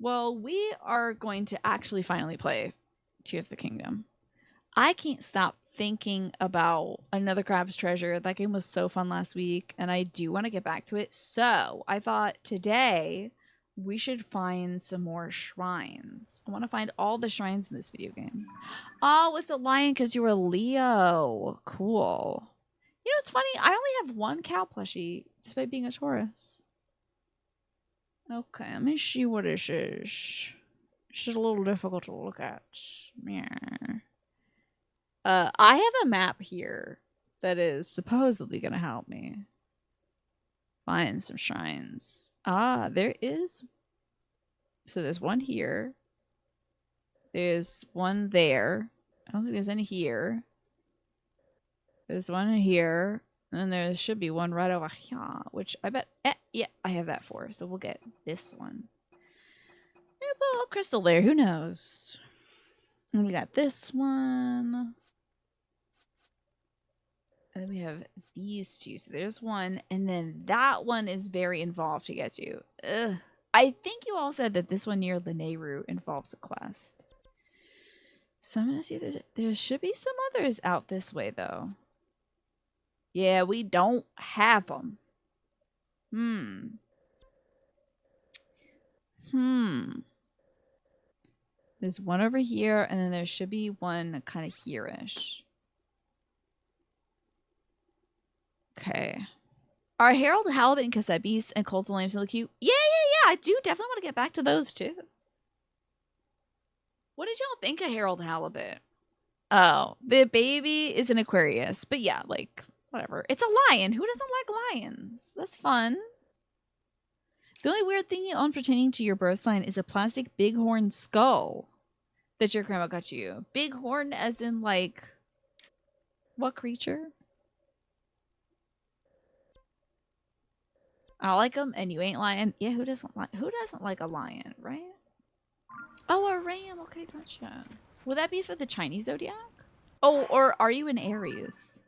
Well, we are going to actually finally play Tears of the Kingdom. I can't stop thinking about Another Crab's Treasure. That game was so fun last week, and I do want to get back to it. So I thought today we should find some more shrines. I want to find all the shrines in this video game. Oh, it's a lion because you were Leo. Cool. You know, it's funny. I only have one cow plushie despite being a Taurus. Okay, let me see what this is. This is a little difficult to look at. Yeah. I have a map here that is supposedly going to help me find some shrines. Ah, there is. So there's one here. There's one there. I don't think there's any here. There's one here. And there should be one right over here, which I bet. Yeah, I have that for. So we'll get this one. Maybe a little crystal there. Who knows? And we got this one. And then we have these two. So there's one. And then that one is very involved to get to. Ugh. I think you all said that this one near Lightroots involves a quest. So I'm going to see if there should be some others out this way, though. Yeah, we don't have them. There's one over here, and then there should be one kind of here-ish. Okay. Are Harold Halibut and Cassette Beast and Cult of the Lamb still cute? Yeah. I do definitely want to get back to those, too. What did y'all think of Harold Halibut? Oh, the baby is an Aquarius. But yeah, like, whatever. It's a lion. Who doesn't like lions? That's fun. The only weird thing you own pertaining to your birth sign is a plastic bighorn skull that your grandma got you. Bighorn as in, like, what creature? I like them, and you ain't lying. Yeah, who doesn't like a lion, right? Oh, a ram. Okay, gotcha. Will that be for the Chinese zodiac? Oh, or are you an Aries?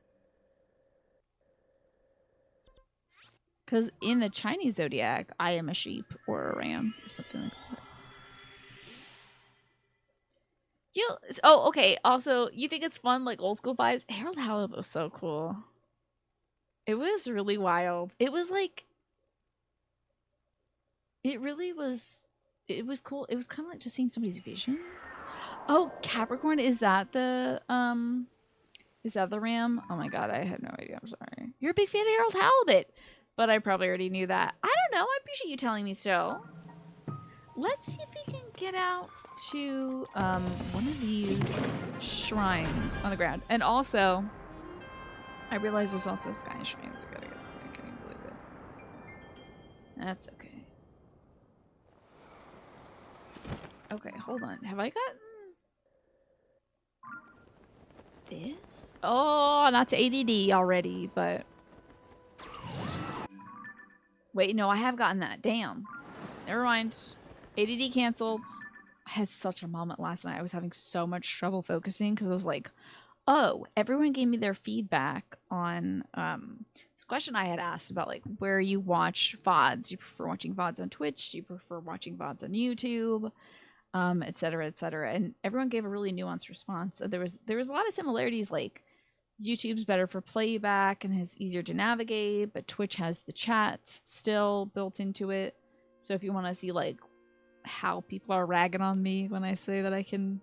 Because in the Chinese zodiac, I am a sheep or a ram or something like that. Oh, okay. Also, you think it's fun, like old school vibes? Harold Halibut was so cool. It was really wild. It was like, it really was. It was cool. It was kind of like just seeing somebody's vision. Oh, Capricorn, is that the ram? Oh my god, I had no idea. I'm sorry. You're a big fan of Harold Halibut, but I probably already knew that. I don't know. I appreciate you telling me so. Let's see if we can get out to one of these shrines on the ground. And also, I realize there's also sky shrines. We gotta get some. I can't even believe it. That's okay. Okay, hold on. Have I gotten this? Oh, not to ADD already, but... Wait, no, I have gotten that. Damn. Never mind. ADD canceled. I had such a moment last night. I was having so much trouble focusing because I was like, oh, everyone gave me their feedback on this question I had asked about, like, where you watch VODs. Do you prefer watching VODs on Twitch? Do you prefer watching VODs on YouTube? Et cetera, et cetera. And everyone gave a really nuanced response. So there was a lot of similarities, like YouTube's better for playback and is easier to navigate, but Twitch has the chat still built into it. So if you want to see like how people are ragging on me when I say that I can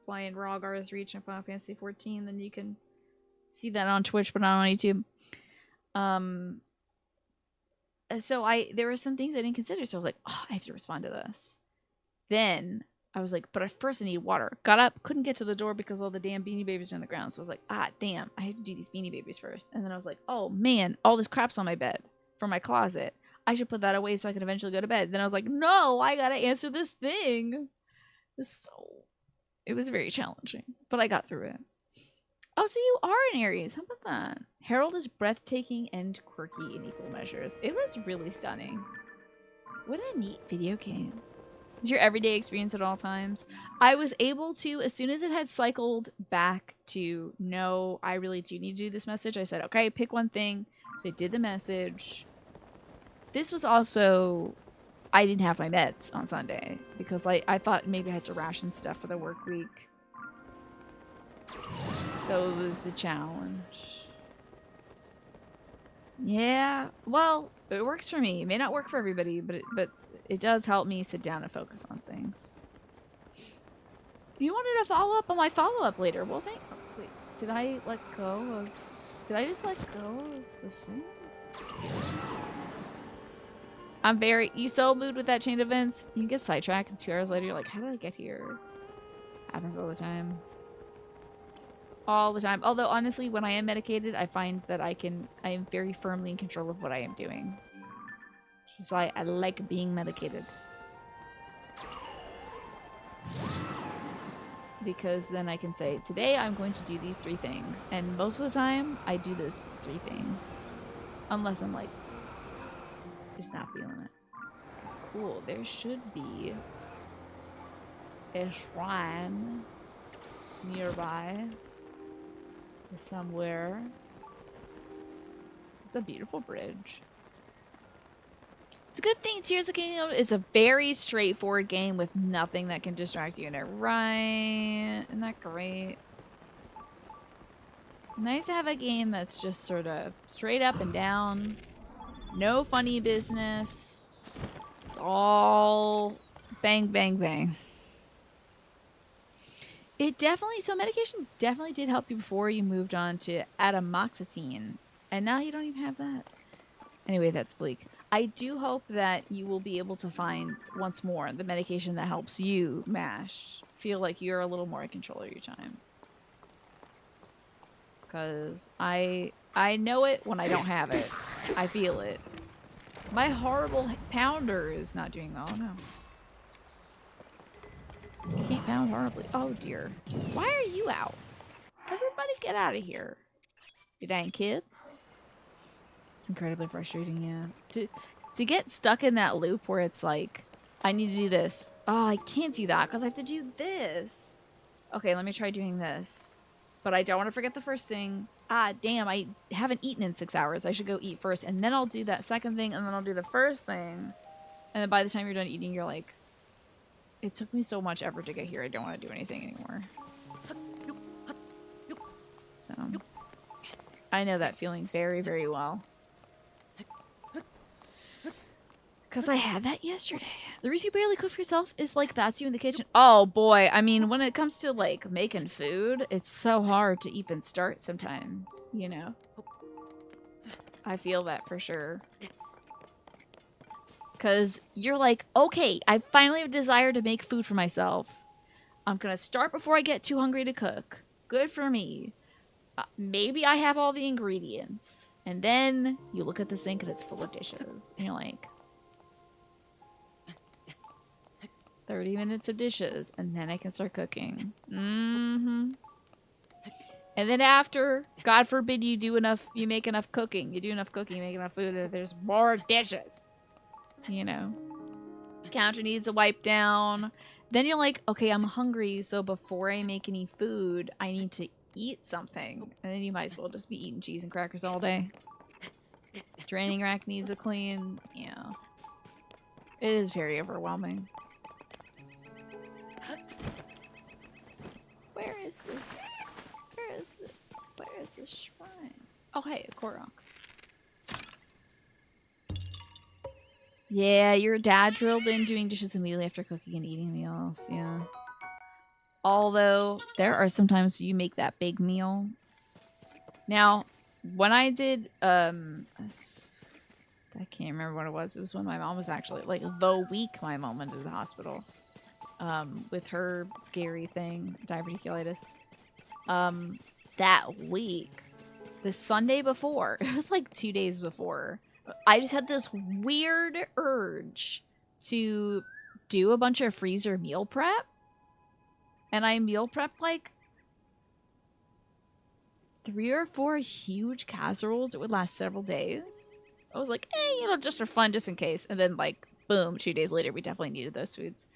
fly in Rhaegar's Reach in Final Fantasy 14, then you can see that on Twitch, but not on YouTube. So there were some things I didn't consider, so I was like, oh, I have to respond to this. Then I was like, but first I need water. Got up, couldn't get to the door because all the damn Beanie Babies are on the ground. So I was like, damn, I have to do these Beanie Babies first. And then I was like, oh man, all this crap's on my bed from my closet. I should put that away so I can eventually go to bed. Then I was like, no, I gotta answer this thing. It was very challenging, but I got through it. Oh, so you are an Aries. How about that? Harold is breathtaking and quirky in equal measures. It was really stunning. What a neat video game. It's your everyday experience at all times. I was able to, as soon as it had cycled back to, no, I really do need to do this message, I said, okay, pick one thing. So I did the message. This was also I didn't have my meds on Sunday because I thought maybe I had to ration stuff for the work week. So it was a challenge. Yeah, well, it works for me. It may not work for everybody, but it does help me sit down and focus on things. You wanted to follow up on my follow-up later. Well, wait, did I let go of... Did I just let go of the thing? I'm very... You so moved with that chain of events. You get sidetracked and 2 hours later you're like, how did I get here? Happens all the time. All the time. Although, honestly, when I am medicated, I find that I am very firmly in control of what I am doing. Just like, I like being medicated. Because then I can say, today I'm going to do these 3 things. And most of the time, I do those 3 things. Unless I'm like, just not feeling it. Cool, there should be a shrine nearby. Somewhere. It's a beautiful bridge. It's a good thing Tears of the Kingdom is a very straightforward game with nothing that can distract you in it, right? Isn't that great? Nice to have a game that's just sort of straight up and down. No funny business. It's all bang, bang, bang. It definitely, so medication definitely did help you before you moved on to atomoxetine. And now you don't even have that. Anyway, that's bleak. I do hope that you will be able to find, once more, the medication that helps you, MASH, feel like you're a little more in control of your time. Because I know it when I don't have it. I feel it. My horrible pounder is not doing well. Oh, no. You can't pound horribly. Oh, dear. Why are you out? Everybody get out of here. You dang kids. It's incredibly frustrating, yeah. To get stuck in that loop where it's like, I need to do this. Oh, I can't do that because I have to do this. Okay, let me try doing this. But I don't want to forget the first thing. Ah, damn, I haven't eaten in 6 hours. I should go eat first. And then I'll do that second thing, and then I'll do the first thing. And then by the time you're done eating, you're like, it took me so much effort to get here. I don't want to do anything anymore. So, I know that feeling very, very well. Because I had that yesterday. The reason you barely cook for yourself is like that's you in the kitchen. Oh boy, I mean, when it comes to like making food, it's so hard to even start sometimes, you know? I feel that for sure. Because you're like, okay, I finally have a desire to make food for myself. I'm going to start before I get too hungry to cook. Good for me. Maybe I have all the ingredients. And then you look at the sink and it's full of dishes. And you're like, 30 minutes of dishes, and then I can start cooking. And then after, God forbid you make enough cooking. You do enough cooking, you make enough food, and there's more dishes. You know? Counter needs a wipe down. Then you're like, okay, I'm hungry, so before I make any food, I need to eat something. And then you might as well just be eating cheese and crackers all day. Draining rack needs a clean. Yeah. It is very overwhelming. Where is this? Where is this shrine? Oh, hey, a Korok. Yeah, your dad drilled in doing dishes immediately after cooking and eating meals. Yeah. Although, there are sometimes you make that big meal. Now, when I did, I can't remember what it was. It was when my mom was actually, like, the week my mom went to the hospital. With her scary thing, diverticulitis. That week, the Sunday before, it was like 2 days before, I just had this weird urge to do a bunch of freezer meal prep. And I meal prepped like 3 or 4 huge casseroles that would last several days. I was like, you know, just for fun, just in case. And then like, boom, 2 days later, we definitely needed those foods.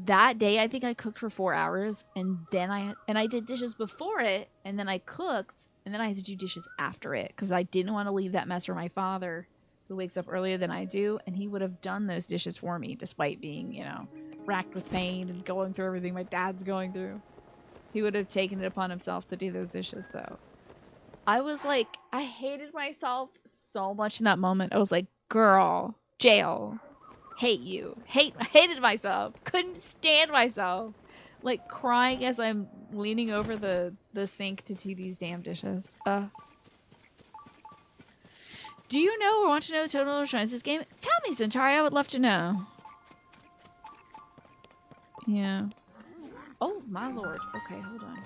That day, I think I cooked for 4 hours, and then I did dishes before it, and then I cooked, and then I had to do dishes after it, because I didn't want to leave that mess for my father. who wakes up earlier than I do, and he would have done those dishes for me despite being, you know, racked with pain and going through everything my dad's going through. He would have taken it upon himself to do those dishes, so. I was like, I hated myself so much in that moment. I was like, girl, jail. Hate you. Hated myself. Couldn't stand myself. Like crying as I'm leaning over the sink to do these damn dishes. Do you know or want to know the total shrines this game? Tell me, Centauri. I would love to know. Yeah. Oh, my lord. Okay, hold on.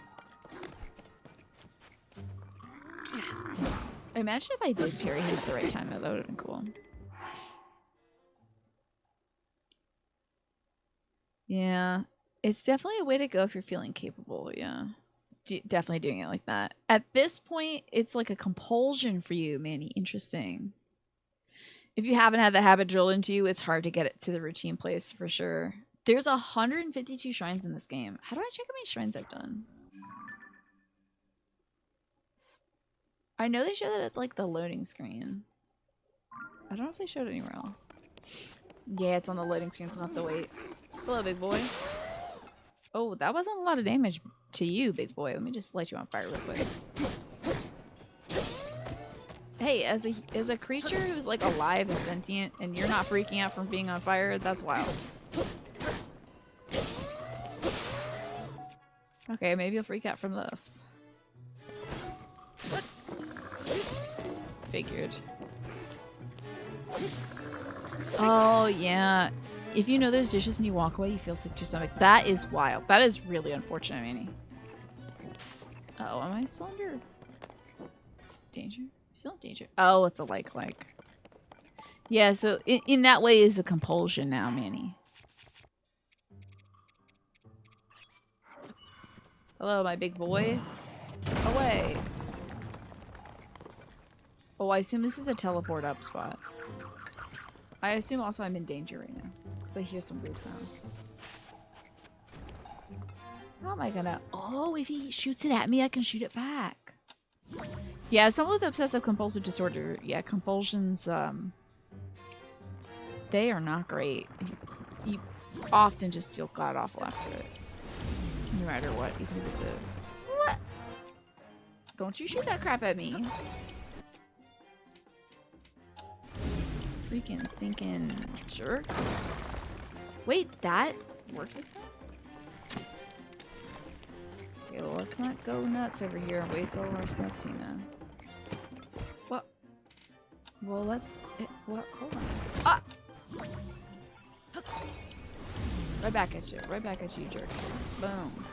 Imagine if I did parry him at the right time. That would have been cool. Yeah. It's definitely a way to go if you're feeling capable, yeah. Definitely doing it like that. At this point, it's like a compulsion for you, Manny. Interesting. If you haven't had the habit drilled into you, it's hard to get it to the routine place for sure. There's 152 shrines in this game. How do I check how many shrines I've done? I know they show that at like the loading screen. I don't know if they showed it anywhere else. Yeah, it's on the loading screen, so I'll have to wait. Hello, big boy. Oh, that wasn't a lot of damage to you, big boy. Let me just light you on fire real quick. Hey, as a creature who's like alive and sentient, and you're not freaking out from being on fire, that's wild. Okay, maybe you'll freak out from this. Figured. Oh, yeah. If you know those dishes and you walk away, you feel sick to your stomach. That is wild. That is really unfortunate, Manny. Oh, am I still under danger? Still in danger. Oh, it's a like. Yeah, so in that way is a compulsion now, Manny. Hello, my big boy. Away. Oh, I assume this is a teleport up spot. I assume also I'm in danger right now. Because I hear some weird sounds. How am I gonna... Oh, if he shoots it at me, I can shoot it back. Yeah, someone with obsessive compulsive disorder, yeah, compulsions, they are not great. You often just feel god-awful after it. No matter what, even if it's a... What? Don't you shoot that crap at me. Freaking stinking jerk. Wait, that worked this time? Okay, well, let's not go nuts over here and waste all of our stuff, Tina. What? Well, let's... What? Hold on. Ah! Right back at you. Right back at you, jerk. Boom.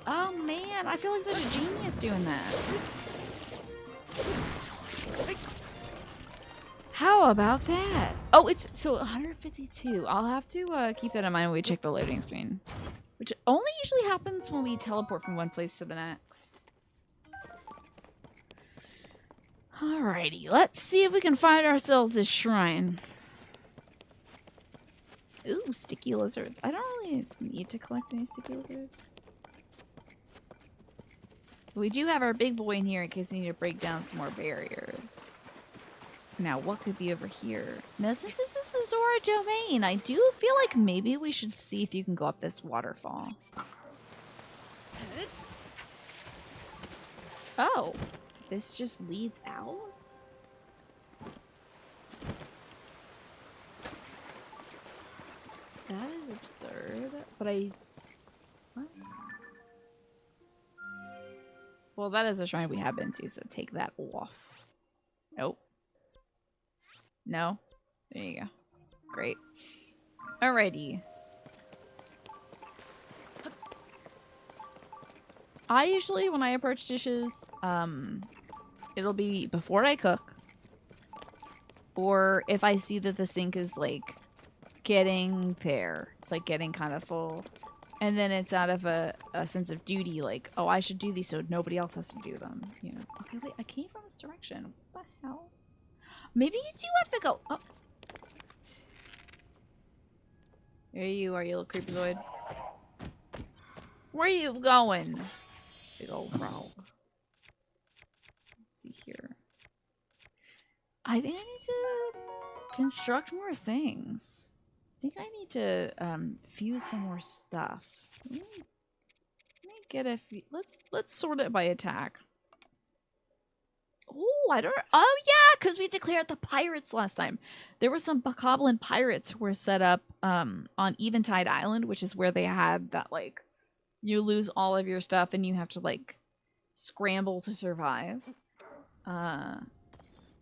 Oh, man. I feel like such a genius doing that. How about that? Oh, it's... So, 152. I'll have to keep that in mind when we check the loading screen. Which only usually happens when we teleport from one place to the next. Alrighty, let's see if we can find ourselves this shrine. Ooh, sticky lizards. I don't really need to collect any sticky lizards. We do have our big boy in here in case we need to break down some more barriers. Now, what could be over here? Now, since this is the Zora domain, I do feel like maybe we should see if you can go up this waterfall. Oh, this just leads out? That is absurd, but what? Well, that is a shrine we have been to, so take that off. Nope. No? There you go. Great. Alrighty. I usually, when I approach dishes, it'll be before I cook. Or if I see that the sink is, like, getting there. It's, like, getting kind of full. And then it's out of a sense of duty, like, oh, I should do these so nobody else has to do them. You know? Okay, wait, I came from this direction. What the hell? Maybe you do have to go. Oh. There you are, you little creepyzoid. Where are you going? Big old frog. Let's see here. I think I need to construct more things. I think I need to fuse some more stuff. Let me get a few. Let's sort it by attack. Oh, I don't. Oh yeah, because we declared the pirates last time. There were some Bokoblin pirates who were set up on Eventide Island, which is where they had that like you lose all of your stuff and you have to like scramble to survive.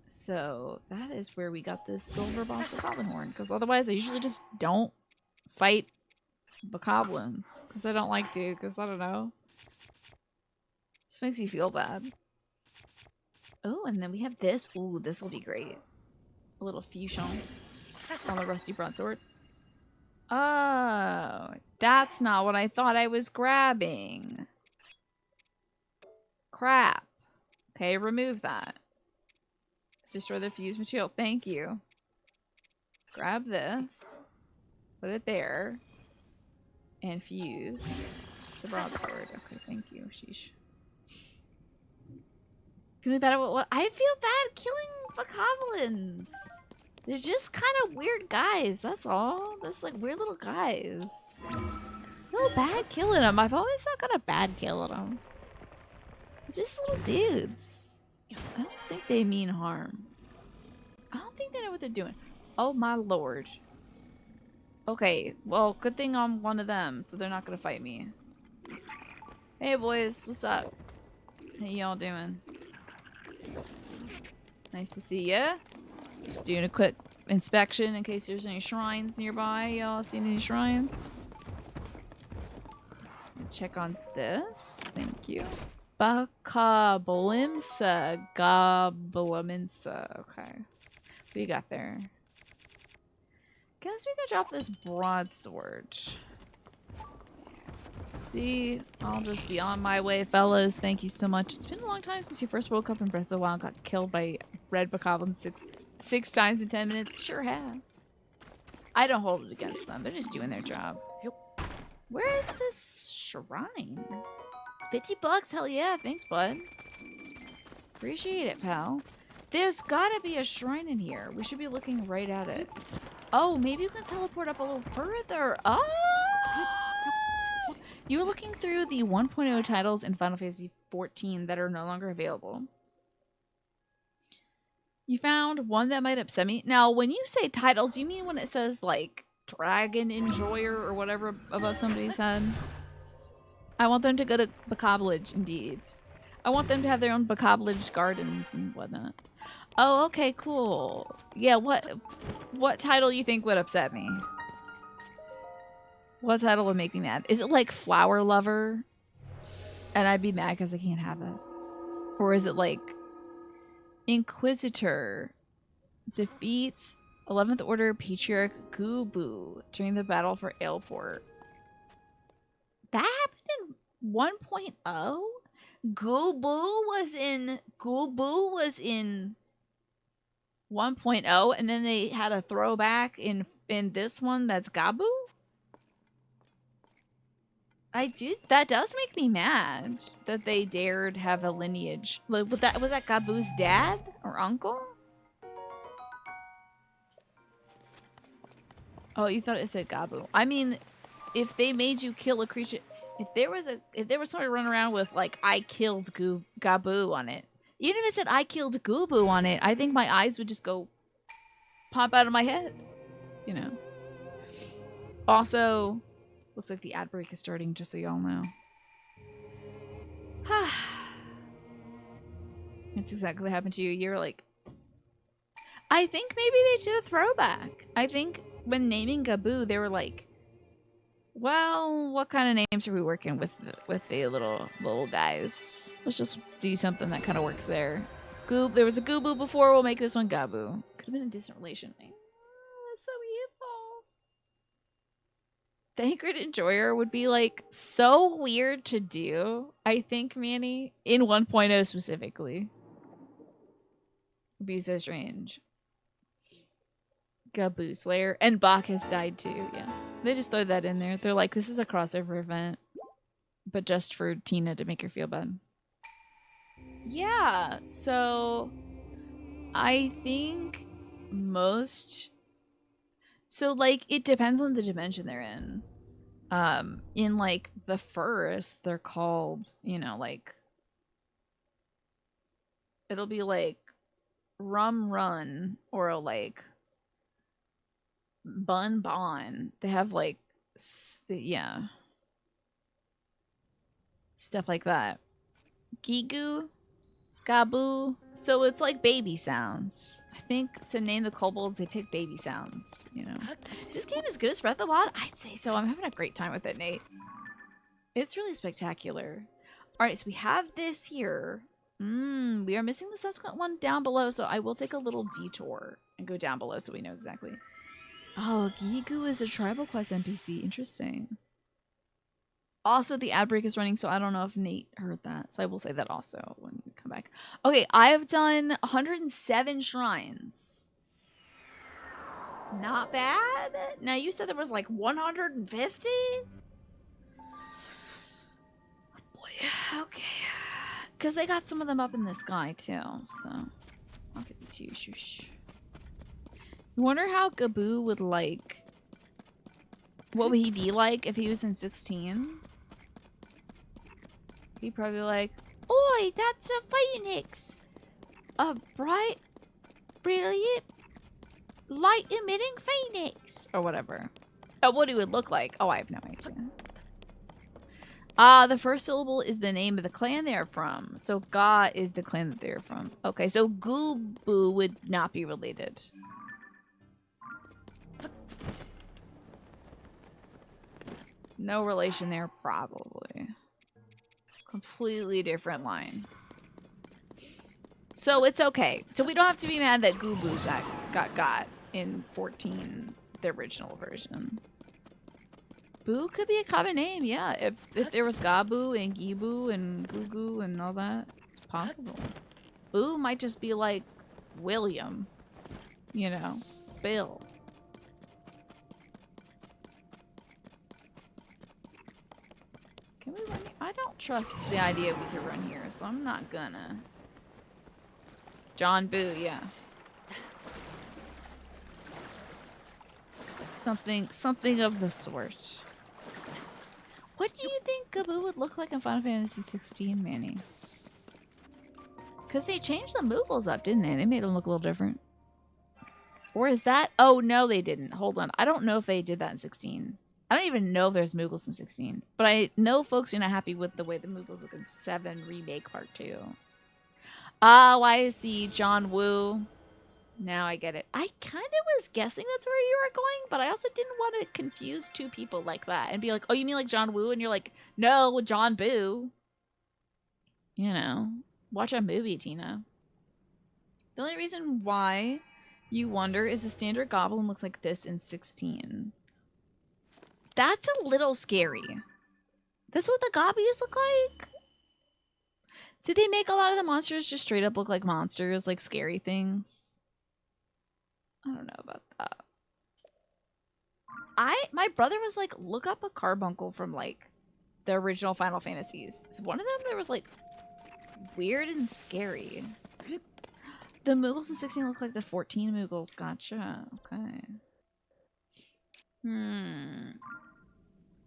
So that is where we got this silver boss Bokoblin horn. Because otherwise, I usually just don't fight Bokoblins because I don't like to. Because I don't know, it makes you feel bad. Oh, and then we have this. Ooh, this will be great. A little fusion on the rusty broadsword. Oh, that's not what I thought I was grabbing. Crap. Okay, remove that. Destroy the fused material. Thank you. Grab this. Put it there. And fuse the broadsword. Okay, thank you. Sheesh. Feeling bad about what? I feel bad killing Bokoblins. They're just kind of weird guys, that's all. They're just like weird little guys. I feel bad killing them. I've always not got a bad kill at them. They're just little dudes. I don't think they mean harm. I don't think they know what they're doing. Oh my lord. Okay, well, good thing I'm one of them, so they're not gonna fight me. Hey boys, what's up? How y'all doing? Nice to see ya. Just doing a quick inspection in case there's any shrines nearby. Y'all seen any shrines? Just gonna check on this. Thank you. Bakablimsa. Goblimsa. Okay. What do you got there? Guess we could drop this broadsword. See, I'll just be on my way, fellas. Thank you so much. It's been a long time since you first woke up in Breath of the Wild, got killed by red Bokoblin six times in 10 minutes. Sure has. I don't hold it against them. They're just doing their job. Where is this shrine? 50 bucks? Hell yeah. Thanks, bud. Appreciate it, pal. There's gotta be a shrine in here. We should be looking right at it. Oh, maybe you can teleport up a little further. Oh! You were looking through the 1.0 titles in Final Fantasy XIV that are no longer available. You found one that might upset me. Now, when you say titles, you mean when it says, like, Dragon Enjoyer or whatever above somebody's head? I want them to go to Bokoblin, indeed. I want them to have their own Bokoblin gardens and whatnot. Oh, okay, cool. Yeah, what title you think would upset me? What title would make me mad? Is it like Flower Lover? And I'd be mad because I can't have it. Or is it like Inquisitor defeats 11th Order Patriarch Gubu during the battle for Aleport? That happened in 1.0? Gubu was in 1.0 and then they had a throwback in this one that's Gabu? That does make me mad that they dared have a lineage. Like, was that Gabu's dad or uncle? Oh, you thought it said Gabu. I mean, if they made you kill a creature, if there was somebody running around with like I killed Gabu on it, even if it said I killed Gubu on it, I think my eyes would just go pop out of my head. You know. Also, looks like the ad break is starting, just so y'all know. That's exactly what happened to you. You're like, I think maybe they did a throwback. I think when naming Gabu, they were like, well, what kind of names are we working with the little guys? Let's just do something that kind of works there. There was a Gubu before, we'll make this one Gabu. Could have been a distant relation. Oh, that's so evil. The Anchored Enjoyer would be like so weird to do, I think, Manny, in 1.0 specifically. Would be so strange. Gabu Slayer. And Bach has died too, yeah. They just throw that in there. They're like, this is a crossover event, but just for Tina to make her feel bad. Yeah, so I think most... So, like, it depends on the dimension they're in. In, like, the first, they're called, you know, like... It'll be, like, Rum Run or, like, Bun Bon. They have, like, yeah. Stuff like that. Gigu, Gabu. So it's like baby sounds. I think to name the kobolds, they pick baby sounds, you know. Is this game as good as Breath of the Wild? I'd say so. I'm having a great time with it, Nate. It's really spectacular. All right, so we have this here. We are missing the subsequent one down below, so I will take a little detour and go down below so we know exactly. Oh, Gigu is a Tribal Quest NPC. Interesting. Also, the ad break is running, so I don't know if Nate heard that. So I will say that also when we come back. Okay, I have done 107 shrines. Not bad. Now, you said there was like 150? Oh boy, okay. Because they got some of them up in the sky, too. So, I'll get the two. Shush. I wonder how Gaboo would like... What would he be like if he was in 16? He'd probably be like, "Oi, that's a phoenix! A bright, brilliant, light-emitting phoenix!" Or whatever. Oh, what he would look like. Oh, I have no idea. The first syllable is the name of the clan they're from. So Ga is the clan that they're from. Okay, so Gubu would not be related. No relation there, probably. Completely different line. So it's okay. So we don't have to be mad that Gubu got in 14, the original version. Boo could be a common name, yeah. If there was Gabu and Gibu and Gugu and all that, it's possible. Boo might just be like William, you know, Bill. Can we run here? I don't trust the idea we could run here, so I'm not gonna. John Boo, yeah. Something of the sort. What do you think Gaboo would look like in Final Fantasy 16, Manny? Because they changed the Moogles up, didn't they? They made them look a little different. Or is that... Oh, no, they didn't. Hold on. I don't know if they did that in 16. I don't even know if there's Moogles in 16. But I know folks are not happy with the way the Moogles look in 7 Remake Part 2. Oh, I see. John Woo. Now I get it. I kind of was guessing that's where you were going, but I also didn't want to confuse two people like that and be like, "Oh, you mean like John Woo?" And you're like, "No, John Boo." You know, watch a movie, Tina. The only reason why you wonder is the standard goblin looks like this in 16. That's a little scary. That's what the gobbies look like? Did they make a lot of the monsters just straight up look like monsters, like scary things? I don't know about that. My brother was like, look up a carbuncle from like the original Final Fantasies. One of them there was like weird and scary. The Moogles in 16 look like the 14 Moogles. Gotcha. Okay. I'm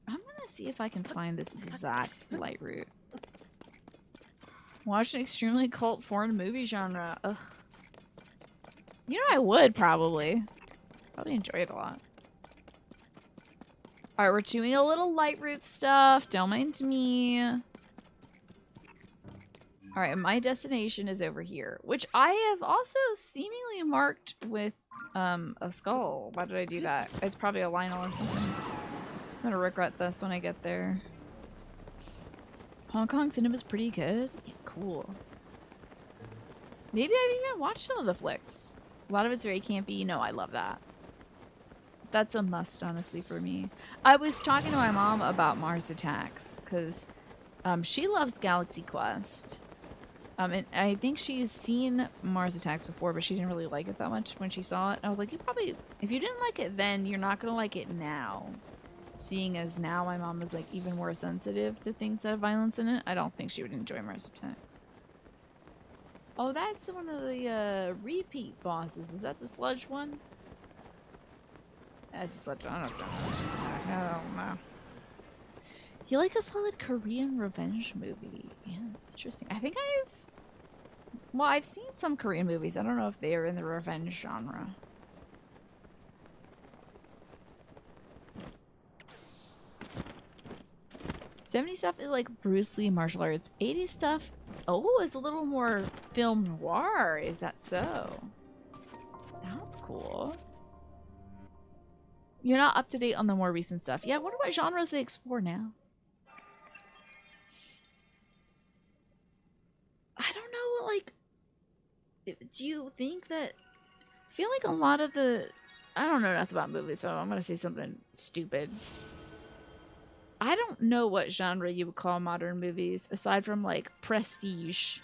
gonna see if I can find this exact Lightroot. Watch an extremely cult foreign movie genre. Ugh. You know, I would probably enjoy it a lot. All right, we're doing a little Lightroot stuff. Don't mind me. All right, my destination is over here, which I have also seemingly marked with a skull. Why did I do that? It's probably a Lionel or something. I'm gonna regret this when I get there. Hong Kong cinema's pretty good. Yeah, cool. Maybe I've even watched some of the flicks. A lot of it's very campy. No, I love that. That's a must, honestly, for me. I was talking to my mom about Mars Attacks, because she loves Galaxy Quest. And I think she's seen Mars Attacks before, but she didn't really like it that much when she saw it. And I was like, if you didn't like it then, you're not going to like it now. Seeing as now my mom is, like, even more sensitive to things that have violence in it, I don't think she would enjoy Mars Attacks. Oh, that's one of the repeat bosses. Is that the sludge one? That's a sludge. I don't know. I don't know. You like a solid Korean revenge movie? Yeah, interesting. I think I've seen some Korean movies. I don't know if they are in the revenge genre. '70s stuff is like Bruce Lee martial arts. '80s stuff, oh, is a little more film noir. Is that so? That's cool. You're not up to date on the more recent stuff. Yeah, I wonder what genres they explore now. I don't know, like, do you think that... I feel like a lot of the... I don't know enough about movies, so I'm gonna say something stupid. I don't know what genre you would call modern movies, aside from, like, prestige.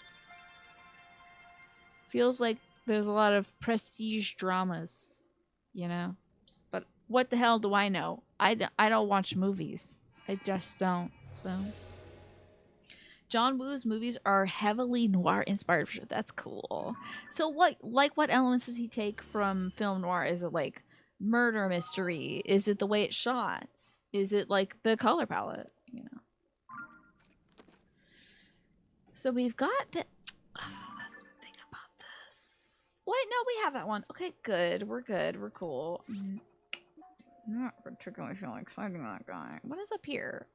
Feels like there's a lot of prestige dramas, you know? But what the hell do I know? I don't watch movies. I just don't, so... John Woo's movies are heavily noir inspired. That's cool. So what elements does he take from film noir? Is it like murder mystery? Is it the way it's shot? Is it like the color palette? You know. So we've got the... let's think about this. Wait, no, we have that one. Okay, good. We're good. We're cool. I'm not particularly feeling like fighting that guy. What is up here?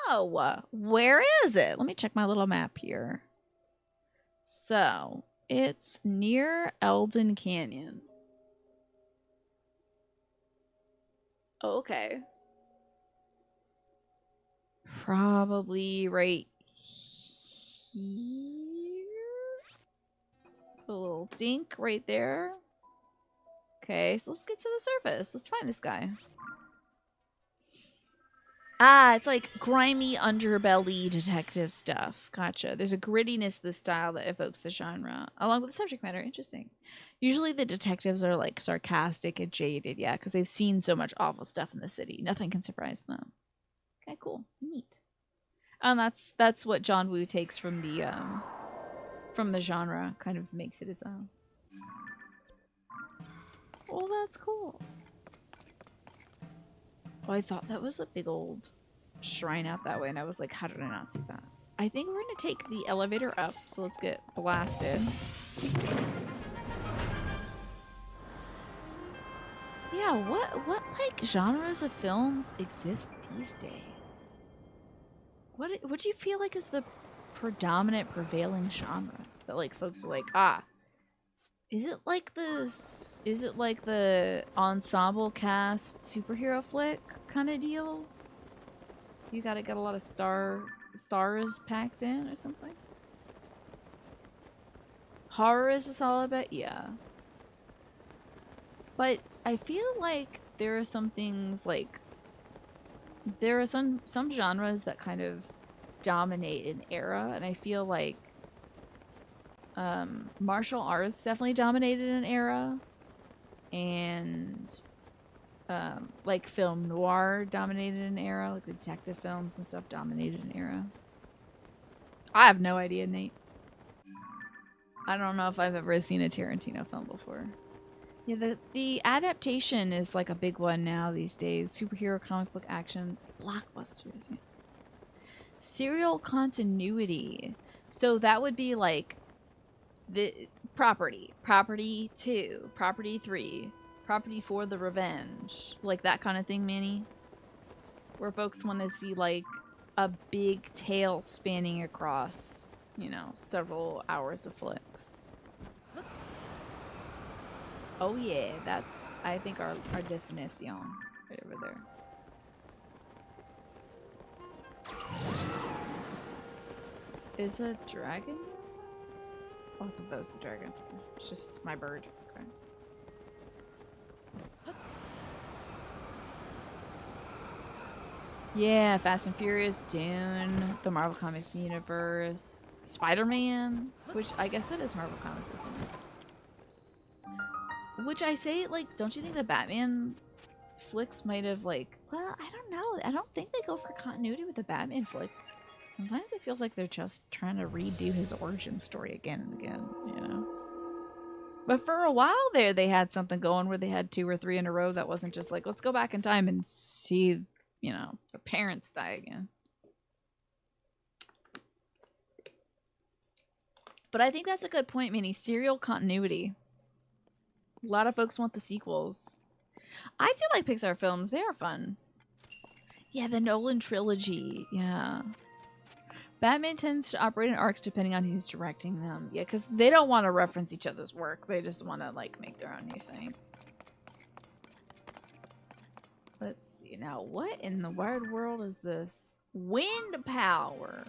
Oh, where is it? Let me check my little map here. So, it's near Eldon Canyon. Oh, okay. Probably right here. A little dink right there. Okay, so let's get to the surface. Let's find this guy. Ah, it's like grimy underbelly detective stuff. Gotcha. There's a grittiness to the style that evokes the genre, along with the subject matter. Interesting. Usually the detectives are like sarcastic and jaded, yeah, because they've seen so much awful stuff in the city. Nothing can surprise them. Okay, cool. Neat. And that's what John Woo takes from the genre, kind of makes it his own. Oh, that's cool. Oh, I thought that was a big old shrine out that way, and I was like, how did I not see that? I think we're gonna take the elevator up, so let's get blasted. Yeah, what like genres of films exist these days? What do you feel like is the predominant prevailing genre that like folks are like, ah, is it like the ensemble cast superhero flick kind of deal? You gotta get a lot of stars packed in or something? Horror is a solid bet, yeah. But I feel like there are some things like there are some genres that kind of dominate an era, and I feel like martial arts definitely dominated an era, and like film noir dominated an era, like the detective films and stuff dominated an era. I have no idea, Nate. I don't know if I've ever seen a Tarantino film before. Yeah, the adaptation is like a big one now these days. Superhero comic book action blockbusters. Yeah. Serial continuity. So that would be like the Property 2, Property 3, Property 4 The Revenge. Like that kind of thing, Manny. Where folks want to see like a big tale spanning across, you know, several hours of flicks. Oh yeah, that's, I think, our destination right over there. Is a dragon? Oh, I thought that was the dragon. It's just my bird. Okay. Yeah, Fast and Furious, Dune, the Marvel Comics universe, Spider-Man, which I guess that is Marvel Comics, isn't it? Which I say, like, don't you think the Batman flicks might have, like... Well, I don't know. I don't think they go for continuity with the Batman flicks. Sometimes it feels like they're just trying to redo his origin story again and again, you know? But for a while there, they had something going where they had 2 or 3 in a row that wasn't just like, let's go back in time and see, you know, their parents die again. But I think that's a good point, Minnie. Serial continuity. A lot of folks want the sequels. I do like Pixar films. They are fun. Yeah, the Nolan trilogy. Yeah. Batman tends to operate in arcs depending on who's directing them. Yeah, because they don't want to reference each other's work. They just want to, like, make their own new thing. Let's see. Now, what in the wide world is this? Wind power.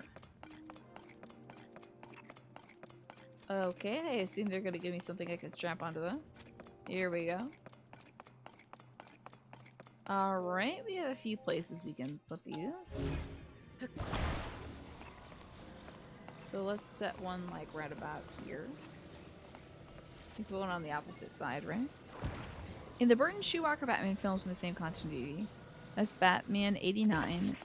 Okay, I assume they're going to give me something I can strap onto this. Here we go. Alright, we have a few places we can put these. So let's set one like right about here. Keep going on the opposite side, right? In the Burton Schumacher Batman films from the same continuity, that's Batman 89,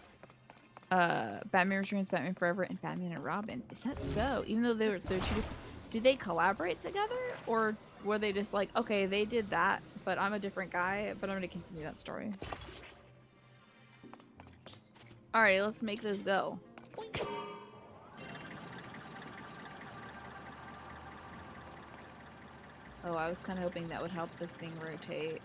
Batman Returns, Batman Forever, and Batman and Robin. Is that so? Even though they're two different, did they collaborate together, or were they just like, okay, they did that, but I'm a different guy, but I'm gonna continue that story. Alright, let's make this go. Boink. Oh, I was kind of hoping that would help this thing rotate.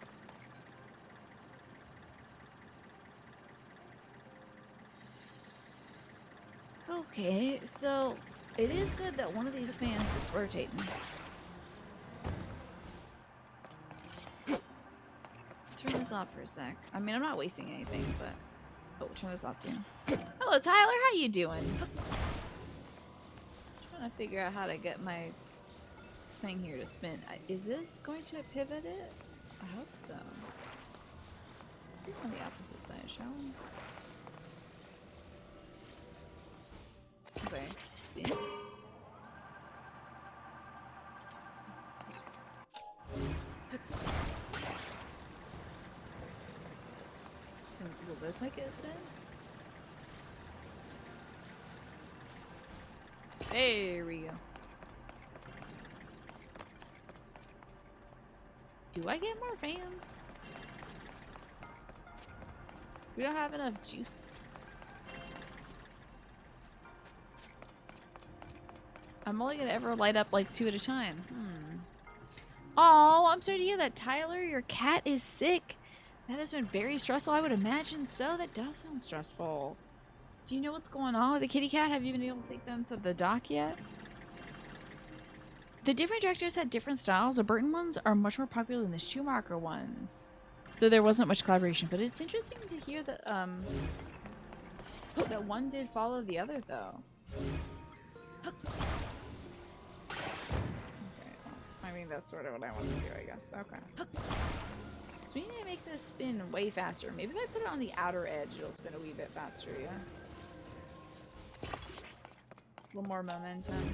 Okay, so it is good that one of these fans is rotating. Turn this off for a sec. I mean, I'm not wasting anything, but... Oh, turn this off too. Hello, Tyler. How you doing? Trying to figure out how to get my thing here to spin. Is this going to pivot it? I hope so. Let's do it on the opposite side, shall we? Okay, spin. Will this make it a spin? There we go. Do I get more fans? We don't have enough juice. I'm only gonna ever light up like 2 at a time. Oh, I'm sorry to hear that, Tyler. Your cat is sick. That has been very stressful. I would imagine so. That does sound stressful. Do you know what's going on with the kitty cat? Have you been able to take them to the doc yet? The different directors had different styles. The Burton ones are much more popular than the Schumacher ones. So there wasn't much collaboration. But it's interesting to hear that that one did follow the other, though. Okay. I mean, that's sort of what I want to do, I guess. Okay. So we need to make this spin way faster. Maybe if I put it on the outer edge, it'll spin a wee bit faster, yeah? A little more momentum.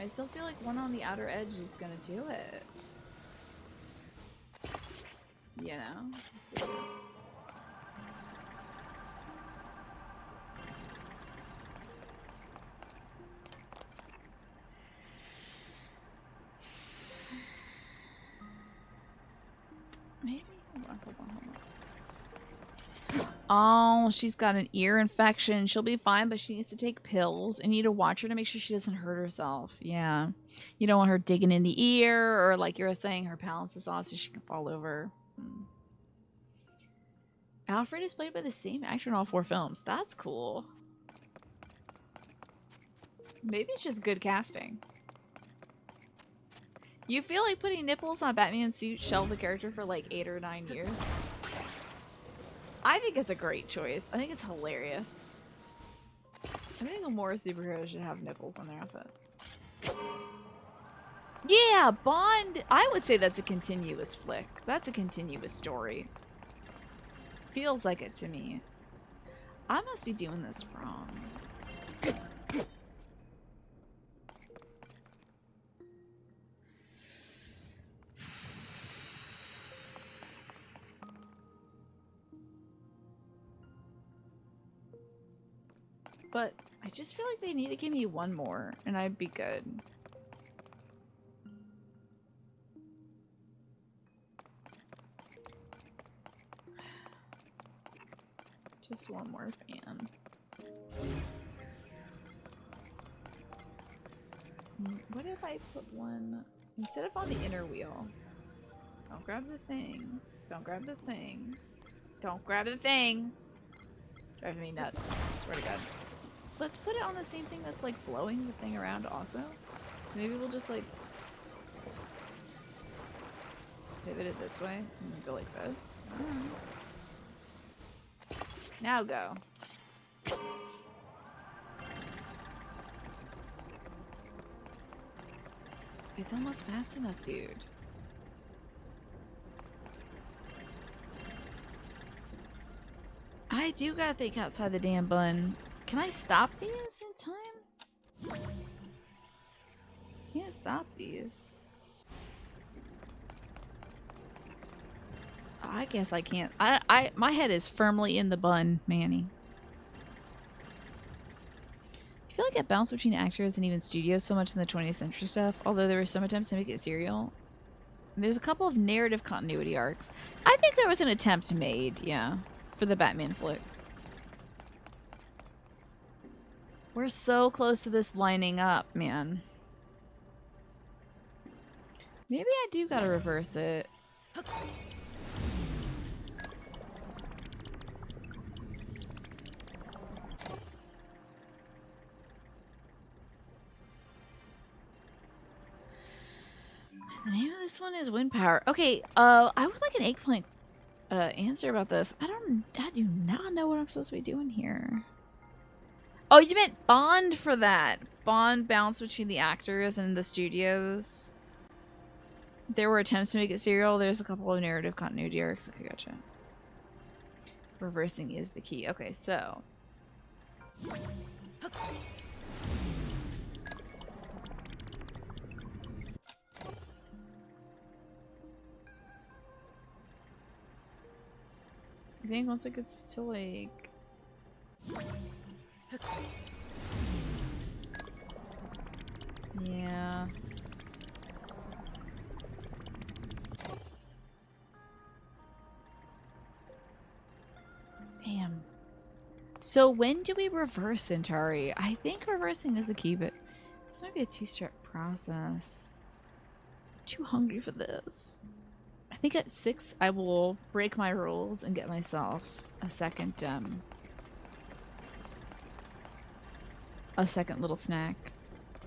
I still feel like one on the outer edge is gonna do it. You know? Maybe. Hold on. Oh, she's got an ear infection. She'll be fine, but she needs to take pills. And you need to watch her to make sure she doesn't hurt herself. Yeah. You don't want her digging in the ear, or like you were saying, her balance is off so she can fall over. Alfred is played by the same actor in all 4 films. That's cool. Maybe it's just good casting. You feel like putting nipples on Batman's suit shelved the character for like 8 or 9 years? I think it's a great choice. I think it's hilarious. I think more superheroes should have nipples on their outfits. Yeah, Bond! I would say that's a continuous flick. That's a continuous story. Feels like it to me. I must be doing this wrong. But I just feel like they need to give me one more, and I'd be good. Just one more fan. What if I put one instead of on the inner wheel? Don't grab the thing. Don't grab the thing. Don't grab the thing. Driving me nuts. Swear to God. Let's put it on the same thing that's like blowing the thing around also. Maybe we'll just like pivot it this way and then go like this. Now go. It's almost fast enough, dude. I do gotta think outside the damn bun. Can I stop these in time? Can't stop these. I guess I can't. My head is firmly in the bun, Manny. I feel like it bounced between actors and even studios so much in the 20th century stuff, although there were some attempts to make it serial. And there's a couple of narrative continuity arcs. I think there was an attempt made, yeah, for the Batman flicks. We're so close to this lining up, man. Maybe I do gotta reverse it. The name of this one is Wind Power. Okay, I would like an eggplant answer about this. I do not know what I'm supposed to be doing here. Oh, you meant Bond for that. Bond bounced between the actors and the studios. There were attempts to make it serial. There's a couple of narrative continuity arcs. Okay, gotcha. Reversing is the key. Okay, so. I think once it gets to like... Yeah. Damn. So when do we reverse Centauri? I think reversing is the key, but this might be a two-step process. I'm too hungry for this. I think at 6 I will break my rules and get myself a second little snack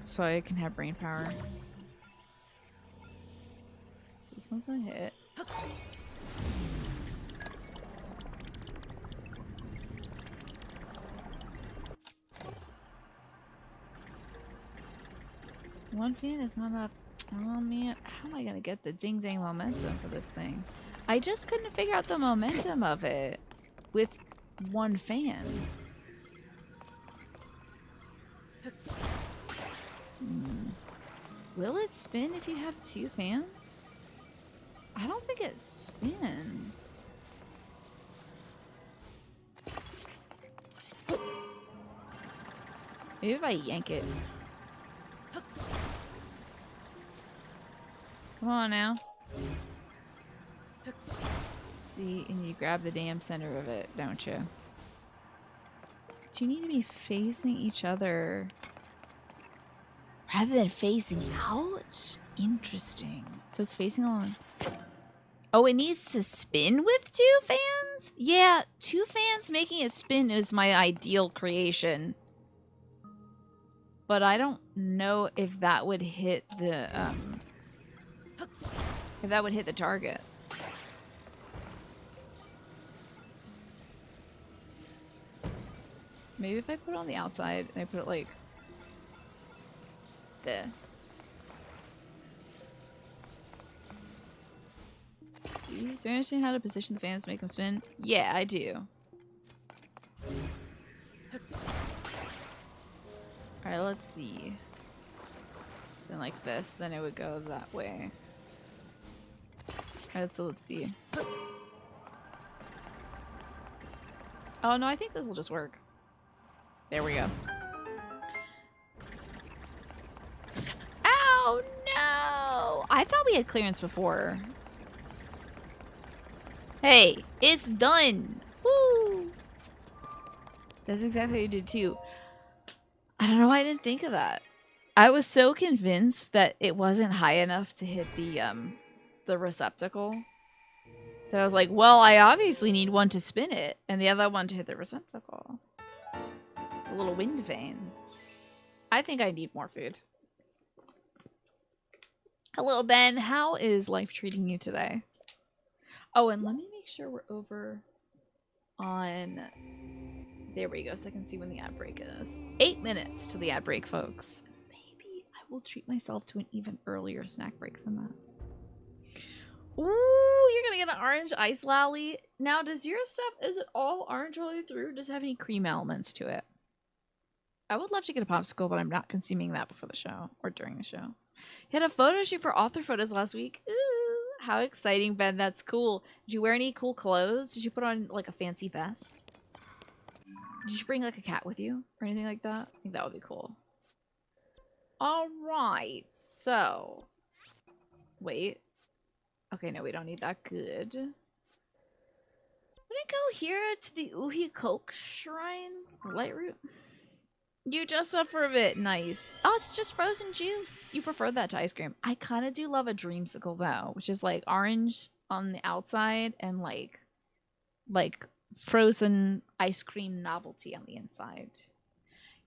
so I can have brain power. This one's gonna hit. One fan is not enough. Oh man, how am I gonna get the ding dang momentum for this thing? I just couldn't figure out the momentum of it with one fan. Will it spin if you have 2 fans? I don't think it spins. Maybe if I yank it. Come on now. See, and you grab the damn center of it, don't you? Do you need to be facing each other rather than facing out? Interesting. So it's facing on. Oh, it needs to spin with 2 fans? Yeah, 2 fans making it spin is my ideal creation. But I don't know if that would hit the targets. Maybe if I put it on the outside and I put it like this. Do you understand how to position the fans to make them spin? Yeah, I do. Alright, let's see. Then like this, then it would go that way. Alright, so let's see. Oh no, I think this will just work. There we go. Oh, no! I thought we had clearance before. Hey, it's done! Woo! That's exactly what you did, too. I don't know why I didn't think of that. I was so convinced that it wasn't high enough to hit the receptacle that I was like, well, I obviously need one to spin it and the other one to hit the receptacle. A little wind vane. I think I need more food. Hello, Ben. How is life treating you today? Oh, and let me make sure we're over on... There we go, so I can see when the ad break is. 8 minutes to the ad break, folks. Maybe I will treat myself to an even earlier snack break than that. Ooh, you're gonna get an orange ice lolly. Now, does your stuff, is it all orange all the way through, or does it have any cream elements to it? I would love to get a popsicle, but I'm not consuming that before the show or during the show. You had a photo shoot for author photos last week. Ooh, how exciting, Ben. That's cool. Did you wear any cool clothes? Did you put on, like, a fancy vest? Did you bring, like, a cat with you or anything like that? I think that would be cool. All right. So, wait. Okay, no, we don't need that. Good. I'm gonna go here to the Uhi Coke Shrine. Lightroot. You dress up for a bit. Nice. Oh, it's just frozen juice. You prefer that to ice cream. I kind of do love a dreamsicle, though, which is, like, orange on the outside and, like frozen ice cream novelty on the inside.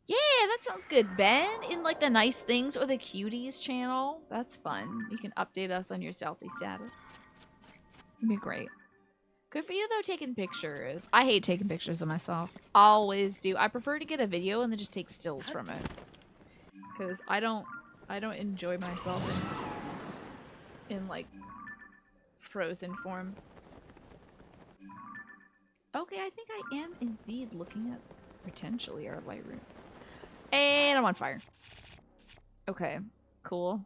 Yeah, that sounds good, Ben. In, like, the nice things or the cuties channel. That's fun. You can update us on your selfie status. It'd be great. Good for you, though, taking pictures. I hate taking pictures of myself. Always do. I prefer to get a video and then just take stills from it. Because I don't enjoy myself in like, frozen form. Okay, I think I am indeed looking at potentially our Lightroot. And I'm on fire. Okay, cool.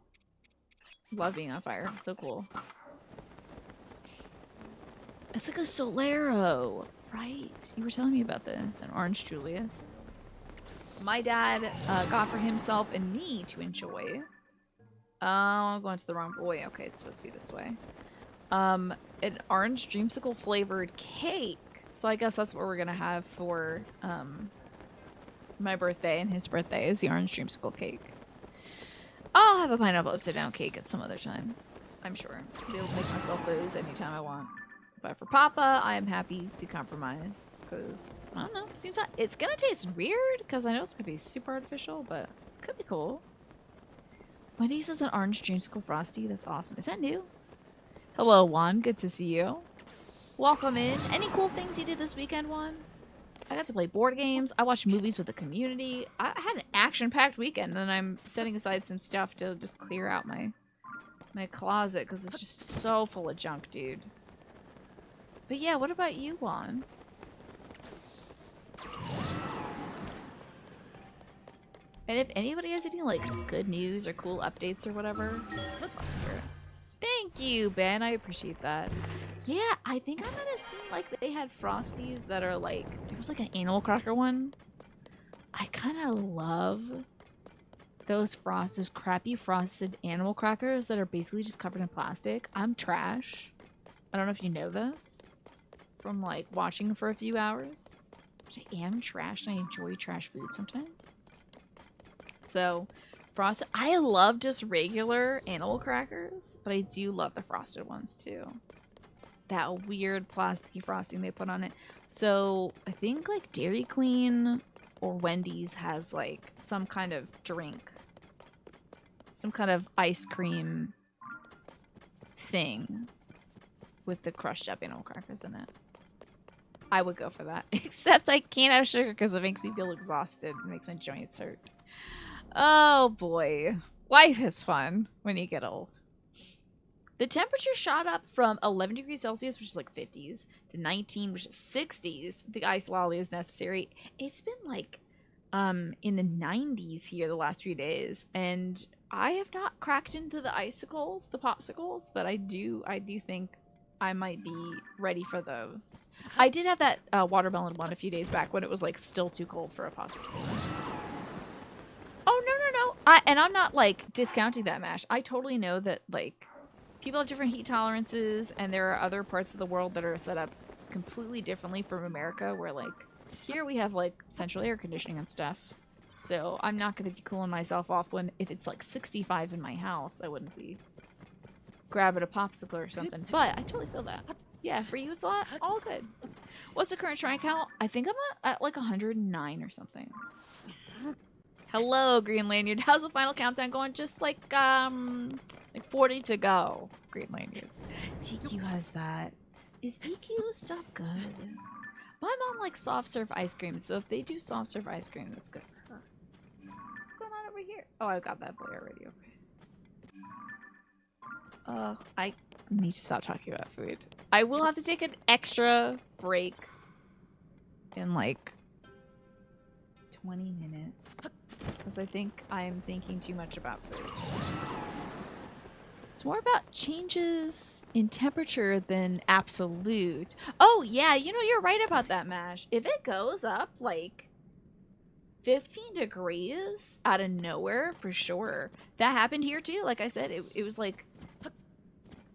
Love being on fire. So cool. It's like a Solero, right? You were telling me about this, an Orange Julius. My dad got for himself and me to enjoy. Oh, I'm going to the wrong way. Okay, it's supposed to be this way. An orange dreamsicle flavored cake. So I guess that's what we're gonna have for my birthday and his birthday is the orange dreamsicle cake. I'll have a pineapple upside down cake at some other time. I'm sure. I'll be able to make myself those anytime I want. But for Papa, I am happy to compromise because, I don't know, seems like it's going to taste weird because I know it's going to be super artificial, but it could be cool. My niece has an orange dreamsicle frosty. That's awesome. Is that new? Hello, Juan. Good to see you. Welcome in. Any cool things you did this weekend, Juan? I got to play board games. I watched movies with the community. I had an action-packed weekend, and I'm setting aside some stuff to just clear out my closet because it's just so full of junk, dude. But yeah, what about you, Juan? And if anybody has any, like, good news or cool updates or whatever, I'd love to hear it. Thank you, Ben. I appreciate that. Yeah, I think I might have seen, like, they had Frosties that are, like, there was, like, an animal cracker one. I kind of love those crappy frosted animal crackers that are basically just covered in plastic. I'm trash. I don't know if you know this from, like, watching for a few hours. But I am trash and I enjoy trash food sometimes. So, frosted. I love just regular animal crackers, but I do love the frosted ones too. That weird plasticky frosting they put on it. So, I think, like, Dairy Queen or Wendy's has, like, some kind of drink. Some kind of ice cream thing with the crushed up animal crackers in it. I would go for that. Except I can't have sugar because it makes me feel exhausted. It makes my joints hurt. Oh boy. Life is fun when you get old. The temperature shot up from 11 degrees Celsius, which is like 50s, to 19, which is 60s. The ice lolly is necessary. It's been like in the 90s here the last few days, and I have not cracked into the icicles, the popsicles, but I do think I might be ready for those. I did have that watermelon one a few days back when it was like still too cold for a popsicle. Oh, no. And I'm not like discounting that mash. I totally know that like people have different heat tolerances, and there are other parts of the world that are set up completely differently from America, where like here we have like central air conditioning and stuff. So I'm not going to be cooling myself off when if it's like 65 in my house, I wouldn't be grabbing a popsicle or something. But I totally feel that. Yeah, for you it's all good. What's the current shrine count? I think I'm at like 109 or something. Hello, Green Lanyard. How's the final countdown going? Just like 40 to go. Green Lanyard. TQ has that. Is TQ stuff good? My mom likes soft serve ice cream, so if they do soft serve ice cream, that's good for her. What's going on over here? Oh, I got that boy already. Okay. I need to stop talking about food. I will have to take an extra break in like 20 minutes. Because I think I'm thinking too much about food. It's more about changes in temperature than absolute. Oh, yeah, you know, you're right about that, Mash. If it goes up, like, 15 degrees out of nowhere, for sure. That happened here, too. Like I said, it was, like,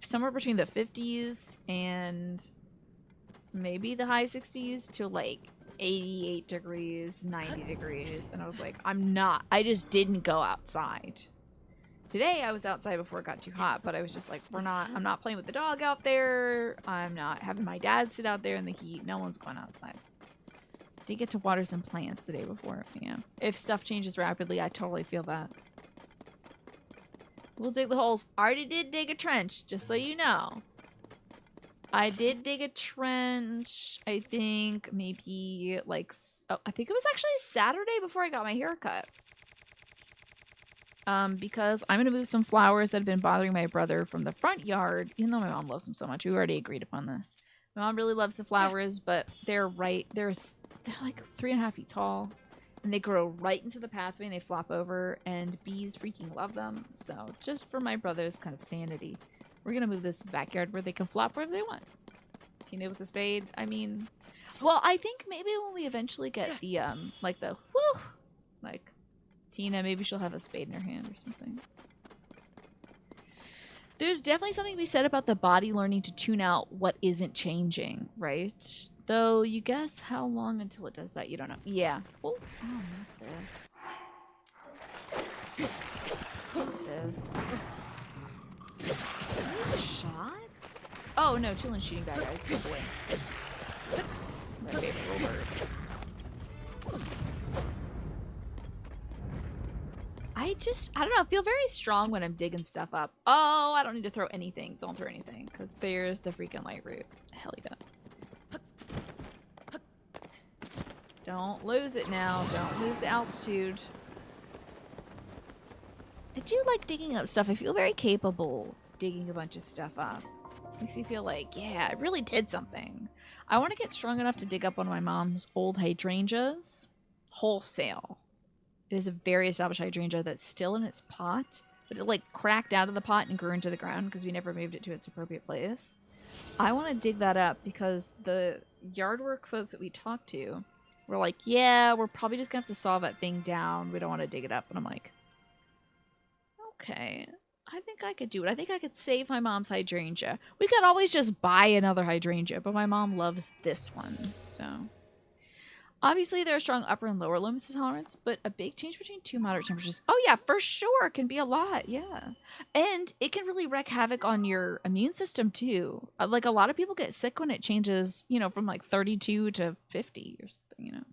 somewhere between the 50s and maybe the high 60s to, like, 88 degrees, 90 degrees, and I was like, I just didn't go outside. Today I was outside before it got too hot, but I was just like, I'm not playing with the dog out there. I'm not having my dad sit out there in the heat. No one's going outside. Did get to water some plants the day before. Yeah. If stuff changes rapidly, I totally feel that. We'll dig the holes. Already did dig a trench, just so you know. I did dig a trench, I think maybe like, I think it was actually Saturday before I got my hair cut. Because I'm going to move some flowers that have been bothering my brother from the front yard, even though my mom loves them so much. We already agreed upon this. My mom really loves the flowers, but they're like 3.5 feet tall, and they grow right into the pathway and they flop over, and bees freaking love them. So just for my brother's kind of sanity, we're going to move this backyard where they can flop wherever they want. Tina with a spade. I mean, well, I think maybe when we eventually get the, like the, whoo, like, Tina, maybe she'll have a spade in her hand or something. There's definitely something to be said about the body learning to tune out what isn't changing, right? Though, you guess how long until it does that? You don't know. Yeah. Oh, not this. Not this. Shot? Oh, no. Tulin's shooting bad guys. Good boy. My favorite little bird. I don't know, I feel very strong when I'm digging stuff up. Oh, I don't need to throw anything. Don't throw anything, because there's the freaking light root. Hell yeah. Don't lose it now. Don't lose the altitude. I do like digging up stuff. I feel very capable digging a bunch of stuff up. Makes me feel like, yeah, I really did something. I want to get strong enough to dig up one of my mom's old hydrangeas wholesale. It is a very established hydrangea that's still in its pot, but it like cracked out of the pot and grew into the ground because we never moved it to its appropriate place. I want to dig that up because the yard work folks that we talked to were like, yeah, we're probably just gonna have to saw that thing down. We don't want to dig it up. And I'm like, okay, I think I could do it. I think I could save my mom's hydrangea. We could always just buy another hydrangea, but my mom loves this one, so... Obviously, there are strong upper and lower limits to tolerance, but a big change between two moderate temperatures, oh yeah, for sure, can be a lot, yeah. And it can really wreak havoc on your immune system, too. Like, a lot of people get sick when it changes, you know, from like 32 to 50 or something, you know.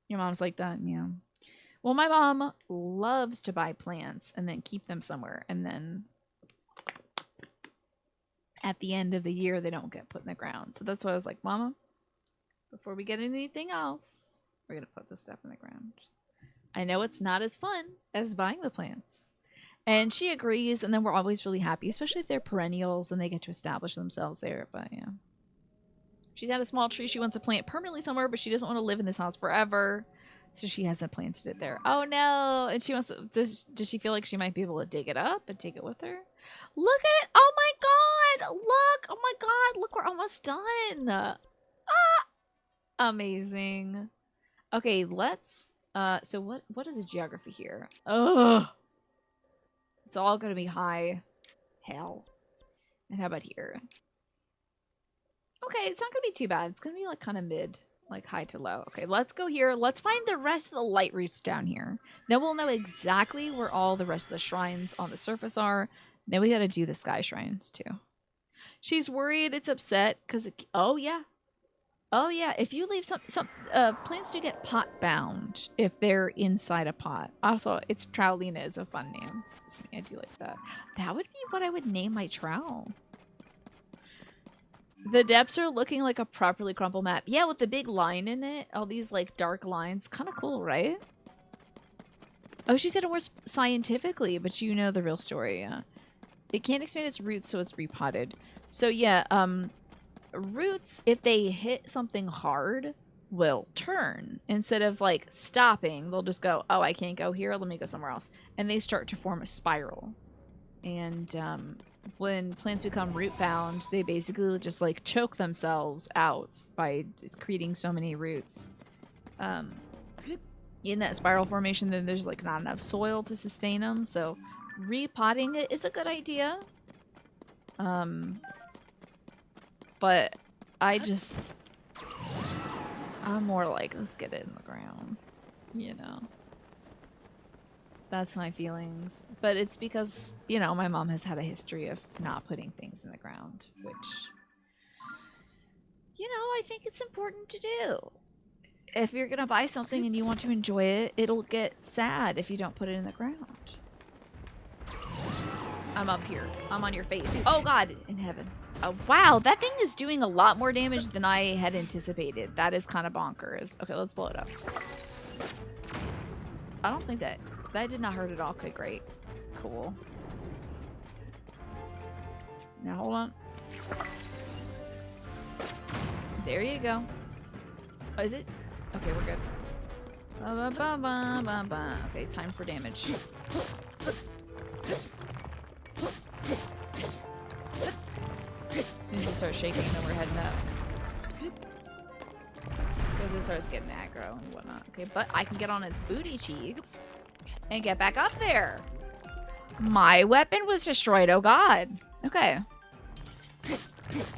Your mom's like that, yeah. Well, my mom loves to buy plants and then keep them somewhere, and then at the end of the year, they don't get put in the ground. So that's why I was like, Mama, before we get anything else, we're going to put this stuff in the ground. I know it's not as fun as buying the plants. And she agrees, and then we're always really happy, especially if they're perennials and they get to establish themselves there. But yeah. She's had a small tree she wants to plant permanently somewhere, but she doesn't want to live in this house forever. So she hasn't planted it there. Oh no! And she wants to, does she feel like she might be able to dig it up and take it with her? Look at, oh my Look! Oh my god! Look, we're almost done! Ah! Amazing. Okay, let's... so what is the geography here? Ugh! It's all gonna be high. Hell. And how about here? Okay, it's not gonna be too bad. It's gonna be like kind of mid. Like high to low. Okay, let's go here. Let's find the rest of the Lightroots down here. Then we'll know exactly where all the rest of the shrines on the surface are. Then we gotta do the sky shrines too. She's worried, it's upset, because oh yeah. Oh yeah, if you leave some plants do get pot bound if they're inside a pot. Also, it's Trowlina is a fun name. I do like that. That would be what I would name my trowel. The depths are looking like a properly crumpled map. Yeah, with the big line in it. All these, like, dark lines. Kind of cool, right? Oh, she said it was scientifically, but you know the real story, yeah. It can't expand its roots, so it's repotted. So, yeah, roots, if they hit something hard, will turn. Instead of, like, stopping, they'll just go, oh, I can't go here, let me go somewhere else. And they start to form a spiral. And, when plants become root bound, they basically just like choke themselves out by just creating so many roots. In that spiral formation, then there's like not enough soil to sustain them, so repotting it is a good idea. But I'm more like, let's get it in the ground, you know. That's my feelings. But it's because, you know, my mom has had a history of not putting things in the ground, which, you know, I think it's important to do. If you're gonna buy something and you want to enjoy it, it'll get sad if you don't put it in the ground. I'm up here. I'm on your face. Oh god, in heaven. Oh, wow, that thing is doing a lot more damage than I had anticipated. That is kind of bonkers. Okay, let's blow it up. I don't think that did not hurt at all. Okay, great. Cool. Now hold on. There you go. Oh, is it? Okay, we're good. Okay, time for damage. As soon as it starts shaking, then we're heading up. Because it starts getting aggro and whatnot. Okay, but I can get on its booty cheeks and get back up there. My weapon was destroyed, oh god. Okay.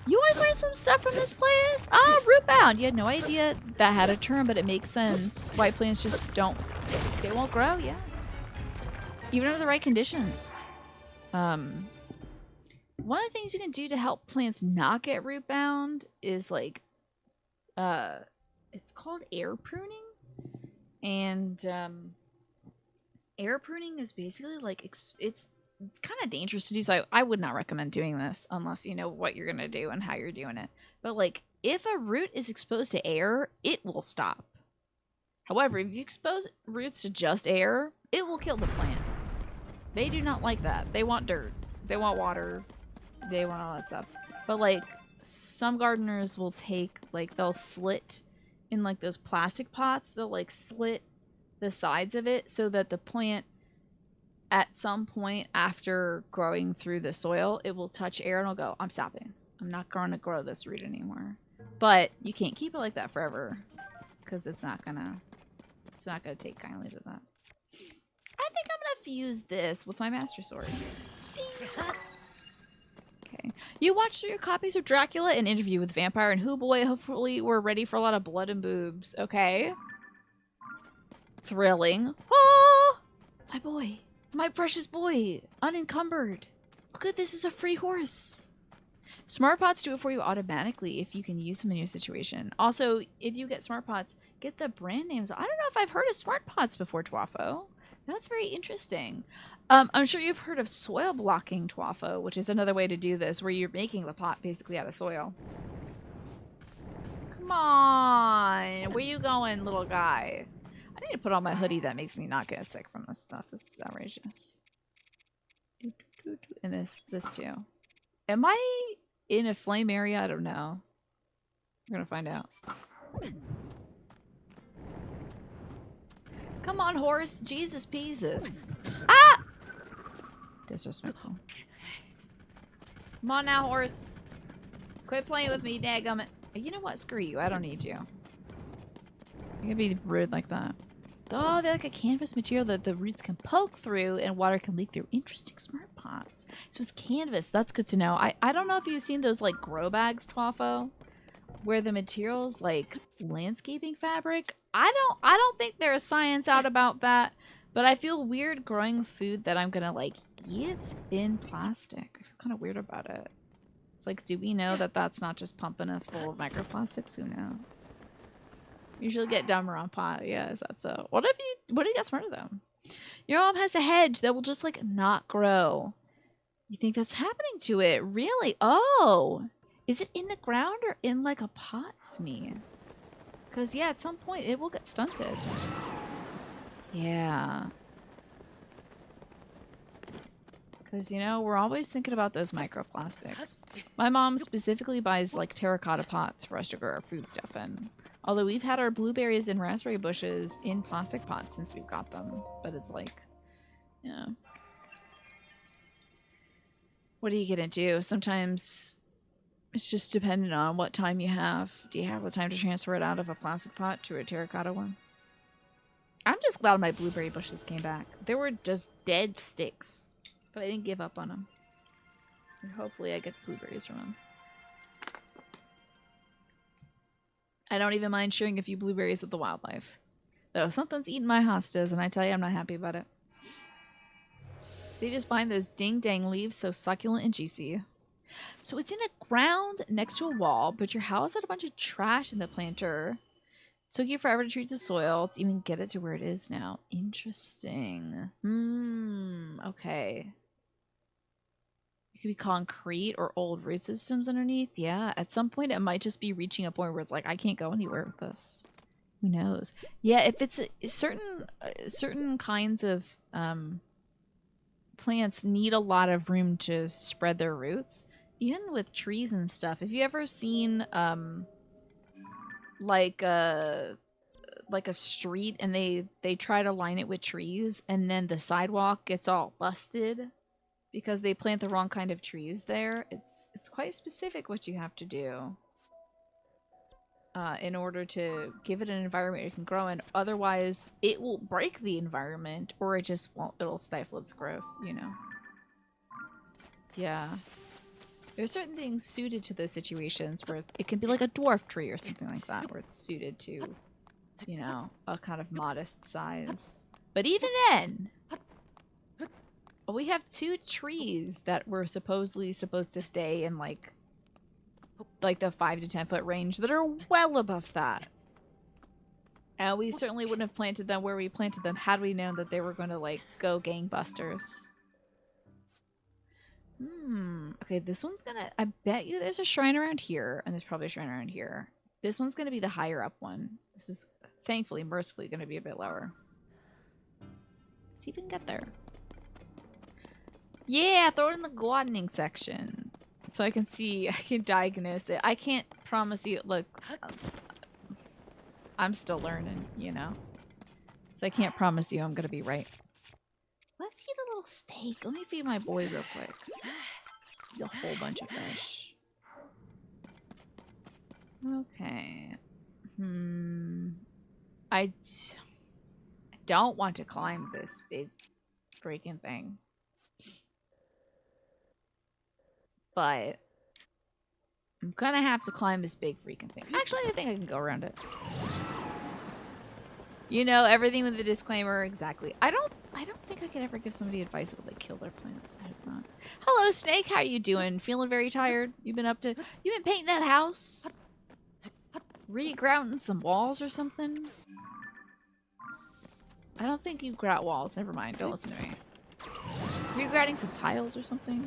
You guys learned some stuff from this place? Ah, rootbound. You had no idea that had a term, but it makes sense. White plants just don't, they won't grow, yeah. Even under the right conditions. One of the things you can do to help plants not get rootbound is like, it's called air pruning. And, air pruning is basically like, it's kind of dangerous to do, so I would not recommend doing this unless you know what you're gonna do and how you're doing it. But like, if a root is exposed to air, it will stop. However, if you expose roots to just air, it will kill the plant. They do not like that. They want dirt. They want water. They want all that stuff. But like, some gardeners will take, like, they'll slit in like those plastic pots, they'll like slit the sides of it so that the plant at some point after growing through the soil, it will touch air and it'll go, I'm stopping. I'm not going to grow this root anymore. But you can't keep it like that forever because it's not gonna take kindly to that. I think I'm gonna fuse this with my master sword. Okay. You watched through your copies of Dracula, An Interview with Vampire, and Who Boy, hopefully we're ready for a lot of blood and boobs. Okay. Thrilling. Oh! My boy. My precious boy. Unencumbered. Look at this, is a free horse. Smart pots do it for you automatically if you can use them in your situation. Also, if you get smart pots, get the brand names. I don't know if I've heard of smart pots before, Twafo. That's very interesting. I'm sure you've heard of soil blocking, Twafo, which is another way to do this, where you're making the pot basically out of soil. Come on. Where you going, little guy? I need to put on my hoodie that makes me not get sick from this stuff. This is outrageous. And this too. Am I in a flame area? I don't know. We're gonna find out. Come on, horse. Jesus Peasus. Ah! Disrespectful. Come on now, horse. Quit playing with me, dadgummit. You know what? Screw you. I don't need you. You can be rude like that. Oh, they're like a canvas material that the roots can poke through and water can leak through. Interesting, smart pots. So it's canvas. That's good to know. I don't know if you've seen those like grow bags, Twafo, where the material's like landscaping fabric. I don't think there's science out about that, but I feel weird growing food that I'm gonna like eat in plastic. I feel kind of weird about it. It's like, do we know that that's not just pumping us full of microplastics? Who knows? Usually get dumber on pot. Yeah, is that so? What if you get smarter though? Your mom has a hedge that will just like not grow. You think that's happening to it? Really? Oh, is it in the ground or in like a pot, Smee? Because yeah, at some point it will get stunted. Yeah. Because, you know, we're always thinking about those microplastics. My mom specifically buys like terracotta pots for us to grow our food stuff in. Although we've had our blueberries and raspberry bushes in plastic pots since we've got them. But it's like, yeah. What are you gonna do? Sometimes it's just dependent on what time you have. Do you have the time to transfer it out of a plastic pot to a terracotta one? I'm just glad my blueberry bushes came back. They were just dead sticks. But I didn't give up on them. And hopefully I get blueberries from them. I don't even mind sharing a few blueberries with the wildlife. Though something's eating my hostas, and I tell you I'm not happy about it. They just find those ding-dang leaves so succulent and juicy. So it's in the ground next to a wall, but your house had a bunch of trash in the planter. It took you forever to treat the soil to even get it to where it is now. Interesting. Okay. It could be concrete or old root systems underneath. Yeah, at some point it might just be reaching a point where it's like, I can't go anywhere with this. Who knows? Yeah, if it's certain kinds of plants need a lot of room to spread their roots. Even with trees and stuff. Have you ever seen like a street and they try to line it with trees and then the sidewalk gets all busted because they plant the wrong kind of trees there? It's quite specific what you have to do in order to give it an environment it can grow in. Otherwise, it will break the environment or it just won't. It'll stifle its growth, you know. Yeah. There's certain things suited to those situations where it can be like a dwarf tree or something like that, where it's suited to, you know, a kind of modest size. But even then, we have 2 trees that were supposedly supposed to stay in like the 5 to 10 foot range that are well above that. And we certainly wouldn't have planted them where we planted them had we known that they were going to like go gangbusters. Okay, this one's gonna... I bet you there's a shrine around here, and there's probably a shrine around here. This one's gonna be the higher up one. This is, thankfully, mercifully, gonna be a bit lower. See if we can get there. Yeah, throw it in the gardening section. So I can see, I can diagnose it. I can't promise you... Look, I'm still learning, you know? So I can't promise you I'm gonna be right. Let's eat a little steak. Let me feed my boy real quick. Eat a whole bunch of fish. Okay. I don't want to climb this big freaking thing. But I'm gonna have to climb this big freaking thing. Actually, I think I can go around it. You know, everything with a disclaimer. Exactly. I don't think I could ever give somebody advice about like kill their plants. I hope not. Hello, Snake. How you doing? Feeling very tired? You've been painting that house? Re-grouting some walls or something? I don't think you grout walls. Never mind. Don't listen to me. Re-grouting some tiles or something?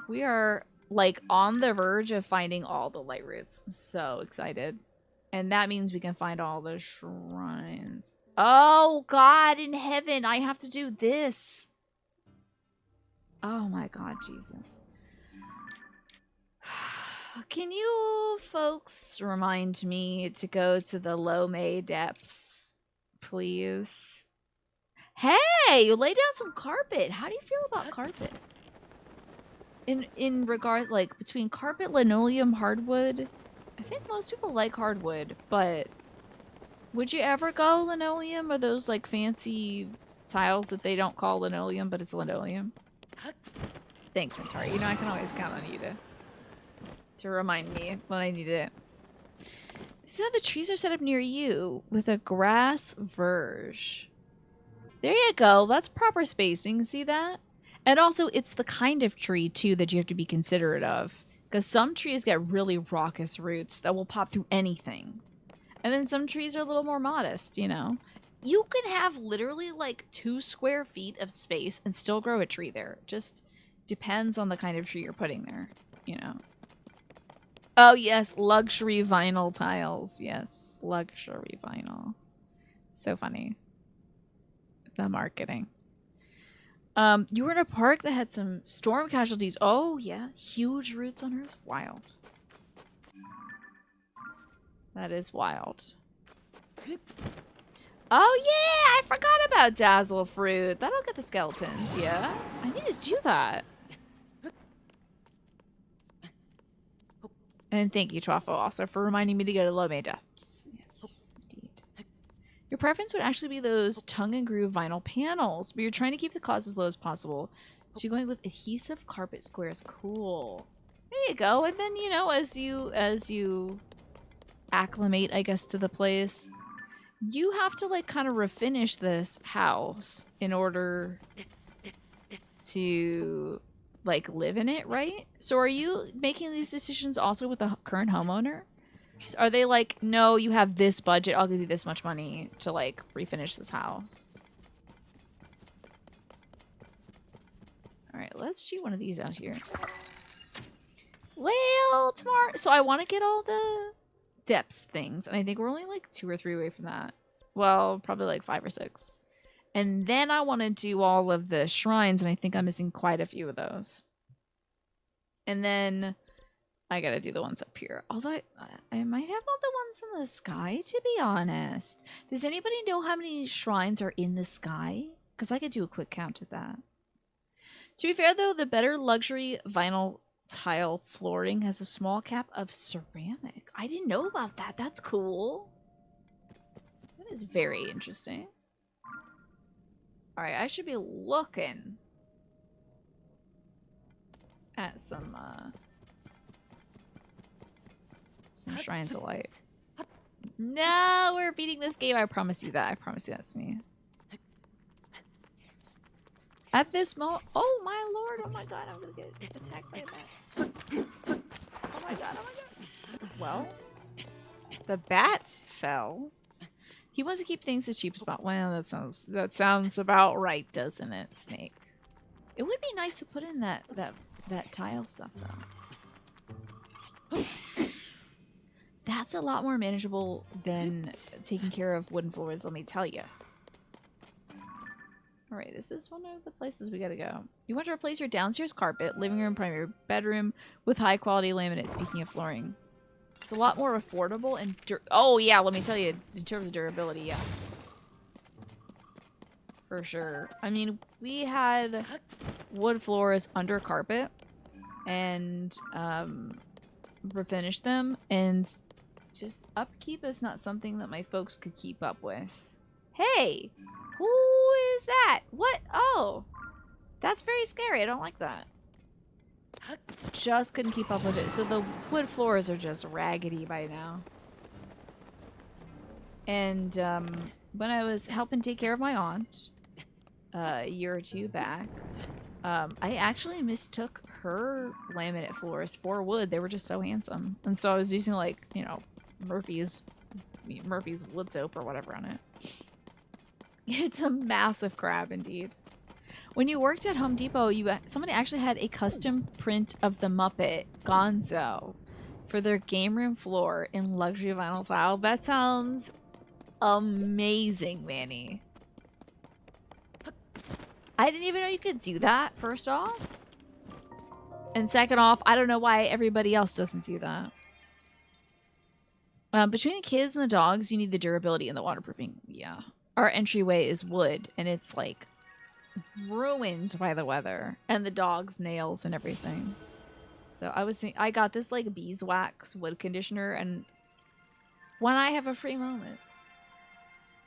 We are like on the verge of finding all the light roots. I'm so excited. And that means we can find all the shrines. Oh, God in heaven. I have to do this. Oh, my God, Jesus. Can you folks remind me to go to the Lomé depths, please? Hey, you lay down some carpet. How do you feel about carpet? in regards, like, between carpet, linoleum, hardwood, I think most people like hardwood, but would you ever go linoleum, or those, like, fancy tiles that they don't call linoleum, but it's linoleum? Thanks, Antari. You know, I can always count on you to remind me when I need it. See how the trees are set up near you with a grass verge. There you go. That's proper spacing. See that? And also, it's the kind of tree, too, that you have to be considerate of. Because some trees get really raucous roots that will pop through anything. And then some trees are a little more modest, you know? You can have literally like 2 square feet of space and still grow a tree there. Just depends on the kind of tree you're putting there, you know? Oh, yes. Luxury vinyl tiles. Yes. Luxury vinyl. So funny. The marketing. You were in a park that had some storm casualties. Oh, yeah. Huge roots on Earth. Wild. That is wild. Oh, yeah! I forgot about Dazzle Fruit. That'll get the skeletons, yeah? I need to do that. And thank you, Twaffle, also, for reminding me to go to low May depths. Yes, indeed. Your preference would actually be those tongue and groove vinyl panels, but you're trying to keep the cost as low as possible. So you're going with adhesive carpet squares. Cool. There you go. And then, you know, as you acclimate, I guess, to the place, you have to, like, kind of refinish this house in order to, like, live in it, right? So are you making these decisions also with the current homeowner? So are they like, no, you have this budget, I'll give you this much money to, like, refinish this house? Alright, let's shoot one of these out here. Well, tomorrow... So I want to get all the depths things, and I think we're only, like, 2 or 3 away from that. Well, probably, like, 5 or 6. And then I want to do all of the shrines, and I think I'm missing quite a few of those. And then I gotta do the ones up here. Although I might have all the ones in the sky, to be honest. Does anybody know how many shrines are in the sky? Because I could do a quick count of that. To be fair, though, the better luxury vinyl tile flooring has a small cap of ceramic. I didn't know about that. That's cool. That is very interesting. Alright, I should be looking at some shrines of light. No, we're beating this game. I promise you that. I promise you that's me. At this moment, oh my lord, oh my god, I'm gonna get attacked by a bat. Oh my god, oh my god. Well, the bat fell. He wants to keep things as cheap as possible. Well, that sounds about right, doesn't it, Snake? It would be nice to put in that tile stuff though. That's a lot more manageable than taking care of wooden floors, let me tell you. Alright, this is one of the places we gotta go. You want to replace your downstairs carpet, living room, primary bedroom with high quality laminate, speaking of flooring. It's a lot more affordable and oh yeah, let me tell you, in terms of durability, yeah. For sure. I mean, we had wood floors under carpet and refinished them, and just upkeep is not something that my folks could keep up with. Hey! Who is that? What? Oh! That's very scary. I don't like that. Just couldn't keep up with it. So the wood floors are just raggedy by now. And when I was helping take care of my aunt a year or 2 back, I actually mistook her laminate floors for wood. They were just so handsome. And so I was using, like, you know, Murphy's wood soap or whatever on it. It's a massive crab indeed. When you worked at Home Depot, somebody actually had a custom print of the Muppet Gonzo for their game room floor in luxury vinyl tile. That sounds amazing, Manny. I didn't even know you could do that, first off. And second off, I don't know why everybody else doesn't do that. Between the kids and the dogs, you need the durability and the waterproofing. Yeah. Our entryway is wood, and it's like ruined by the weather and the dog's nails and everything. So I got this like beeswax wood conditioner, and when I have a free moment,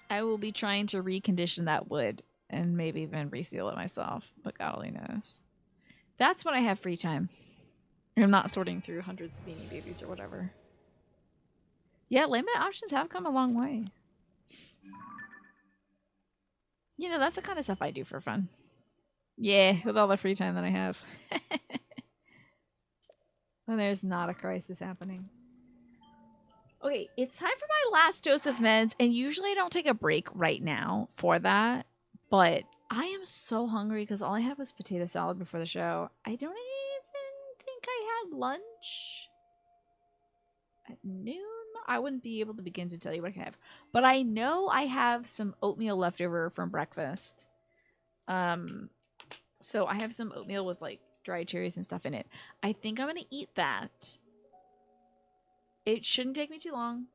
I will be trying to recondition that wood and maybe even reseal it myself, but God only knows. That's when I have free time. I'm not sorting through hundreds of Beanie Babies or whatever. Yeah, laminate options have come a long way. You know, that's the kind of stuff I do for fun. Yeah, with all the free time that I have. When there's not a crisis happening. Okay, it's time for my last dose of meds, and usually I don't take a break right now for that, but I am so hungry because all I had was potato salad before the show. I don't even think I had lunch at noon. I wouldn't be able to begin to tell you what I have, but I know I have some oatmeal left over from breakfast. So I have some oatmeal with like dried cherries and stuff in it. I think I'm gonna eat that. It shouldn't take me too long,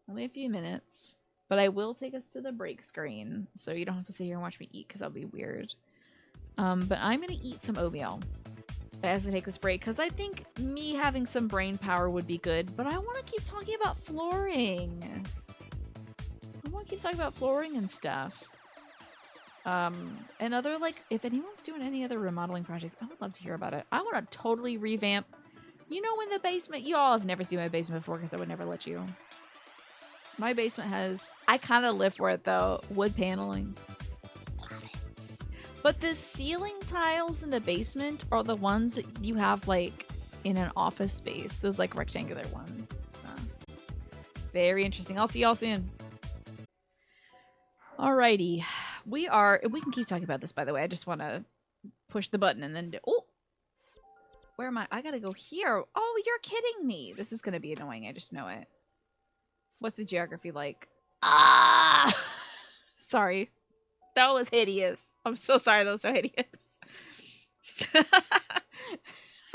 only a few minutes, but I will take us to the break screen, so you don't have to sit here and watch me eat because that'll be weird. But I'm gonna eat some oatmeal as I take this break because I think me having some brain power would be good, but I want to keep talking about flooring. I want to keep talking about flooring and stuff. And other, like, if anyone's doing any other remodeling projects, I would love to hear about it. I want to totally revamp. You know, in the basement, you all have never seen my basement before because I would never let you. My basement has, I kind of live for it though, wood paneling. Love it. But the ceiling tiles in the basement are the ones that you have like in an office space. Those like rectangular ones. So, very interesting. I'll see y'all soon. Alrighty. We can keep talking about this, by the way. I just want to push the button and then do, oh! Where am I? I gotta go here. Oh, you're kidding me. This is gonna be annoying. I just know it. What's the geography like? Ah! Sorry. That was hideous. I'm so sorry that was so hideous.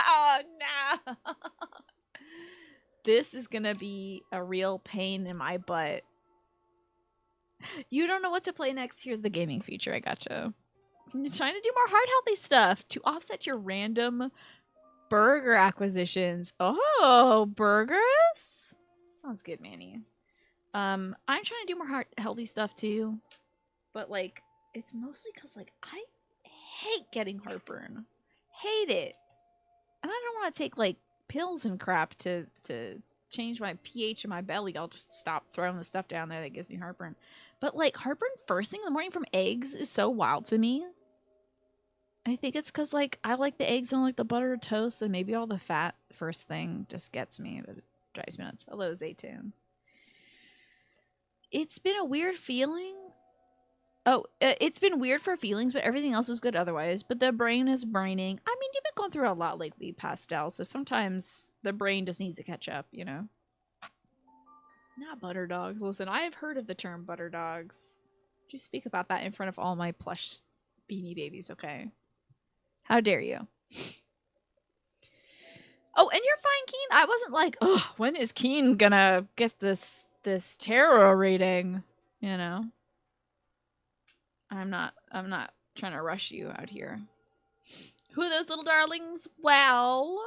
Oh, no. This is gonna be a real pain in my butt. You don't know what to play next? Here's the gaming feature. I gotcha. You're trying to do more heart healthy stuff to offset your random burger acquisitions. Oh, burgers? Sounds good, Manny. I'm trying to do more heart healthy stuff too. But like, it's mostly because like I hate getting heartburn. Hate it. And I don't want to take like pills and crap to change my pH in my belly. I'll just stop throwing the stuff down there that gives me heartburn. But like heartburn first thing in the morning from eggs is so wild to me. I think it's because, like, I like the eggs on, like, the butter toast, and maybe all the fat first thing just gets me, but it drives me nuts. Hello, Zaytoon. It's been a weird feeling. Oh, it's been weird for feelings, but everything else is good otherwise. But the brain is braining. I mean, you've been going through a lot lately, Pastel, so sometimes the brain just needs to catch up, you know? Not butter dogs. Listen, I have heard of the term butter dogs. Would you speak about that in front of all my plush Beanie Babies, okay? How dare you? Oh, and you're fine, Keen. I wasn't like, oh, when is Keen gonna get this tarot reading? You know? I'm not trying to rush you out here. Who are those little darlings? Well,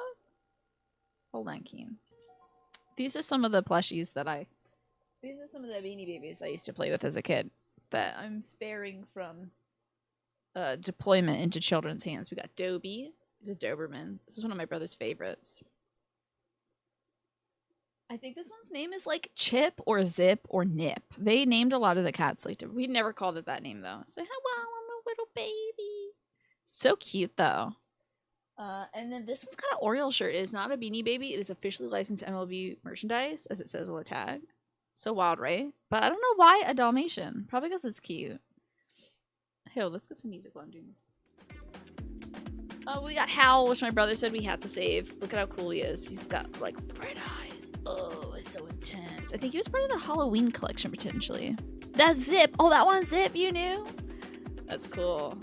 hold on, Keen. These are some of the plushies that these are some of the Beanie Babies I used to play with as a kid that I'm sparing from deployment into children's hands. We got Dobie. He's a Doberman. This is one of my brother's favorites. I think this one's name is like Chip or Zip or Nip. They named a lot of the cats like we never called it that name though. So hello, I'm a little baby. So cute though. And then this one's got an Oriole shirt. It is not a Beanie Baby. It is officially licensed MLB merchandise, as it says on the tag. So wild, right? But I don't know why a Dalmatian. Probably because it's cute. Hey, let's get some music while I'm doing this. Oh, we got Howl, which my brother said we had to save. Look at how cool he is. He's got, like, bright eyes. Oh, it's so intense. I think he was part of the Halloween collection, potentially. That's Zip. Oh, that one's Zip. You knew? That's cool.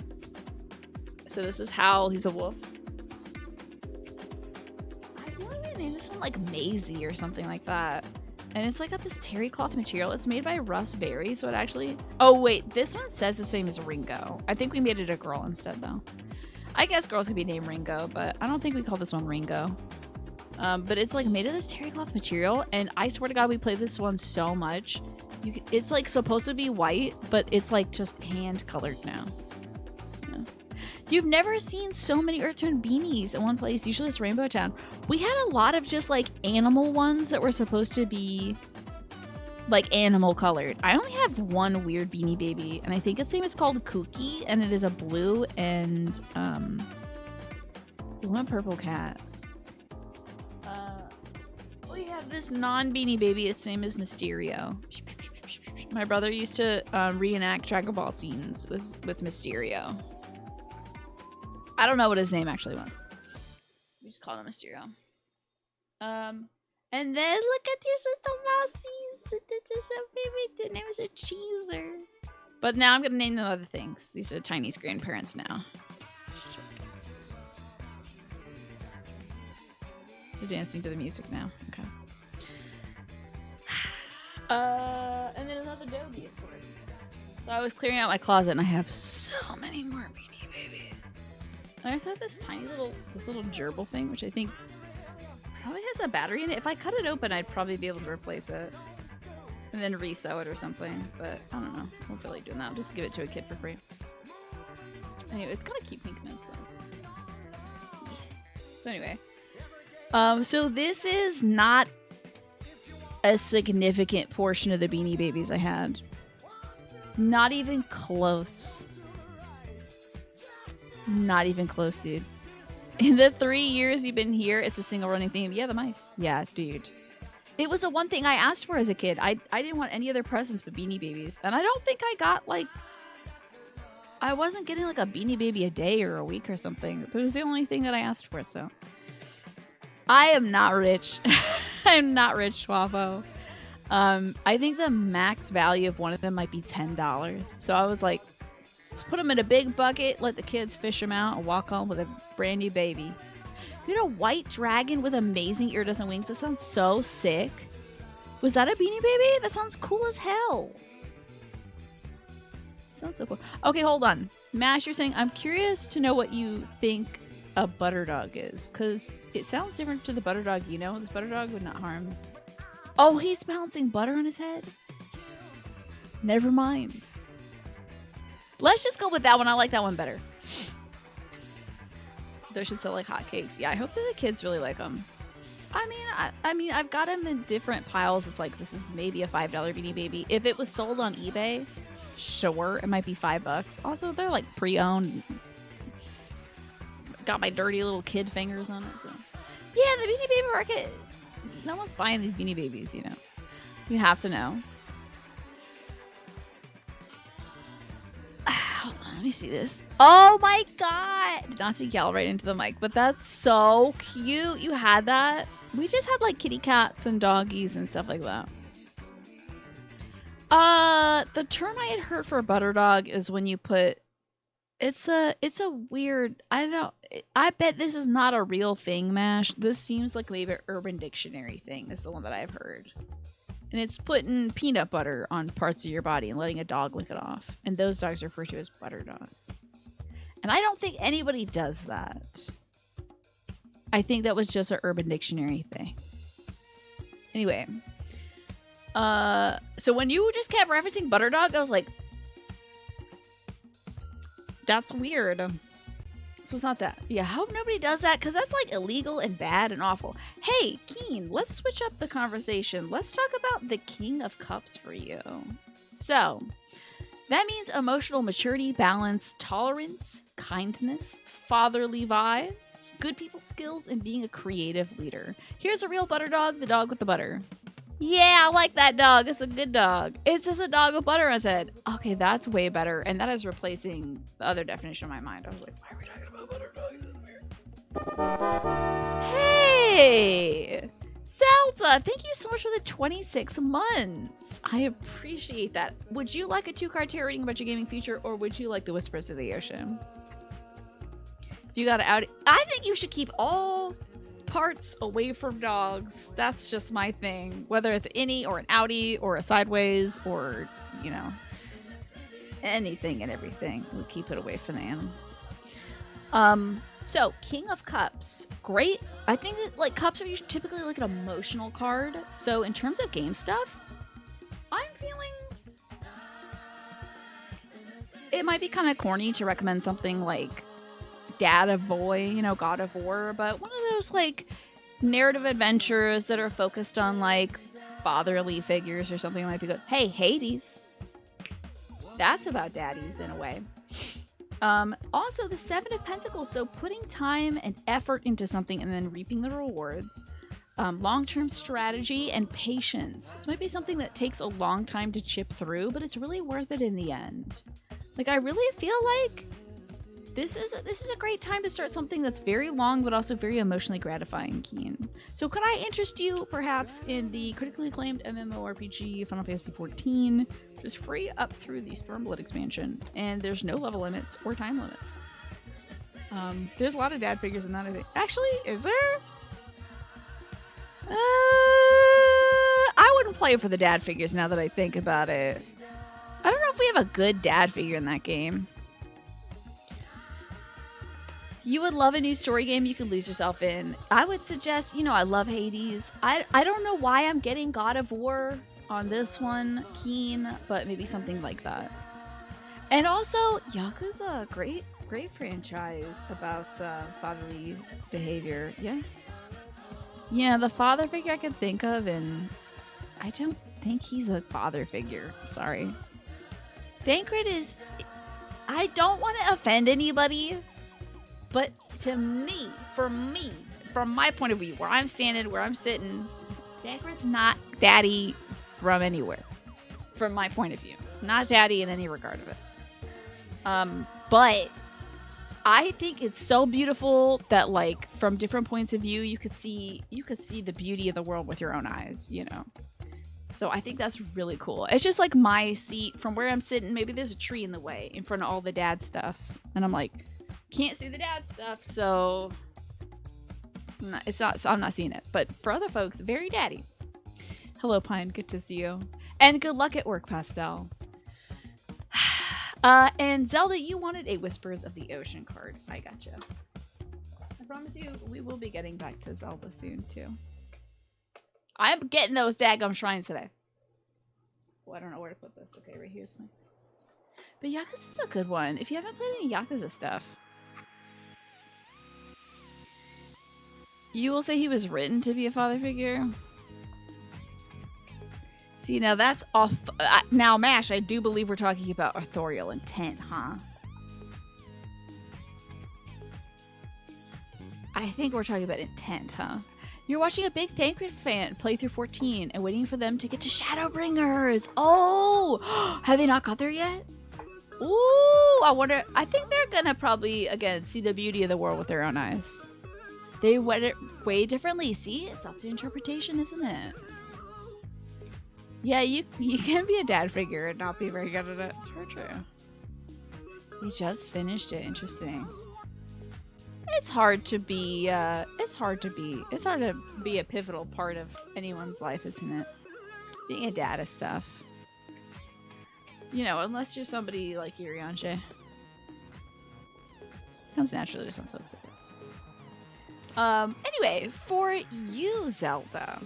So this is Howl. He's a wolf. I want to name this one, like, Maisie or something like that. And it's like got this terry cloth material. It's made by Russ Berry, so it actually... Oh, wait. This one says the same as Ringo. I think we made it a girl instead, though. I guess girls could be named Ringo, but I don't think we call this one Ringo. But it's like made of this terry cloth material, and I swear to God, we played this one so much. It's like supposed to be white, but it's like just hand colored now. Yeah. You've never seen so many Earth Tone beanies in one place. Usually it's Rainbow Town. We had a lot of just like animal ones that were supposed to be like animal colored. I only have one weird Beanie Baby, and I think its name is called Kooky, and it is a blue and one purple cat. We have this non-Beanie Baby. Its name is Mysterio. My brother used to reenact Dragon Ball scenes with Mysterio. I don't know what his name actually was. We just called him Mysterio. And then look at these little mousies. Their name is a Cheezer. But now I'm gonna name them other things. These are Tiny's grandparents now. They're dancing to the music now. Okay. And then another doggy, of course. So I was clearing out my closet, and I have so many more Beanie Babies. And I also have this little gerbil thing, which I think probably has a battery in it. If I cut it open, I'd probably be able to replace it. And then resew it or something. But I don't know. I won't feel like doing that. I'll just give it to a kid for free. Anyway, it's got a cute pink nose, though. Yeah. So anyway. So this is not a significant portion of the Beanie Babies I had. Not even close. Not even close, dude. In the 3 years you've been here, it's a single running theme. Yeah, the mice. Yeah, dude. It was the one thing I asked for as a kid. I didn't want any other presents but Beanie Babies. And I don't think I got, like... I wasn't getting, like, a Beanie Baby a day or a week or something. But it was the only thing that I asked for, so... I am not rich. I'm not rich, Schwafo. I think the max value of one of them might be $10. So I was like, just put them in a big bucket, let the kids fish them out, and walk home with a brand new baby. You had a white dragon with amazing iridescent wings. That sounds so sick. Was that a Beanie Baby? That sounds cool as hell. Sounds so cool. Okay, hold on. Mash, you're saying, I'm curious to know what you think a butter dog is, because it sounds different to the butter dog you know. This butter dog would not harm. Oh, he's bouncing butter on his head? Never mind. Let's just go with that one. I like that one better. Those should sell like hotcakes. Yeah, I hope that the kids really like them. I mean, I've got them in different piles. It's like, this is maybe a $5 Beanie Baby. If it was sold on eBay, sure, it might be $5. Also, they're like pre-owned. Got my dirty little kid fingers on it. So. Yeah, the Beanie Baby market. No one's buying these Beanie Babies, you know. You have to know. Hold on, let me see this. Oh my god! Not to yell right into the mic, but that's so cute. You had that? We just had like kitty cats and doggies and stuff like that. The term I had heard for a butter dog is when you put... It's a weird... I bet this is not a real thing, Mash. This seems like maybe an Urban Dictionary thing. This is the one that I've heard. And it's putting peanut butter on parts of your body and letting a dog lick it off. And those dogs are referred to as butter dogs. And I don't think anybody does that. I think that was just an Urban Dictionary thing. Anyway. So when you just kept referencing butter dog, I was like... That's weird. So it's not that. Yeah, I hope nobody does that, because that's like illegal and bad and awful. Hey, Keen, let's switch up the conversation. Let's talk about the King of Cups for you. So, that means emotional maturity, balance, tolerance, kindness, fatherly vibes, good people skills, and being a creative leader. Here's a real butter dog, the dog with the butter. Yeah, I like that dog. It's a good dog. It's just a dog with butter on his head. Okay, that's way better. And that is replacing the other definition in my mind. I was like, why are we talking about butter dog? This is weird. Hey! Zelda, thank you so much for the 26 months. I appreciate that. Would you like a 2-card tarot reading about your gaming future, or would you like the Whispers of the Ocean? If you got it out, I think you should keep all parts away from dogs. That's just my thing. Whether it's an innie or an outie or a sideways or, you know, anything and everything. We keep it away from the animals. So King of Cups, great. I think that like cups are usually typically like an emotional card. So in terms of game stuff, I'm feeling it might be kind of corny to recommend something like Dad of Boy, you know, God of War, but one of those like narrative adventures that are focused on like fatherly figures or something might be good. Hey, Hades. That's about daddies in a way. Also, the Seven of Pentacles, so putting time and effort into something and then reaping the rewards. Long-term strategy and patience. This might be something that takes a long time to chip through, but it's really worth it in the end. Like, I really feel like this is a great time to start something that's very long, but also very emotionally gratifying and keen. So could I interest you, perhaps, in the critically acclaimed MMORPG Final Fantasy XIV, which is free up through the Stormblood expansion, and there's no level limits or time limits. There's a lot of dad figures in that, I think. Actually, is there? I wouldn't play for the dad figures now that I think about it. I don't know if we have a good dad figure in that game. You would love a new story game you could lose yourself in. I would suggest, you know, I love Hades. I don't know why I'm getting God of War on this one, keen, but maybe something like that. And also, Yakuza, great franchise about fatherly behavior. Yeah, the father figure I can think of, and I don't think he's a father figure. Sorry. Thancred is... I don't want to offend anybody, but to me, from my point of view, where I'm standing, where I'm sitting, Thancred's not daddy from anywhere. From my point of view. Not daddy in any regard of it. But I think it's so beautiful that, like, from different points of view, you could see the beauty of the world with your own eyes, you know? So I think that's really cool. It's just like my seat from where I'm sitting. Maybe there's a tree in the way in front of all the dad stuff. And I'm like, can't see the dad stuff, so I'm not seeing it. But for other folks, very daddy. Hello, Pine. Good to see you. And good luck at work, Pastel. And Zelda, you wanted a Whispers of the Ocean card. I gotcha. I promise you, we will be getting back to Zelda soon, too. I'm getting those daggum shrines today. Oh, I don't know where to put this. Okay, right here's mine. But Yakuza's a good one. If you haven't played any Yakuza stuff, you will say he was written to be a father figure. See, now that's now, Mash, I do believe we're talking about authorial intent, huh? I think we're talking about intent, huh? You're watching a big Thancred fan play through 14 and waiting for them to get to Shadowbringers. Oh, have they not got there yet? Ooh, I wonder. I think they're gonna probably, again, see the beauty of the world with their own eyes. They read it way differently. See, it's up to interpretation, isn't it? Yeah, you can be a dad figure and not be very good at it. It's very true. He just finished it. Interesting. It's hard to be a pivotal part of anyone's life, isn't it? Being a dad is stuff. You know, unless you're somebody like Irianche. Comes naturally to some folks, I guess. Anyway, for you, Zelda,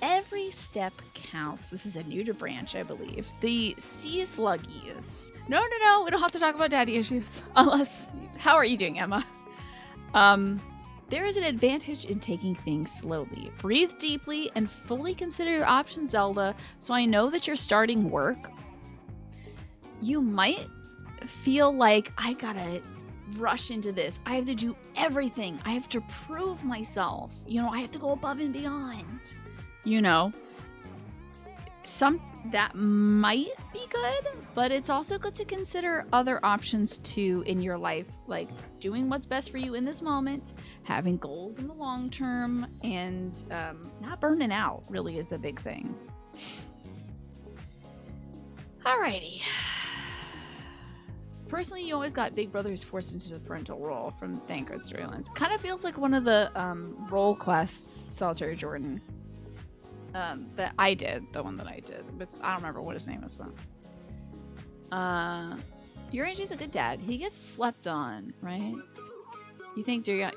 every step counts. This is a new to branch, I believe. The Sea Sluggies. No, we don't have to talk about daddy issues. Unless, how are you doing, Emma? There is an advantage in taking things slowly. Breathe deeply and fully consider your options, Zelda. So I know that you're starting work. You might feel like, I gotta rush into this. I have to do everything. I have to prove myself. You know, I have to go above and beyond. You know, that might be good, but it's also good to consider other options too in your life, like doing what's best for you in this moment, having goals in the long term, and not burning out really is a big thing. Alrighty. Personally, you always got big brother who's forced into the parental role from Thancred storylines. Kind of feels like one of the role quests, Solitary Jordan, that I did, the one that I did, but I don't remember what his name is though. Yuranji's a good dad. He gets slept on, right? You think your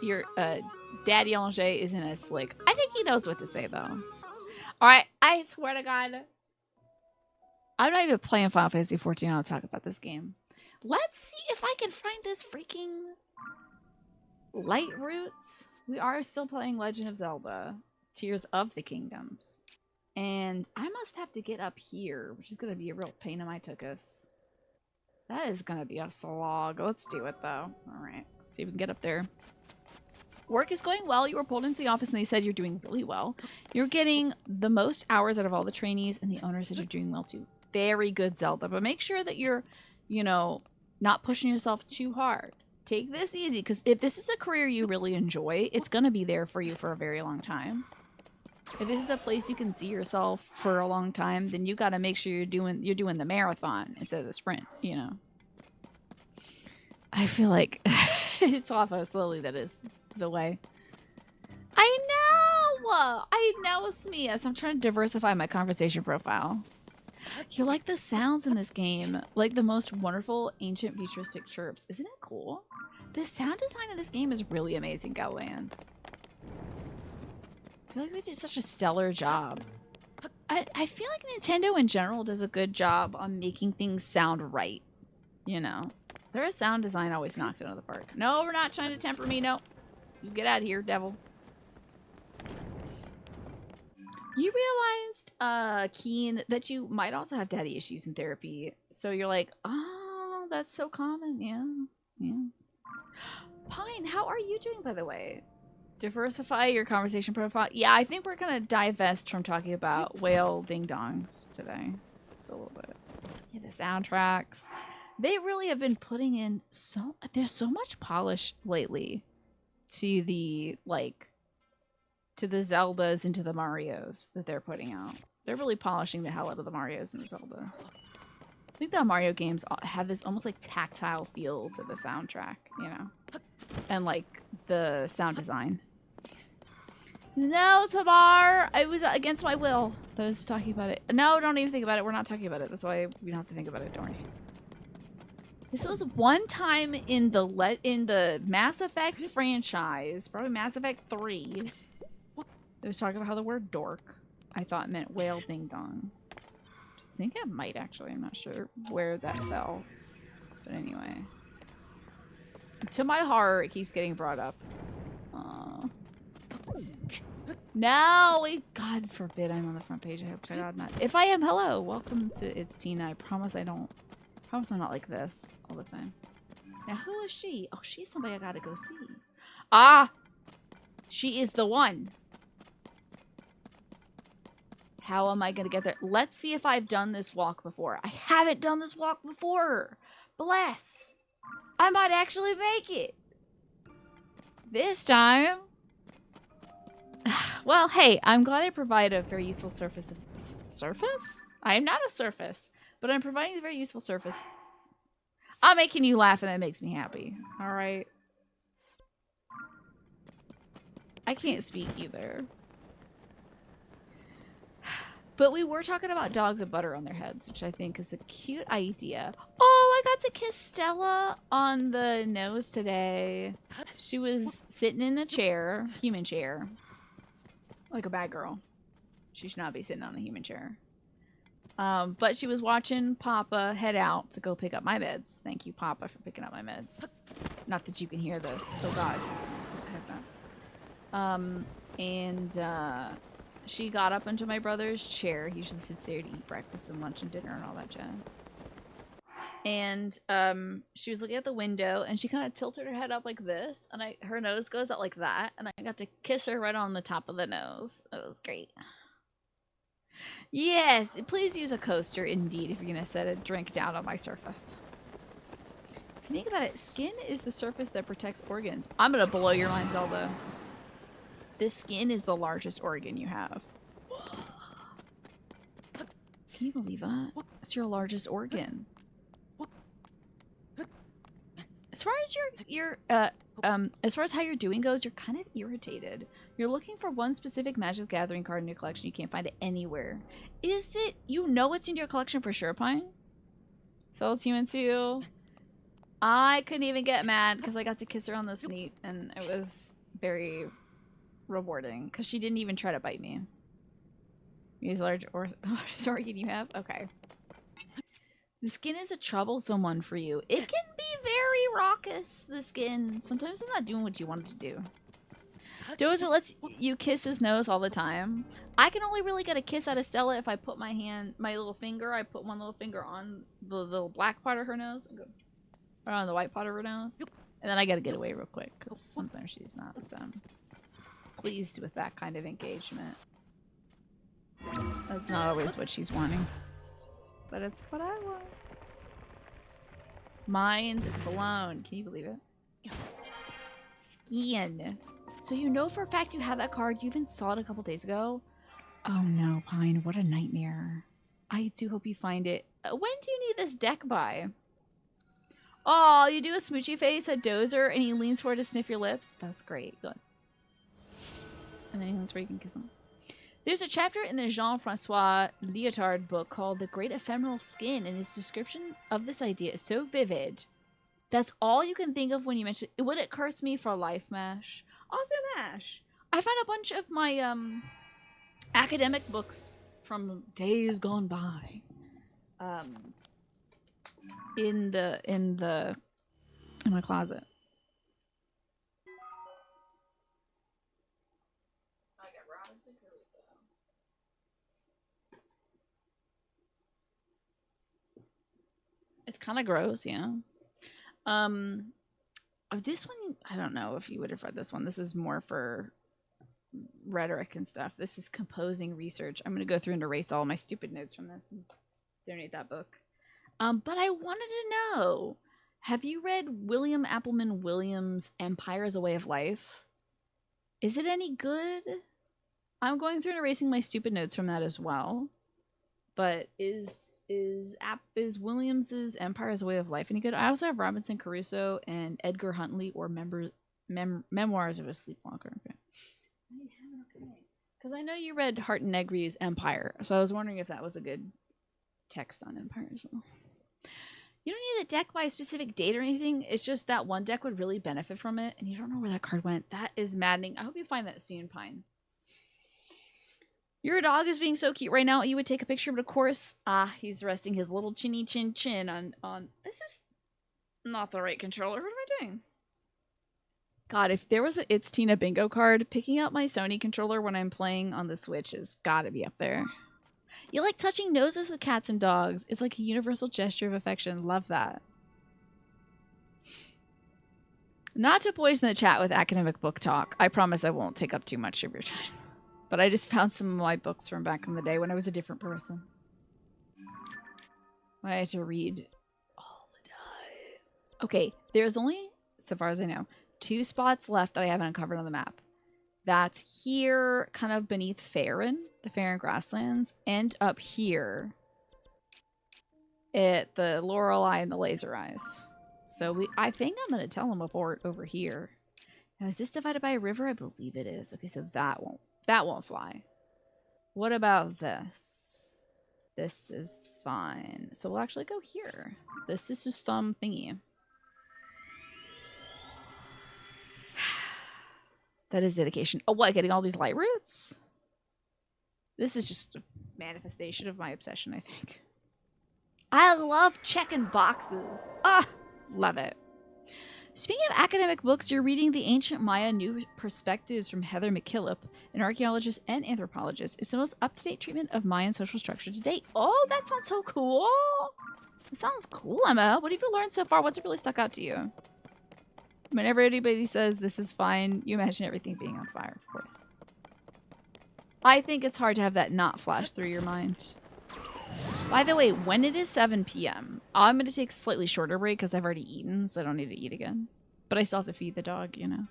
Daddy Ange isn't as slick. I think he knows what to say though. Alright, I swear to God. I'm not even playing Final Fantasy 14. I'll talk about this game. Let's see if I can find this freaking Lightroots. We are still playing Legend of Zelda, Tears of the Kingdoms. And I must have to get up here, which is going to be a real pain in my tuchus. That is going to be a slog. Let's do it, though. Alright, let's see if we can get up there. Work is going well. You were pulled into the office and they said you're doing really well. You're getting the most hours out of all the trainees, and the owner said you're doing well, too. Very good, Zelda. But make sure that you're, you know, not pushing yourself too hard. Take this easy, because if this is a career you really enjoy, it's going to be there for you for a very long time. If this is a place you can see yourself for a long time, then you got to make sure you're doing the marathon instead of the sprint, you know. I feel like it's awful slowly that is the way. I know, Smia. So I'm trying to diversify my conversation profile. You like the sounds in this game, like the most wonderful, ancient, futuristic chirps. Isn't it cool? The sound design of this game is really amazing, Gowlands. I feel like they did such a stellar job. I feel like Nintendo in general does a good job on making things sound right. You know, their sound design always knocks it out of the park. No, we're not trying to temper me. No, you get out of here, devil. You realized, Keen, that you might also have daddy issues in therapy. So you're like, oh, that's so common. Yeah. Pine, how are you doing, by the way? Diversify your conversation profile. Yeah, I think we're going to divest from talking about whale ding-dongs today. Just a little bit. Yeah, the soundtracks. They really have been putting in there's so much polish lately to the, like, to the Zeldas and to the Marios that they're putting out. They're really polishing the hell out of the Marios and the Zeldas. I think the Mario games have this almost like tactile feel to the soundtrack, you know? And like the sound design. No, Tamar! I was against my will. I was talking about it. No, don't even think about it. We're not talking about it. That's why we don't have to think about it. Don't worry. This was one time in the Mass Effect franchise, probably Mass Effect 3. It was talking about how the word dork, I thought, meant whale ding dong. I think it might actually. I'm not sure where that fell. But anyway. To my horror, it keeps getting brought up. No! God forbid I'm on the front page. I hope to God not. If I am, hello! Welcome to It's Tina. I promise I'm not like this all the time. Now, who is she? Oh, she's somebody I gotta go see. Ah! She is the one! How am I gonna get there? Let's see if I've done this walk before. I haven't done this walk before! Bless! I might actually make it! This time! Well, hey, I'm glad I provide a very useful surface of... Surface? I am not a surface, but I'm providing a very useful surface. I'm making you laugh and that makes me happy. Alright? I can't speak either. But we were talking about dogs with butter on their heads, which I think is a cute idea. Oh, I got to kiss Stella on the nose today. She was sitting in a chair, human chair, like a bad girl. She should not be sitting on a human chair. But she was watching Papa head out to go pick up my meds. Thank you, Papa, for picking up my meds. Not that you can hear this. Oh, God. She got up into my brother's chair. He usually sits there to eat breakfast and lunch and dinner and all that jazz. And she was looking at the window and she kind of tilted her head up like this, and her nose goes out like that, and I got to kiss her right on the top of the nose. It was great. Yes, please use a coaster indeed if you're gonna set a drink down on my surface. If you think about it, skin is the surface that protects organs. I'm gonna blow your mind, Zelda. This skin is the largest organ you have. Can you believe that? That's your largest organ. far as as far as how your doing goes, you're kind of irritated. You're looking for one specific Magic the Gathering card in your collection. You can't find it anywhere. Is it? You know it's in your collection for sure, Pine? Souls Human 2. I couldn't even get mad because I got to kiss her on the sneak, and it was very rewarding because she didn't even try to bite me. Use large organ you have? Okay. The skin is a troublesome one for you. It can be very raucous, the skin. Sometimes it's not doing what you want it to do. Dozer lets you kiss his nose all the time. I can only really get a kiss out of Stella if I put my little finger, I put one little finger on the little black part of her nose and go, or on the white part of her nose. And then I gotta get away real quick because sometimes she's not pleased with that kind of engagement. That's not always what she's wanting. But it's what I want. Mind blown. Can you believe it? Skin. So you know for a fact you have that card. You even saw it a couple days ago. Oh no, Pine. What a nightmare. I do hope you find it. When do you need this deck by? Oh, you do a smoochy face at Dozer and he leans forward to sniff your lips. That's great. Good. And then he leans where you can kiss him. There's a chapter in the Jean-Francois Lyotard book called The Great Ephemeral Skin, and his description of this idea is so vivid. That's all you can think of when you mention it. Would it curse me for life, Mash? Also, Mash, I found a bunch of my academic books from days gone by in my closet. It's kind of gross, yeah. This one, I don't know if you would have read this one. This is more for rhetoric and stuff. This is composing research. I'm going to go through and erase all my stupid notes from this and donate that book. But I wanted to know, have you read William Appleman Williams' Empire as a Way of Life? Is it any good? I'm going through and erasing my stupid notes from that as well. But is Williams's Empire as a Way of Life any good? I also have Robinson Crusoe and Edgar Huntley or Memoirs of a Sleepwalker. Okay. Because I know you read Hart and Negri's Empire, so I was wondering if that was a good text on Empire as well. You don't need a deck by a specific date or anything. It's just that one deck would really benefit from it, and you don't know where that card went. That is maddening. I hope you find that soon, Pine. Your dog is being so cute right now. You would take a picture, but of course, he's resting his little chinny chin on. This is not the right controller. What am I doing? God, if there was a It's Tina bingo card, picking up my Sony controller when I'm playing on the Switch has got to be up there. You like touching noses with cats and dogs. It's like a universal gesture of affection. Love that. Not to poison the chat with academic book talk. I promise I won't take up too much of your time. But I just found some of my books from back in the day when I was a different person. I had to read all the time. Okay, there's only, so far as I know, 2 spots left that I haven't uncovered on the map. That's here, kind of beneath Farron, the Farron Grasslands, and up here at the Lorelei and the Laser Eyes. So I think I'm going to tell them over here. Now, is this divided by a river? I believe it is. Okay, so that won't fly. What about this? This is fine. So we'll actually go here. This is just some thingy. That is dedication. Oh, what? Getting all these Lightroots? This is just a manifestation of my obsession, I think. I love checking boxes. Ah, love it. Speaking of academic books, you're reading The Ancient Maya New Perspectives from Heather McKillop, an archaeologist and anthropologist. It's the most up-to-date treatment of Mayan social structure to date. Oh, that sounds so cool. It sounds cool, Emma. What have you learned so far? What's really stuck out to you? Whenever anybody says this is fine, you imagine everything being on fire, of course. I think it's hard to have that not flash through your mind. By the way, when it is 7 p.m., I'm going to take a slightly shorter break because I've already eaten, so I don't need to eat again. But I still have to feed the dog, you know.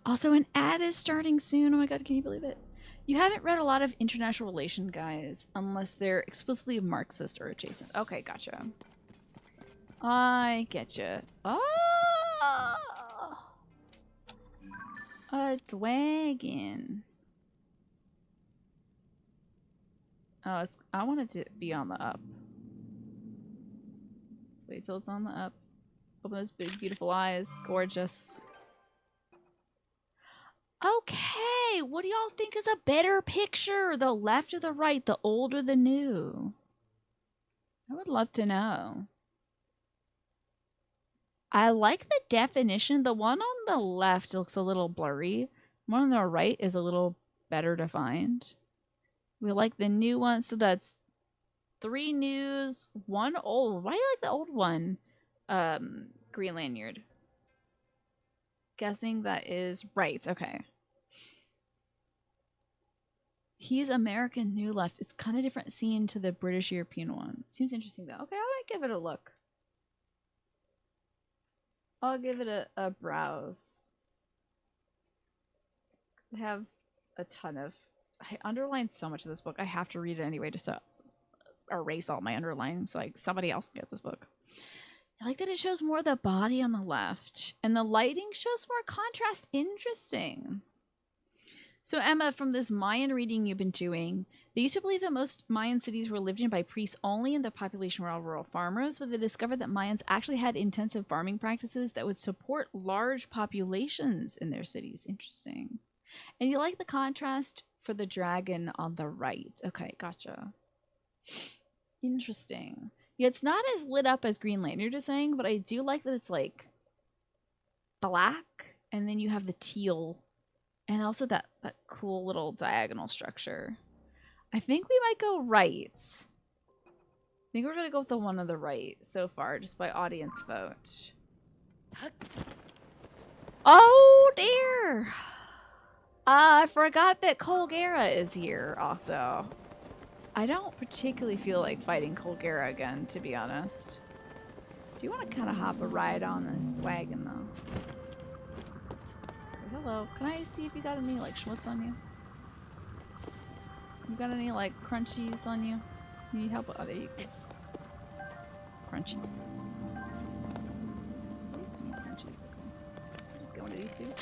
Also, an ad is starting soon. Oh my god, can you believe it? You haven't read a lot of international relation guys unless they're explicitly Marxist or adjacent. Okay, gotcha. I getcha. Oh, A dragon. Oh, it's. I want it to be on the up. Let's wait till it's on the up. Open those big, beautiful eyes. Gorgeous. Okay, what do y'all think is a better picture? The left or the right? The old or the new? I would love to know. I like the definition. The one on the left looks a little blurry. The one on the right is a little better defined. We like the new one, so that's 3 news, 1 old. Why do you like the old one? Green lanyard. Guessing that is right. Okay. He's American New Left. It's kind of different scene to the British European one. Seems interesting though. Okay, I might give it a look. I'll give it a browse. I have a ton of... I underlined so much of this book. I have to read it anyway just to erase all my underlining so like somebody else can get this book. I like that it shows more of the body on the left. And the lighting shows more contrast. Interesting. So Emma, from this Mayan reading you've been doing, they used to believe that most Mayan cities were lived in by priests only and the population were all rural farmers, but they discovered that Mayans actually had intensive farming practices that would support large populations in their cities. Interesting. And you like the contrast for the dragon on the right. Okay, gotcha. Interesting. Yeah, it's not as lit up as Green Lantern is saying, but I do like that it's like black and then you have the teal and also that cool little diagonal structure. I think we might go right. I think we're going to go with the one on the right so far, just by audience vote. Oh, dear. I forgot that Colgera is here also. I don't particularly feel like fighting Colgera again, to be honest. Do you want to kind of hop a ride on this wagon, though? Hello, can I see if you got any, like, schmutz on you? You got any, like, crunchies on you? You need help? Oh, there you go. Crunchies. Some crunchies. Okay. Just go into these two.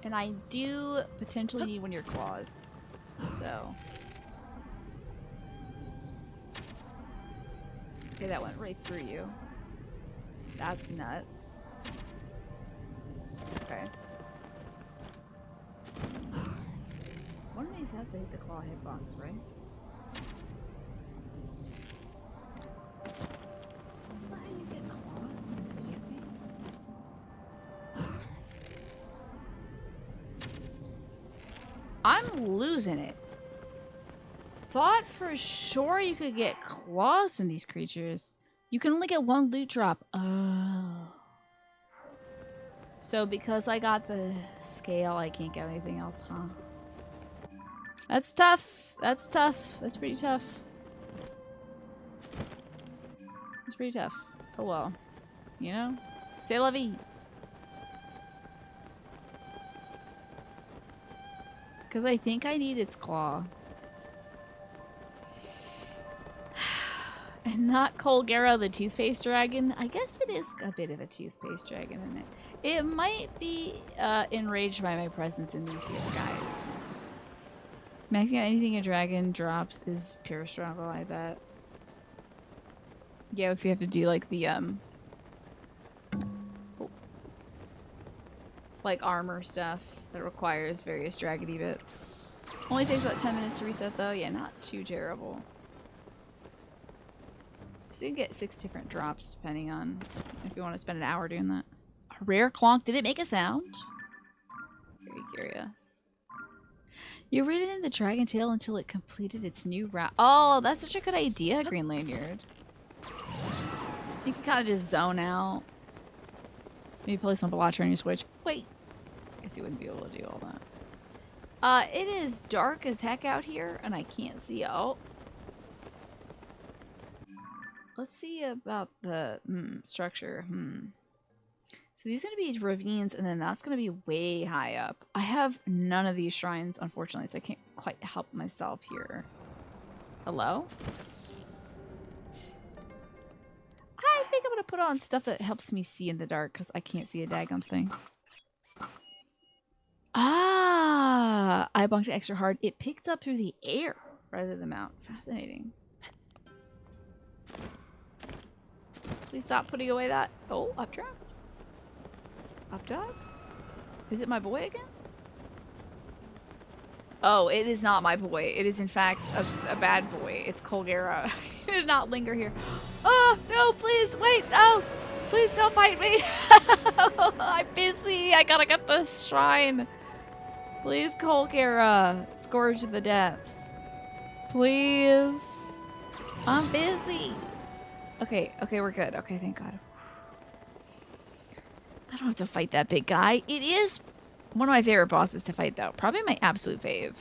And I do potentially need one of your claws. So. Okay, that went right through you. That's nuts. Okay. One of these has to hit the claw hitbox, right? That's not how you get claws in this video game. I'm losing it. Thought for sure you could get claws from these creatures. You can only get 1 loot drop. Oh. So because I got the scale, I can't get anything else, huh? That's tough. That's tough. That's pretty tough. That's pretty tough. Oh well. You know? C'est la vie. Because I think I need its claw. And not Colgera the toothpaste dragon. I guess it is a bit of a toothpaste dragon, isn't it? It might be enraged by my presence in these here skies. Maxing out anything a dragon drops is pure struggle, I bet. Yeah, if you have to do like the like armor stuff that requires various dragony bits. Only takes about 10 minutes to reset though. Yeah, not too terrible. So you can get 6 different drops depending on if you want to spend an hour doing that. A rare clonk. Did it make a sound? Very curious. You rid it in the dragon tail until it completed its new route. Oh, that's such a good idea, Green Lanyard. You can kind of just zone out. Maybe play some Bellatra on your Switch. Wait. I guess you wouldn't be able to do all that. It is dark as heck out here, and I can't see out. Let's see about the structure. So these are going to be ravines, and then that's going to be way high up. I have none of these shrines, unfortunately, so I can't quite help myself here. Hello? I think I'm going to put on stuff that helps me see in the dark, because I can't see a daggum thing. Ah, I bunked it extra hard. It picked up through the air rather than out. Fascinating. Please stop putting away that. Oh, updraft. Updraft? Is it my boy again? Oh, it is not my boy. It is in fact a bad boy. It's Colgera. He did not linger here. Oh, no, please, wait, no. Please don't bite me. I'm busy. I gotta get this shrine. Please, Colgera. Scourge of the depths. Please. I'm busy. Okay, okay, we're good. Okay, thank God. I don't have to fight that big guy. It is one of my favorite bosses to fight, though. Probably my absolute fave.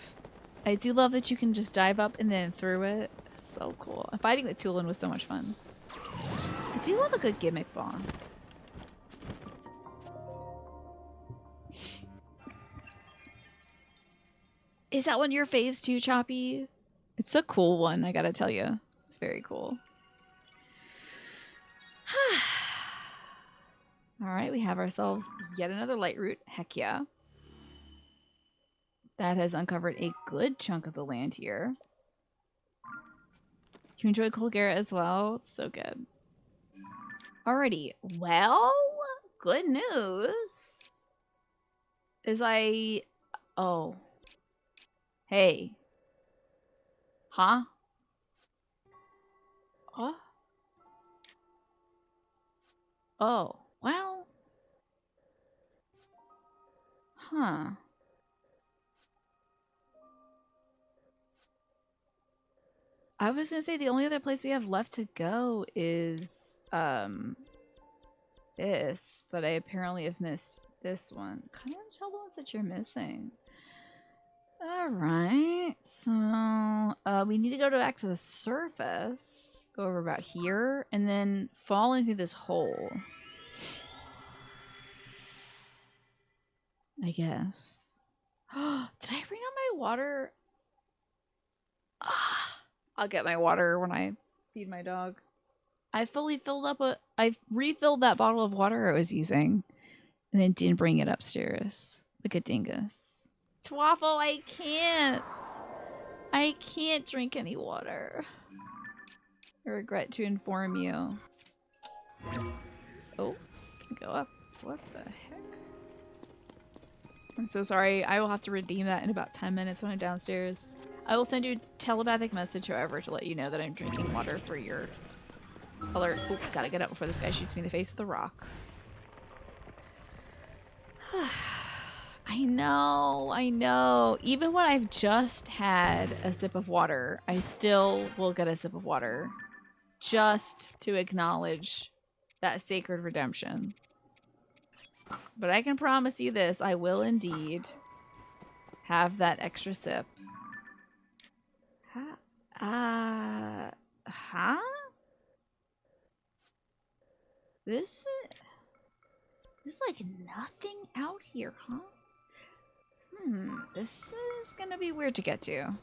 I do love that you can just dive up and then through it. It's so cool. And fighting with Tulin was so much fun. I do love a good gimmick boss. Is that one of your faves too, Choppy? It's a cool one, I gotta tell you. It's very cool. Alright, we have ourselves yet another Lightroot. Heck yeah. That has uncovered a good chunk of the land here. You enjoy Colgera as well? It's so good. Alrighty. Well, good news is Oh. Hey. Huh? Oh. Oh. Well. Huh. I was gonna say the only other place we have left to go is this, but I apparently have missed this one. Kind of tell the ones that you're missing. Alright, so we need to go back to the surface, go over about here, and then fall into this hole. I guess. Did I bring out my water? I'll get my water when I feed my dog. I refilled that bottle of water I was using and then didn't bring it upstairs like a dingus. Twaffle, I can't. I can't drink any water. I regret to inform you. Oh, can go up. What the heck? I'm so sorry. I will have to redeem that in about 10 minutes when I'm downstairs. I will send you a telepathic message, however, to let you know that I'm drinking water for your alert. Oh, gotta get up before this guy shoots me in the face with a rock. I know. Even when I've just had a sip of water, I still will get a sip of water. Just to acknowledge that sacred redemption. But I can promise you this, I will indeed have that extra sip. Huh? There's like nothing out here, huh? This is gonna be weird to get to.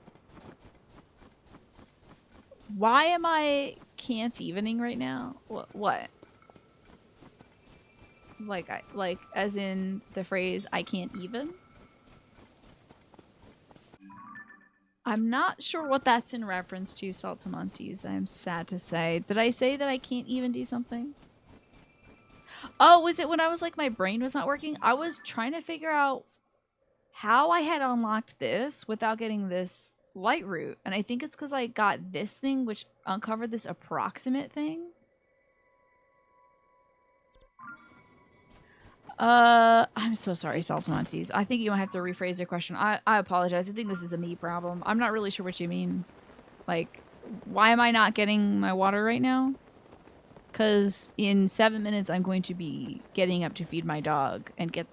Why am I can't evening right now? What? Like as in the phrase I can't even? I'm not sure what that's in reference to, Saltamontes. I'm sad to say. Did I say that I can't even do something? Oh, was it when I was like my brain was not working? I was trying to figure out how I had unlocked this without getting this Lightroot. And I think it's because I got this thing which uncovered this approximate thing. I'm so sorry, Saltamontes. I think you might have to rephrase your question. I apologize. I think this is a me problem. I'm not really sure what you mean. Like, why am I not getting my water right now? Because in 7 minutes, I'm going to be getting up to feed my dog and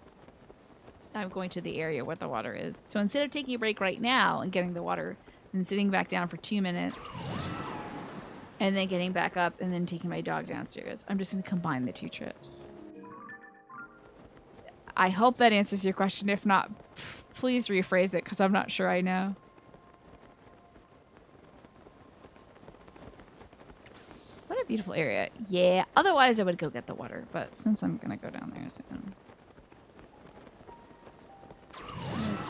I'm going to the area where the water is. So instead of taking a break right now and getting the water and sitting back down for 2 minutes and then getting back up and then taking my dog downstairs, I'm just going to combine the 2 trips. I hope that answers your question. If not, please rephrase it because I'm not sure I know. What a beautiful area. Yeah, otherwise I would go get the water, but since I'm going to go down there soon.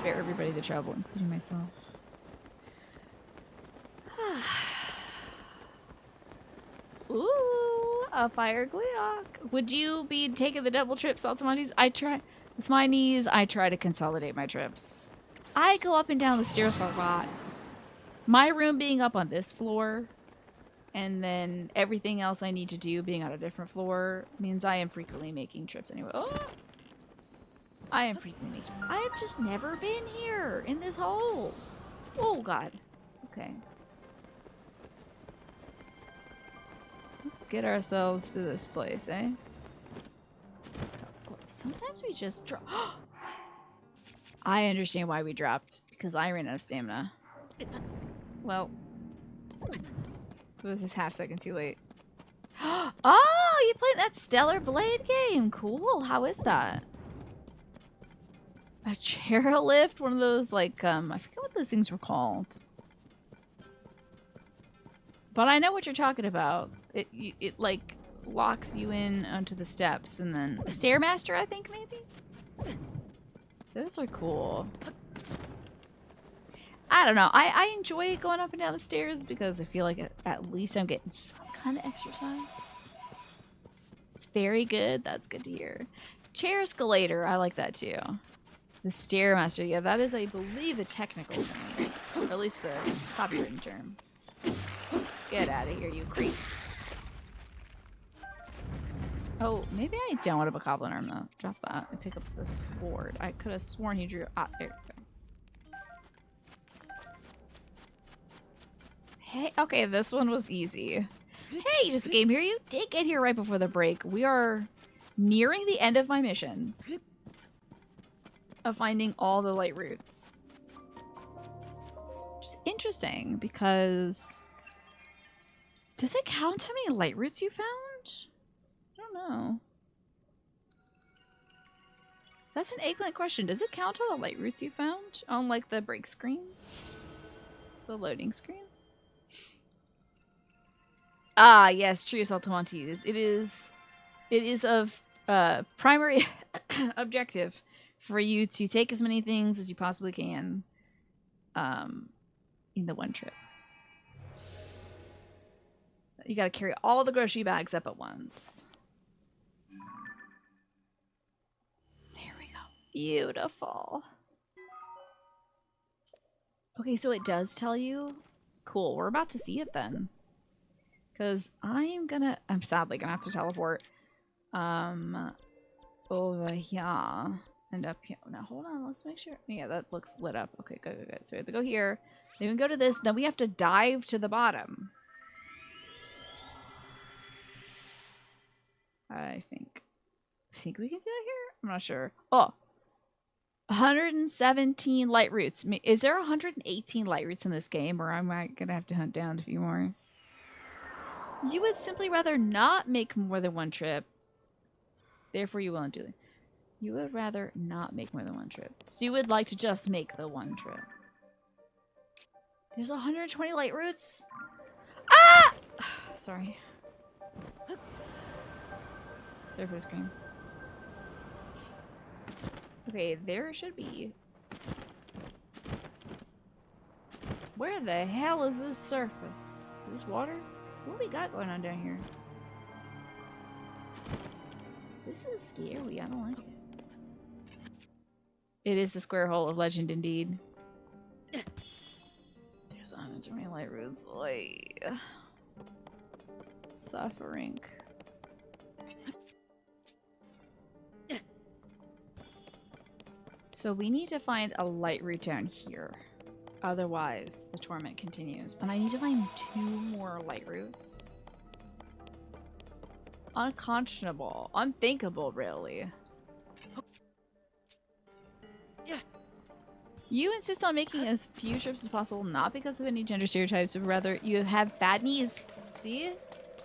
spare everybody the trouble, including myself. Ooh, a fire Gleok. Would you be taking the double trips, Altamontes? I try with my knees. I try to consolidate my trips. I go up and down the stairs a lot. My room being up on this floor, and then everything else I need to do being on a different floor means I am frequently making trips anyway. Oh! I am frequently making. I have just never been here in this hole. Oh God. Okay. Let's get ourselves to this place, eh? Sometimes we just drop. I understand why we dropped, because I ran out of stamina. Well, this is half second too late. Oh, you played that Stellar Blade game. Cool. How is that? A chairlift? One of those, like, I forget what those things were called. But I know what you're talking about. It like, locks you in onto the steps, and then... A Stairmaster, I think, maybe? Those are cool. I don't know. I enjoy going up and down the stairs because I feel like at least I'm getting some kind of exercise. It's very good. That's good to hear. Chair escalator. I like that too. The Stairmaster. Yeah, that is, I believe, the technical term. Or at least the copywritten term. Get out of here, you creeps. Oh, maybe I don't want a Bokoblin arm though. Drop that and pick up the sword. I could have sworn he drew. Ah, there we go. Hey, okay, this one was easy. Hey, just game here. You did get here right before the break. We are nearing the end of my mission of finding all the Lightroots. Which is interesting because does it count how many Lightroots you found? I don't know. That's an eggplant question. Does it count all the Lightroots you found on like the break screens? The loading screen? Ah, yes, Trios Altamontes. It is of primary objective for you to take as many things as you possibly can in the one trip. You gotta carry all the grocery bags up at once. There we go. Beautiful. Okay, so it does tell you? Cool, we're about to see it then. Because I'm sadly gonna have to teleport over here and up here. Now hold on, let's make sure. Yeah, that looks lit up. Okay, good, good, good. So we have to go here. Then we go to this, then we have to dive to the bottom. I think we can do that here? I'm not sure. Oh, 117 Lightroots. Is there 118 Lightroots in this game, or am I gonna have to hunt down a few more? You would simply rather not make more than one trip. Therefore, you won't do it. You would rather not make more than one trip. So you would like to just make the one trip. There's 120 Lightroots? Ah! Sorry. Sorry for the scream. Okay, there should be. Where the hell is this surface? Is this water? What do we got going on down here? This is scary. I don't like it. It is the square hole of legend indeed. There's 120 Lightroots. Like, suffering. So we need to find a Lightroot down here. Otherwise, the torment continues. And I need to find 2 more Lightroots. Unconscionable. Unthinkable, really. You insist on making as few trips as possible, not because of any gender stereotypes, but rather you have bad knees. See?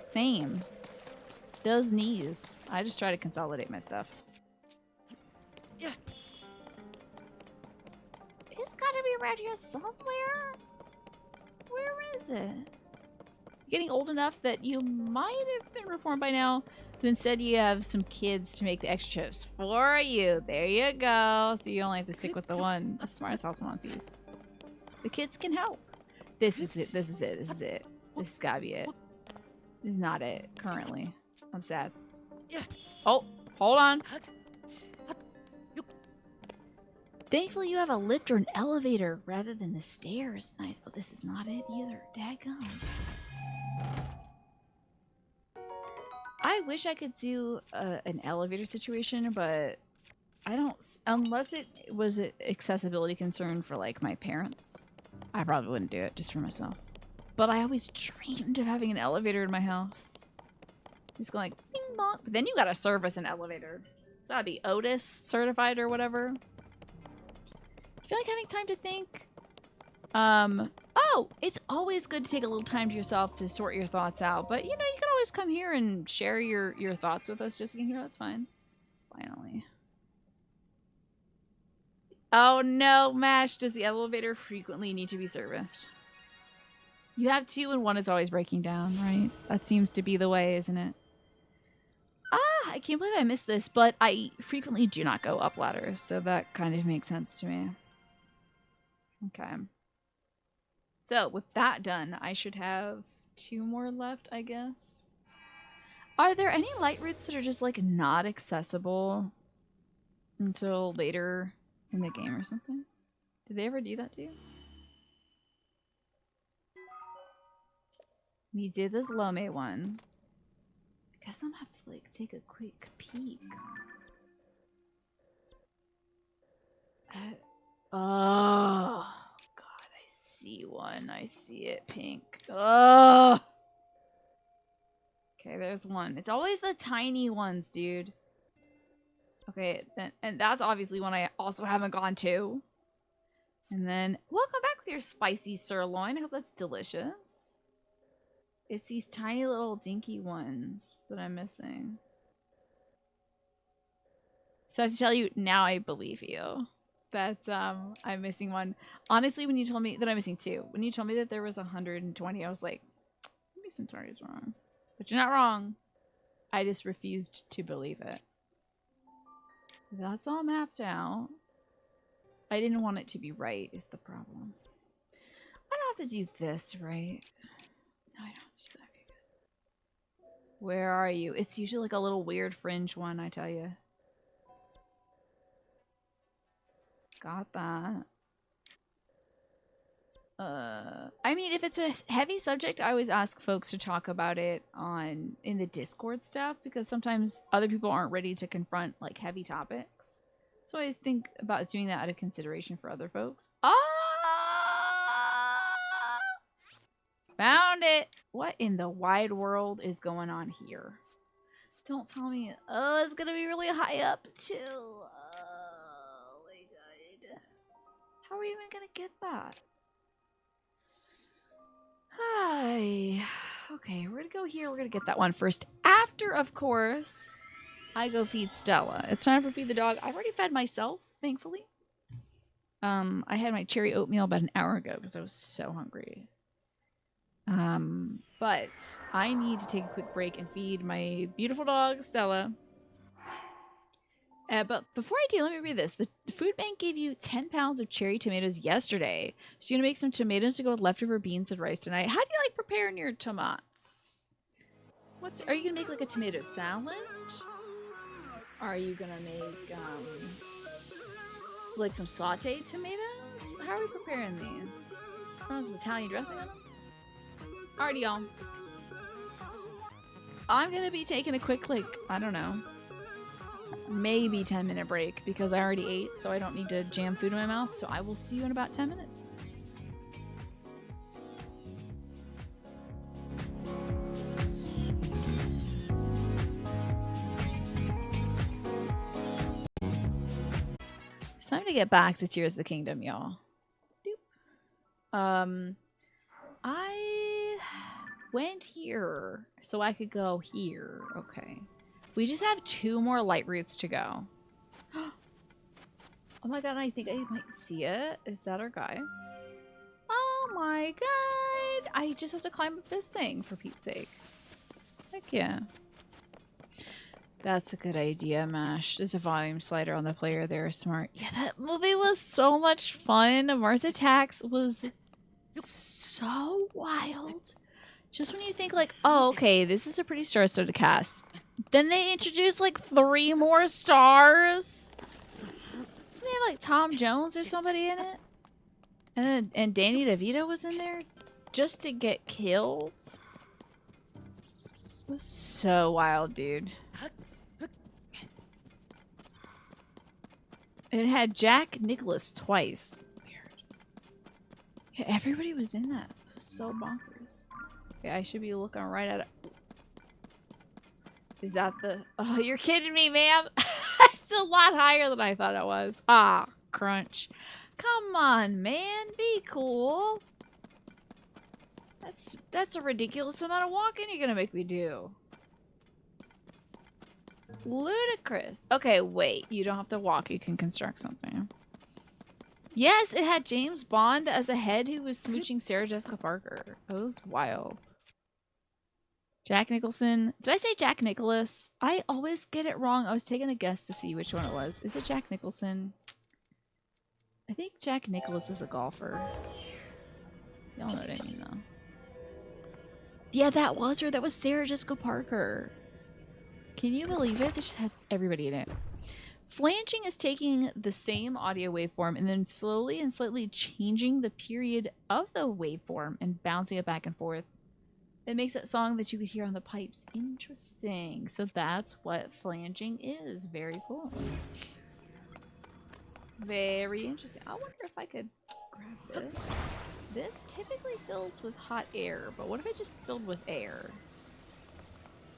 Same. Those knees. I just try to consolidate my stuff. Yeah. It's gotta be around here somewhere. Where is it? Getting old enough that you might have been reformed by now, but instead you have some kids to make the extra trips for you. There you go. So you only have to stick with the one. The smartest health Monties. The kids can help. This is it. This is it. This is it. This has gotta be it. This is not it currently. I'm sad. Oh, hold on. Thankfully, you have a lift or an elevator rather than the stairs. Nice. But this is not it either. Daggone. I wish I could do an elevator situation, but I don't. Unless it was an accessibility concern for like my parents, I probably wouldn't do it just for myself. But I always dreamed of having an elevator in my house. Just going like ding dong. But then you gotta service an elevator. It's gotta be Otis certified or whatever. I feel like having time to think. Oh, it's always good to take a little time to yourself to sort your thoughts out. But, you know, you can always come here and share your thoughts with us just in here. That's fine. Finally. Oh, no, Mash. Does the elevator frequently need to be serviced? You have two and one is always breaking down, right? That seems to be the way, isn't it? Ah, I can't believe I missed this, but I frequently do not go up ladders, so that kind of makes sense to me. Okay. So, with that done, I should have 2 more left, I guess. Are there any Lightroots that are just, like, not accessible until later in the game or something? Did they ever do that to you? We did this Lome one. I guess I'm gonna have to, like, take a quick peek. Oh, God, I see one. I see it pink. Oh. Okay, there's one. It's always the tiny ones, dude. Okay, then, and that's obviously one I also haven't gone to. And then, welcome back with your spicy sirloin. I hope that's delicious. It's these tiny little dinky ones that I'm missing. So I have to tell you, now I believe you that I'm missing one. Honestly, when you told me that I'm missing 2, when you told me that there was 120, I was like, maybe Centauri's wrong. But you're not wrong. I just refused to believe it. That's all mapped out. I didn't want it to be right is the problem. I don't have to do this, right? No, I don't have to do that. Okay, good. Where are you? It's usually like a little weird fringe one, I tell you. Got that. I mean, if it's a heavy subject, I always ask folks to talk about it in the Discord stuff because sometimes other people aren't ready to confront like heavy topics. So I always think about doing that out of consideration for other folks. Ah! Found it! What in the wide world is going on here? Don't tell me. Oh, it's gonna be really high up too. Oh my God. How are you even gonna get that? Hi. Okay, we're gonna go here. We're gonna get that one first. After, of course, I go feed Stella. It's time for feed the dog. I've already fed myself, thankfully. I had my cherry oatmeal about an hour ago because I was so hungry. But I need to take a quick break and feed my beautiful dog, Stella. But before I do, let me read this. The food bank gave you 10 pounds of cherry tomatoes yesterday. So you're going to make some tomatoes to go with leftover beans and rice tonight. How do you like preparing your tomatoes? Are you going to make like a tomato salad? Are you going to make like some sauteed tomatoes? How are we preparing these? Throw some Italian dressing on them? Alrighty, y'all. I'm going to be taking a quick, like, I don't know, maybe 10-minute break because I already ate, so I don't need to jam food in my mouth. So I will see you in about 10 minutes. It's time to get back to Tears of the Kingdom, y'all. I went here so I could go here. Okay. We just have 2 more Lightroots to go. Oh my God, I think I might see it. Is that our guy? Oh my God. I just have to climb up this thing, for Pete's sake. Heck yeah. That's a good idea, Mash. There's a volume slider on the player there. Smart. Yeah, that movie was so much fun. Mars Attacks was so wild. Just when you think like, oh, okay, this is a pretty star-studded cast. Then they introduced like 3 more stars. They have like Tom Jones or somebody in it. And Danny DeVito was in there just to get killed. It was so wild, dude. And it had Jack Nicholas twice. Weird. Yeah, everybody was in that. It was so bonkers. Okay, I should be looking right at it. Is that the... Oh, you're kidding me, ma'am. It's a lot higher than I thought it was. Ah, crunch. Come on, man. Be cool. That's a ridiculous amount of walking you're gonna make me do. Ludicrous. Okay, wait. You don't have to walk. You can construct something. Yes, it had James Bond as a head who was smooching Sarah Jessica Parker. That was wild. Jack Nicholson. Did I say Jack Nicholas? I always get it wrong. I was taking a guess to see which one it was. Is it Jack Nicholson? I think Jack Nicholas is a golfer. Y'all know what I mean, though. Yeah, that was her. That was Sarah Jessica Parker. Can you believe it? They just had everybody in it. Flanging is taking the same audio waveform and then slowly and slightly changing the period of the waveform and bouncing it back and forth. It makes that song that you could hear on the pipes interesting. So that's what flanging is. Very cool. Very interesting. I wonder if I could grab this. This typically fills with hot air, but what if it just filled with air?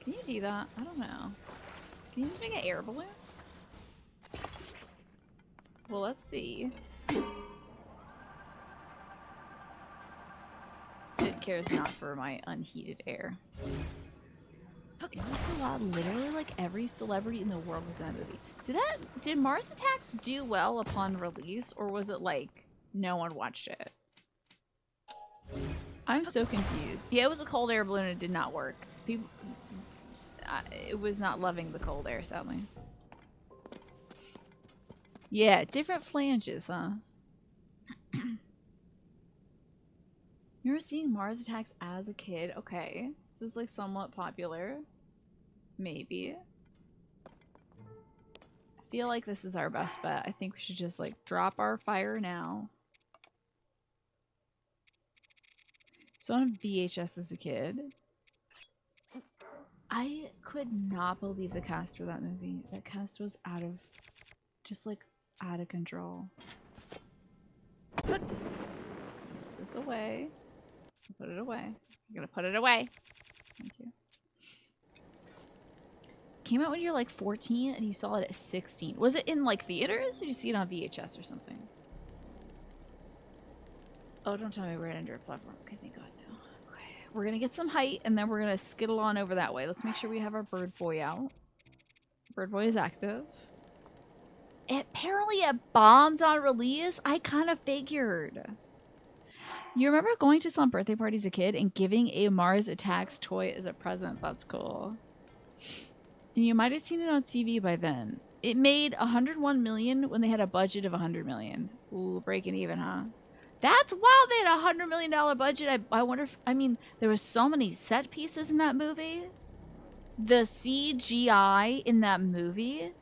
Can you do that? I don't know. Can you just make an air balloon? Well, let's see. It cares not for my unheated air. It was so wild. Literally, like, every celebrity in the world was in that movie. Did Mars Attacks do well upon release, or was it like no one watched it? I'm so confused. Yeah, it was a cold air balloon and it did not work. People, it was not loving the cold air, sadly. Yeah, different flanges, huh? You were seeing Mars Attacks as a kid? Okay. This is like somewhat popular. Maybe. I feel like this is our best bet. I think we should just like drop our fire now. So on VHS as a kid. I could not believe the cast for that movie. That cast was just like out of control. Put this away. Put it away. You're gonna put it away. Thank you. Came out when you're like 14 and you saw it at 16. Was it in like theaters or did you see it on VHS or something? Oh, don't tell me we're under a platform. Okay, thank God, no. Okay, we're gonna get some height and then we're gonna skittle on over that way. Let's make sure we have our bird boy out. Bird boy is active. Apparently it bombed on release. I kind of figured. You remember going to some birthday parties as a kid and giving a Mars Attacks toy as a present? That's cool. And you might have seen it on TV by then. It made 101 million when they had a budget of 100 million. Ooh, breaking even, huh? That's wild. They had a $100 million budget. I wonder if, I mean, there was so many set pieces in that movie. The CGI in that movie,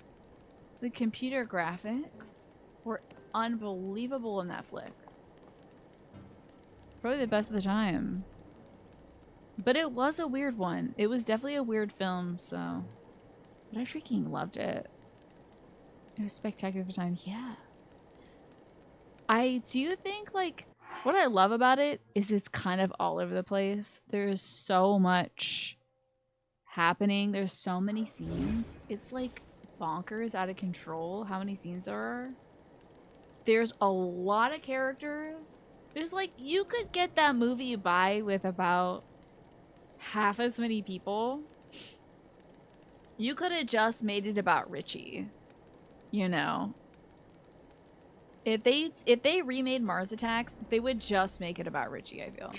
the computer graphics were unbelievable in that flick. Probably the best of the time. But it was a weird one. It was definitely a weird film, so... But I freaking loved it. It was spectacular for the time. Yeah. I do think, like, what I love about it is it's kind of all over the place. There's so much happening. There's so many scenes. It's, like, bonkers, out of control how many scenes there are. There's a lot of characters. There's, like, you could get that movie by with about half as many people. You could have just made it about Richie, you know. If they remade Mars Attacks, they would just make it about Richie, I feel.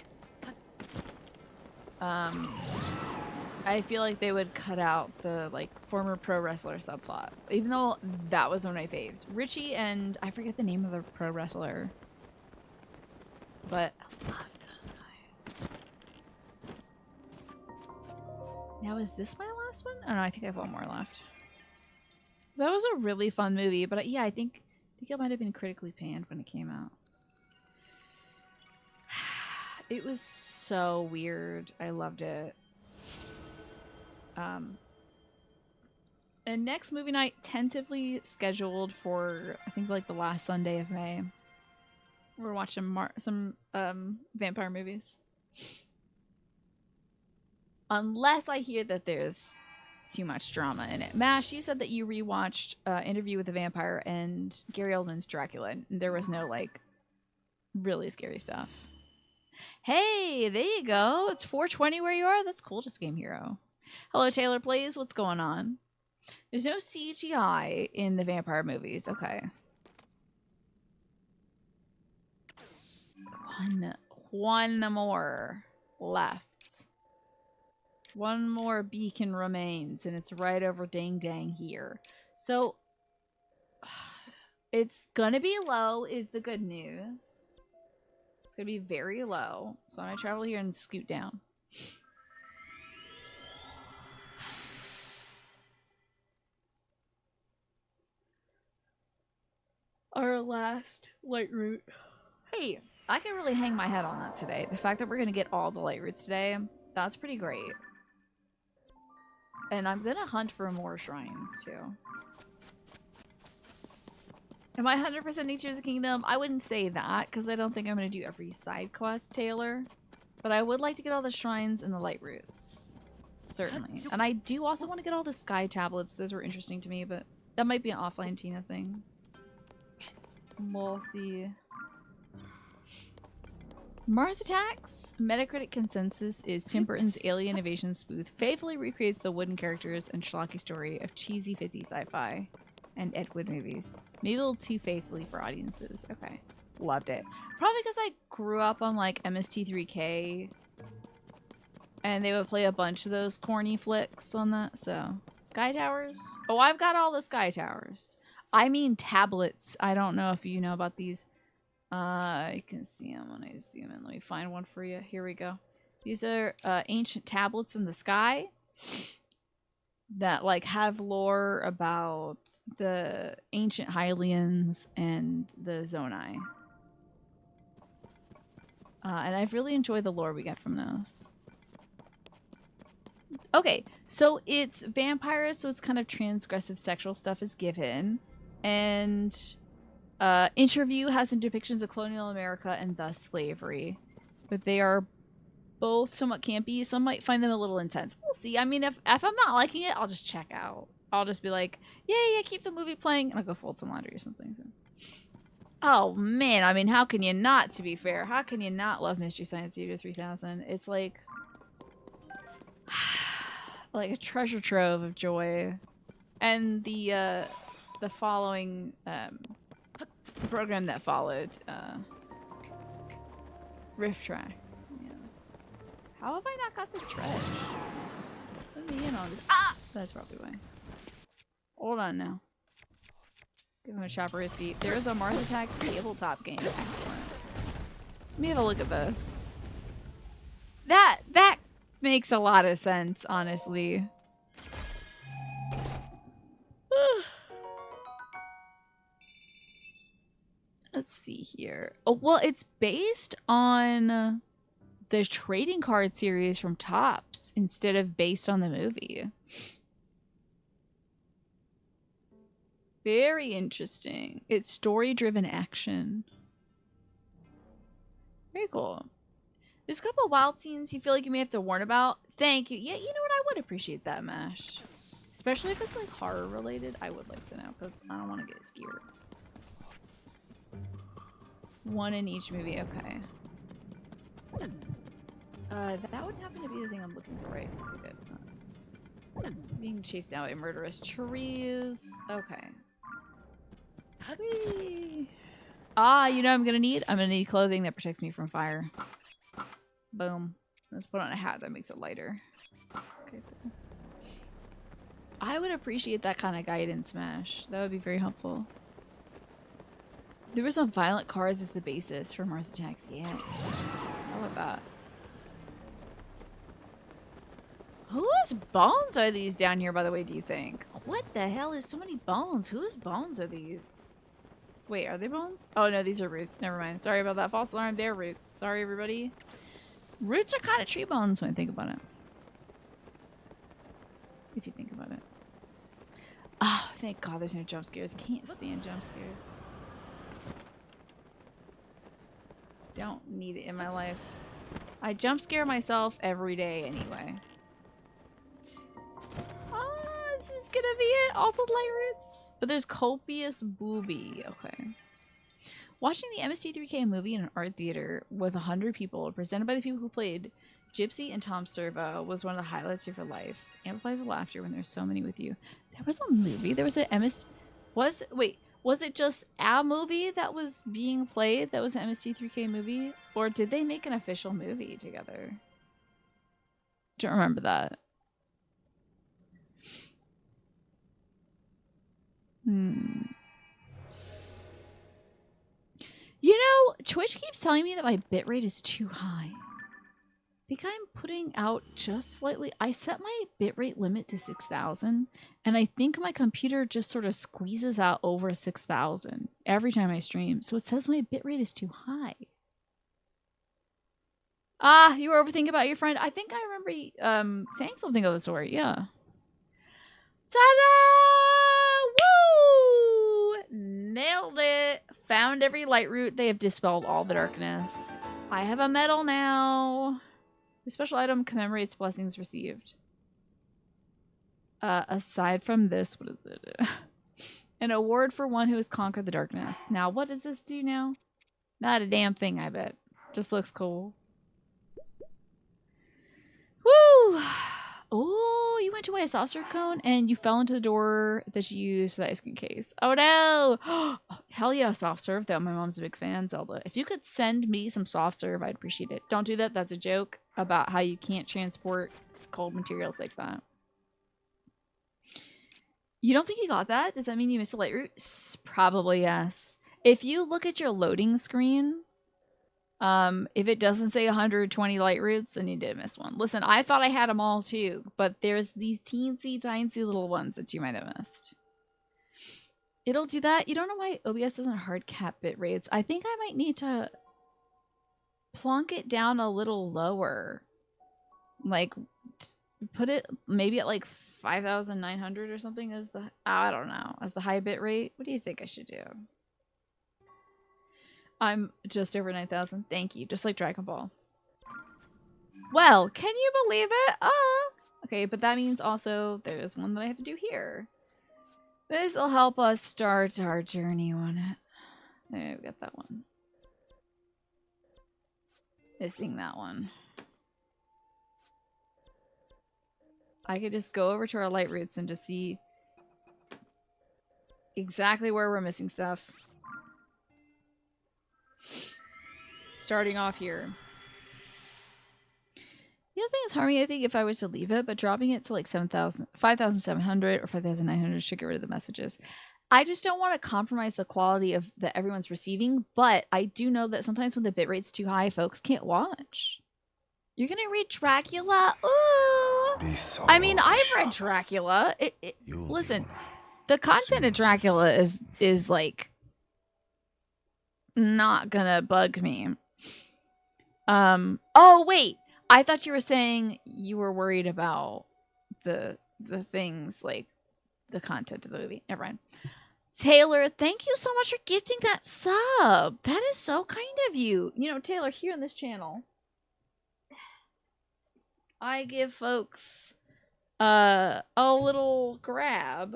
I feel like they would cut out the like former pro wrestler subplot, even though that was one of my faves. Richie and I forget the name of the pro wrestler, but I love those guys. Now, is this my last one? Oh no, I think I have one more left. That was a really fun movie, but yeah, I think it might have been critically panned when it came out. It was so weird. I loved it. And next movie night tentatively scheduled for I think like the last Sunday of May. We're watching some vampire movies. Unless I hear that there's too much drama in it. Mash, you said that you rewatched Interview with the Vampire and Gary Oldman's Dracula, and there was no like really scary stuff. Hey, there you go. It's 4:20 where you are. That's cool. Just Game Hero. Hello, Taylor Plays. What's going on? There's no CGI in the vampire movies. Okay. One more left. One more beacon remains, and it's right over dang dang here. So, it's gonna be low is the good news. It's gonna be very low. So I'm gonna travel here and scoot down. Our last light route. Hey, I can really hang my head on that today. The fact that we're gonna get all the light routes today, that's pretty great. And I'm gonna hunt for more shrines too. Am I 100% need Tears of the Kingdom? I wouldn't say that, because I don't think I'm going to do every side quest, Taylor. But I would like to get all the shrines and the light routes. Certainly. And I do also want to get all the sky tablets. Those were interesting to me, but that might be an offline Tina thing. We'll see. Mars Attacks. Metacritic consensus is Tim Burton's alien invasion spoof faithfully recreates the wooden characters and schlocky story of cheesy 50s sci-fi and Ed Wood movies. Maybe a little too faithfully for audiences. Okay. Loved it. Probably because I grew up on like MST3K and they would play a bunch of those corny flicks on that. So, Sky Towers. Oh, I've got all the Sky Towers. I mean tablets. I don't know if you know about these. You can see them when I zoom in. Let me find one for you. Here we go. These are ancient tablets in the sky that like have lore about the ancient Hylians and the Zonai. And I've really enjoyed the lore we get from those. Okay, so it's vampires, so it's kind of transgressive sexual stuff is given. And Interview has some depictions of colonial America and thus slavery. But they are both somewhat campy. Some might find them a little intense. We'll see. I mean, if I'm not liking it, I'll just check out. I'll just be like, yeah, keep the movie playing, and I'll go fold some laundry or something. So. Oh, man. I mean, how can you not, to be fair? How can you not love Mystery Science Theater 3000? It's like... like a treasure trove of joy. And the following... program that followed, Rift Tracks. Yeah. How have I not got this treasure? Let me in on this. Ah! That's probably why. Hold on now. Give him a chopper risky. There's a Mars Attacks tabletop game. Excellent. Let me have a look at this. That makes a lot of sense, honestly. Let's see here. Oh, well, it's based on the trading card series from Topps instead of based on the movie. Very interesting. It's story-driven action. Very cool. There's a couple of wild scenes you feel like you may have to warn about. Thank you. Yeah, you know what? I would appreciate that, Mash. Especially if it's like horror-related. I would like to know because I don't want to get scared. One in each movie, okay. That would happen to be the thing I'm looking for, right? Okay, it's not. Being chased down by murderous trees. Okay. Whee! Ah, you know what I'm gonna need? I'm gonna need clothing that protects me from fire. Boom. Let's put on a hat that makes it lighter. Okay, cool. I would appreciate that kind of guide in Smash. That would be very helpful. There were some violent cards as the basis for Mars attacks. Yeah. I love that. Whose bones are these down here, by the way, do you think? What the hell is so many bones? Whose bones are these? Wait, are they bones? Oh, no, these are roots. Never mind. Sorry about that. False alarm. They're roots. Sorry, everybody. Roots are kind of tree bones when I think about it. If you think about it. Oh, thank God there's no jump scares. Can't stand jump scares. Don't need it in my life. I jump scare myself every day anyway. Oh, this is gonna be it. All the Lightroots. But there's copious booby. Okay. Watching the MST3K movie in an art theater with 100 people, presented by the people who played Gypsy and Tom Servo, was one of the highlights of your life. Amplifies the laughter when there's so many with you. There was a movie. There was an was it just a movie that was being played that was an MST3K movie? Or did they make an official movie together? Don't remember that. You know, Twitch keeps telling me that my bitrate is too high. I think I'm putting out just slightly. I set my bitrate limit to 6,000, and I think my computer just sort of squeezes out over 6,000 every time I stream. So it says my bitrate is too high. Ah, you were overthinking about your friend. I think I remember saying something of the sort. Yeah. Ta-da! Woo! Nailed it. Found every Lightroot. They have dispelled all the darkness. I have a medal now. The special item commemorates blessings received. Aside from this, what is it? An award for one who has conquered the darkness. Now, what does this do now? Not a damn thing, I bet. Just looks cool. Woo! Oh, you went to a soft serve cone and you fell into the door that you used for the ice cream case. Oh no! Oh, hell yeah, soft serve though. My mom's a big fan, Zelda. If you could send me some soft serve, I'd appreciate it. Don't do that. That's a joke about how you can't transport cold materials like that. You don't think you got that? Does that mean you missed a Lightroot? Probably yes. If you look at your loading screen, if it doesn't say 120 Lightroots, then you did miss one. Listen, I thought I had them all too, but there's these teensy tiny little ones that you might have missed. It'll do that. You don't know why OBS doesn't hard cap bit rates. I think I might need to plonk it down a little lower. Like, put it maybe at like 5,900 or something as the, I don't know, as the high bit rate. What do you think I should do? I'm just over 9,000. Thank you. Just like Dragon Ball. Well, can you believe it? Okay, but that means also there's one that I have to do here. This will help us start our journey on it. There, we got that one. Missing that one. I could just go over to our Lightroots and just see exactly where we're missing stuff. Starting off here. The other thing that's harming, I think, if I was to leave it, but dropping it to like 5,700 or 5,900 should get rid of the messages. I just don't want to compromise the quality of that everyone's receiving, but I do know that sometimes when the bitrate's too high, folks can't watch. You're gonna read Dracula? Ooh! I mean, I've read Dracula. Listen, the content of Dracula is like not gonna bug me. Oh wait, I thought you were saying you were worried about the things like the content of the movie. Never mind. Taylor, thank you so much for gifting that sub. That is so kind of you. You know, Taylor, here on this channel, I give folks a little grab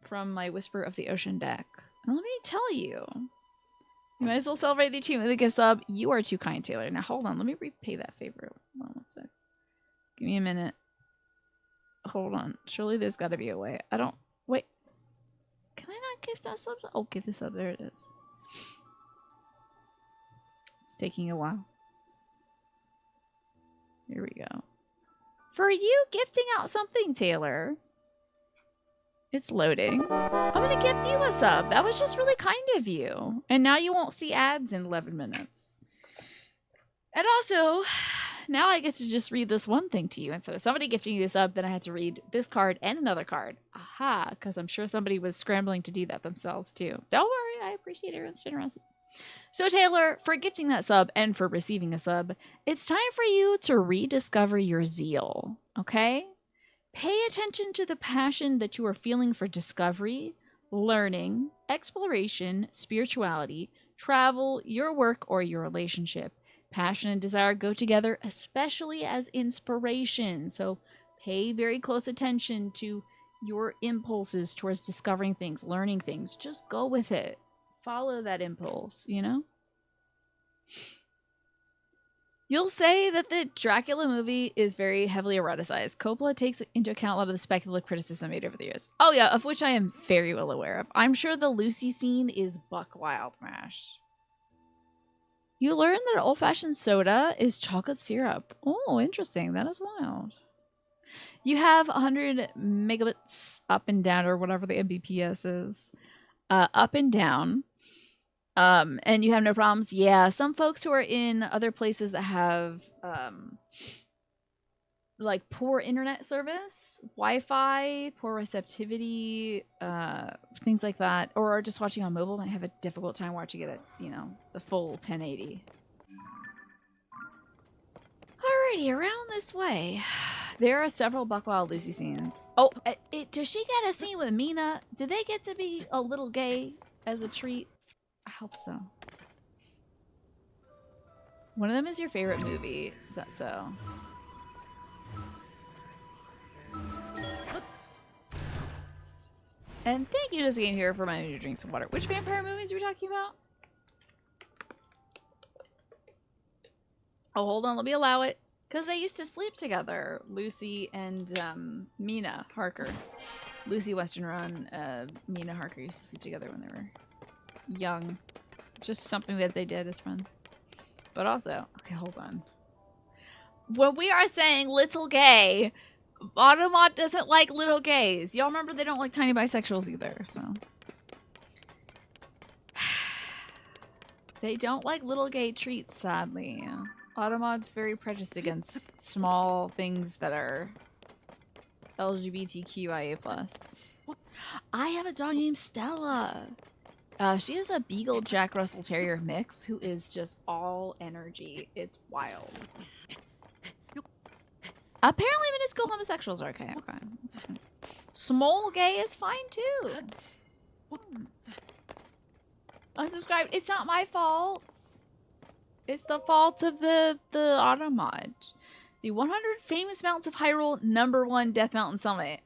from my Whisper of the Ocean deck. And let me tell you, you might as well celebrate the achievement with a gift sub. You are too kind, Taylor. Now, hold on. Let me repay that favor. Hold on one sec. Give me a minute. Hold on. Surely there's got to be a way. I don't... Wait. Can I not gift that sub? Oh, give this up. There it is. It's taking a while. Here we go. For you gifting out something, Taylor. It's loading. I'm gonna gift you a sub. That was just really kind of you. And now you won't see ads in 11 minutes. And also, now I get to just read this one thing to you. Instead of somebody gifting you a sub, then I had to read this card and another card. Aha, because I'm sure somebody was scrambling to do that themselves too. Don't worry, I appreciate everyone's generosity. So Taylor, for gifting that sub and for receiving a sub, it's time for you to rediscover your zeal, okay? Pay attention to the passion that you are feeling for discovery, learning, exploration, spirituality, travel, your work, or your relationship. Passion and desire go together, especially as inspiration. So pay very close attention to your impulses towards discovering things, learning things. Just go with it. Follow that impulse, you know? You'll say that the Dracula movie is very heavily eroticized. Coppola takes into account a lot of the speculative criticism made over the years. Oh yeah, of which I am very well aware of. I'm sure the Lucy scene is buck wild, Mash. You learn that old-fashioned soda is chocolate syrup. Oh, interesting. That is wild. You have 100 megabits up and down, or whatever the Mbps is. Up and down. And you have no problems. Yeah, some folks who are in other places that have like poor internet service, Wi-Fi, poor receptivity, things like that, or are just watching on mobile might have a difficult time watching it at, you know, the full 1080. Alrighty, around this way. There are several Buckwild Lucy scenes. Oh, does she get a scene with Mina? Did they get to be a little gay as a treat? I hope so. One of them is your favorite movie. Is that so? And thank you to this game here for reminding me to drink some water. Which vampire movies are we talking about? Oh, hold on. Let me allow it. Because they used to sleep together. Lucy and Mina Harker. Lucy Western Run, Mina Harker used to sleep together when they were young. Just something that they did as friends. But also, okay, hold on. When we are saying little gay, Automod doesn't like little gays. Y'all remember they don't like tiny bisexuals either, so. They don't like little gay treats, sadly. Automod's very prejudiced against small things that are LGBTQIA+. I have a dog named Stella. She is a Beagle Jack Russell Terrier mix who is just all energy. It's wild. Apparently minuscule homosexuals are okay. Okay. Small gay is fine too. Unsubscribed. It's not my fault. It's the fault of the Automod. The 100 famous mountains of Hyrule, #1 Death Mountain Summit.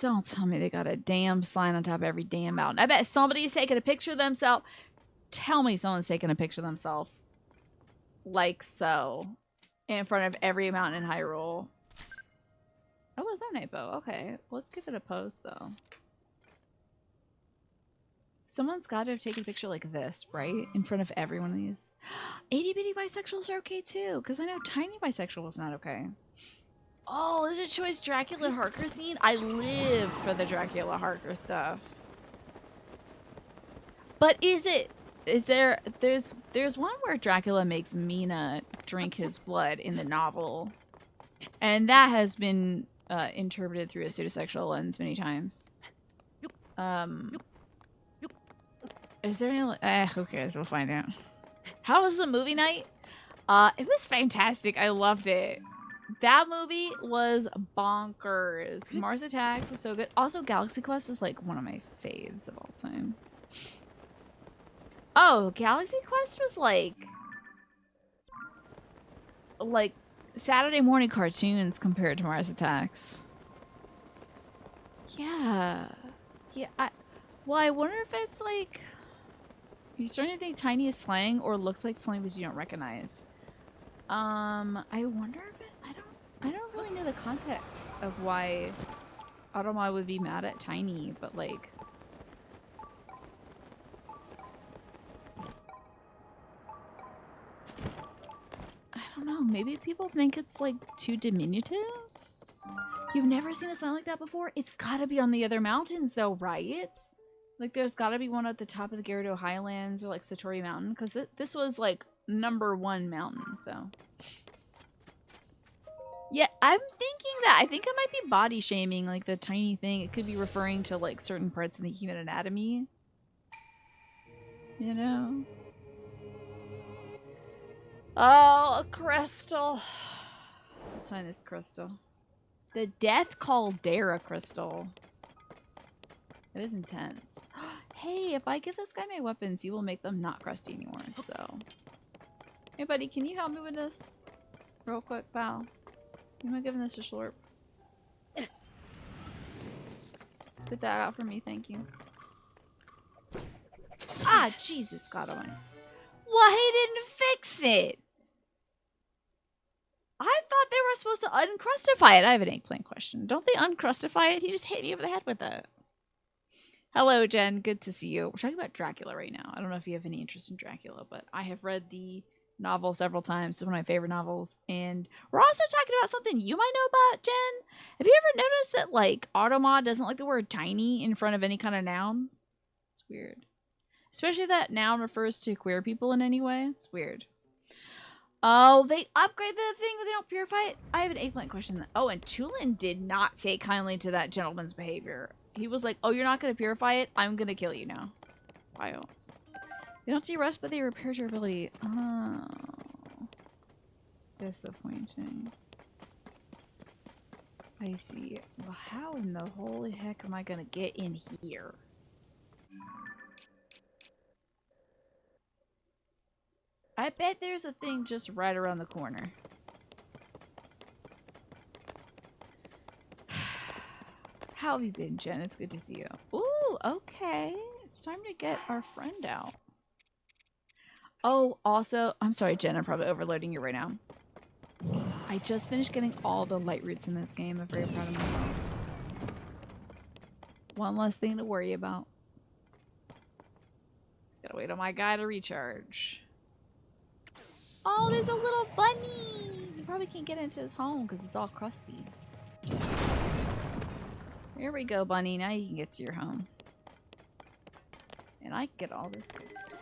Don't tell me they got a damn sign on top of every damn mountain. I bet somebody's taking a picture of themselves. Tell me someone's taking a picture of themselves. Like so. In front of every mountain in Hyrule. Oh, it's on Apo. Okay. Let's give it a post, though. Someone's got to have taken a picture like this, right? In front of every one of these. Itty-bitty bisexuals are okay, too. Because I know tiny bisexual is not okay. Oh, is it choice Dracula Harker scene? I live for the Dracula Harker stuff. But there's one where Dracula makes Mina drink his blood in the novel. And that has been interpreted through a pseudosexual lens many times. Is there any who cares? We'll find out. How was the movie night? It was fantastic. I loved it. That movie was bonkers. Mars Attacks was so good. Also, Galaxy Quest is like one of my faves of all time. Oh, Galaxy Quest was like Saturday morning cartoons compared to Mars Attacks. Yeah. Yeah, I wonder if it's like you're starting to think tiny is slang or looks like slang but you don't recognize. I wonder if I don't really know the context of why Automod would be mad at tiny, but like I don't know. Maybe people think it's like too diminutive? You've never seen a sign like that before? It's gotta be on the other mountains though, right? Like there's gotta be one at the top of the Gyarados Highlands or like Satori Mountain, because this was like #1 mountain, so. Yeah, I'm thinking that. I think it might be body shaming, like the tiny thing. It could be referring to like certain parts in the human anatomy. You know? Oh, a crystal. Let's find this crystal. The Death Caldera crystal. It is intense. Hey, if I give this guy my weapons, he will make them not crusty anymore, so. Hey, buddy, can you help me with this? Real quick, pal. You mind giving this a slurp? Spit that out for me, thank you. Ah, Jesus, God almighty. Well, he didn't fix it! I thought they were supposed to uncrustify it. I have an eggplant question. Don't they uncrustify it? He just hit me over the head with it. Hello, Jen. Good to see you. We're talking about Dracula right now. I don't know if you have any interest in Dracula, but I have read the novel several times. It's one of my favorite novels. And we're also talking about something you might know about, Jen. Have you ever noticed that, like, Automod doesn't like the word tiny in front of any kind of noun? It's weird. Especially if that noun refers to queer people in any way. It's weird. Oh, they upgrade the thing, but they don't purify it? I have an eggplant question. Oh, and Tulin did not take kindly to that gentleman's behavior. He was like, oh, you're not going to purify it? I'm going to kill you now. Wild. They don't see rust, but they repair your ability. Oh. Disappointing. I see. Well, how in the holy heck am I going to get in here? I bet there's a thing just right around the corner. How have you been, Jen? It's good to see you. Ooh, okay. It's time to get our friend out. Oh, also, I'm sorry, Jen. I'm probably overloading you right now. I just finished getting all the Lightroots in this game. I'm very proud of myself. One less thing to worry about. Just gotta wait on my guy to recharge. Oh, there's a little bunny! He probably can't get into his home because it's all crusty. Here we go, bunny. Now you can get to your home. And I can get all this good stuff.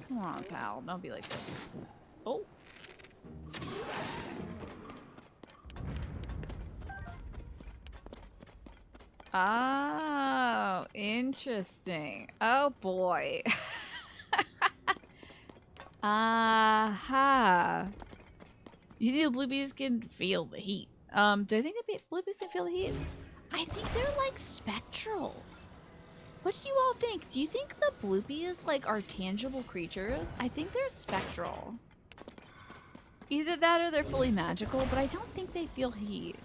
Come on, pal. Don't be like this. Oh. Oh, interesting. Oh, boy. Aha. You think the bluebees can feel the heat? Do I think the bluebees can feel the heat? I think they're like spectral. What do you all think? Do you think the bluebees like are tangible creatures? I think they're spectral. Either that or they're fully magical, but I don't think they feel heat.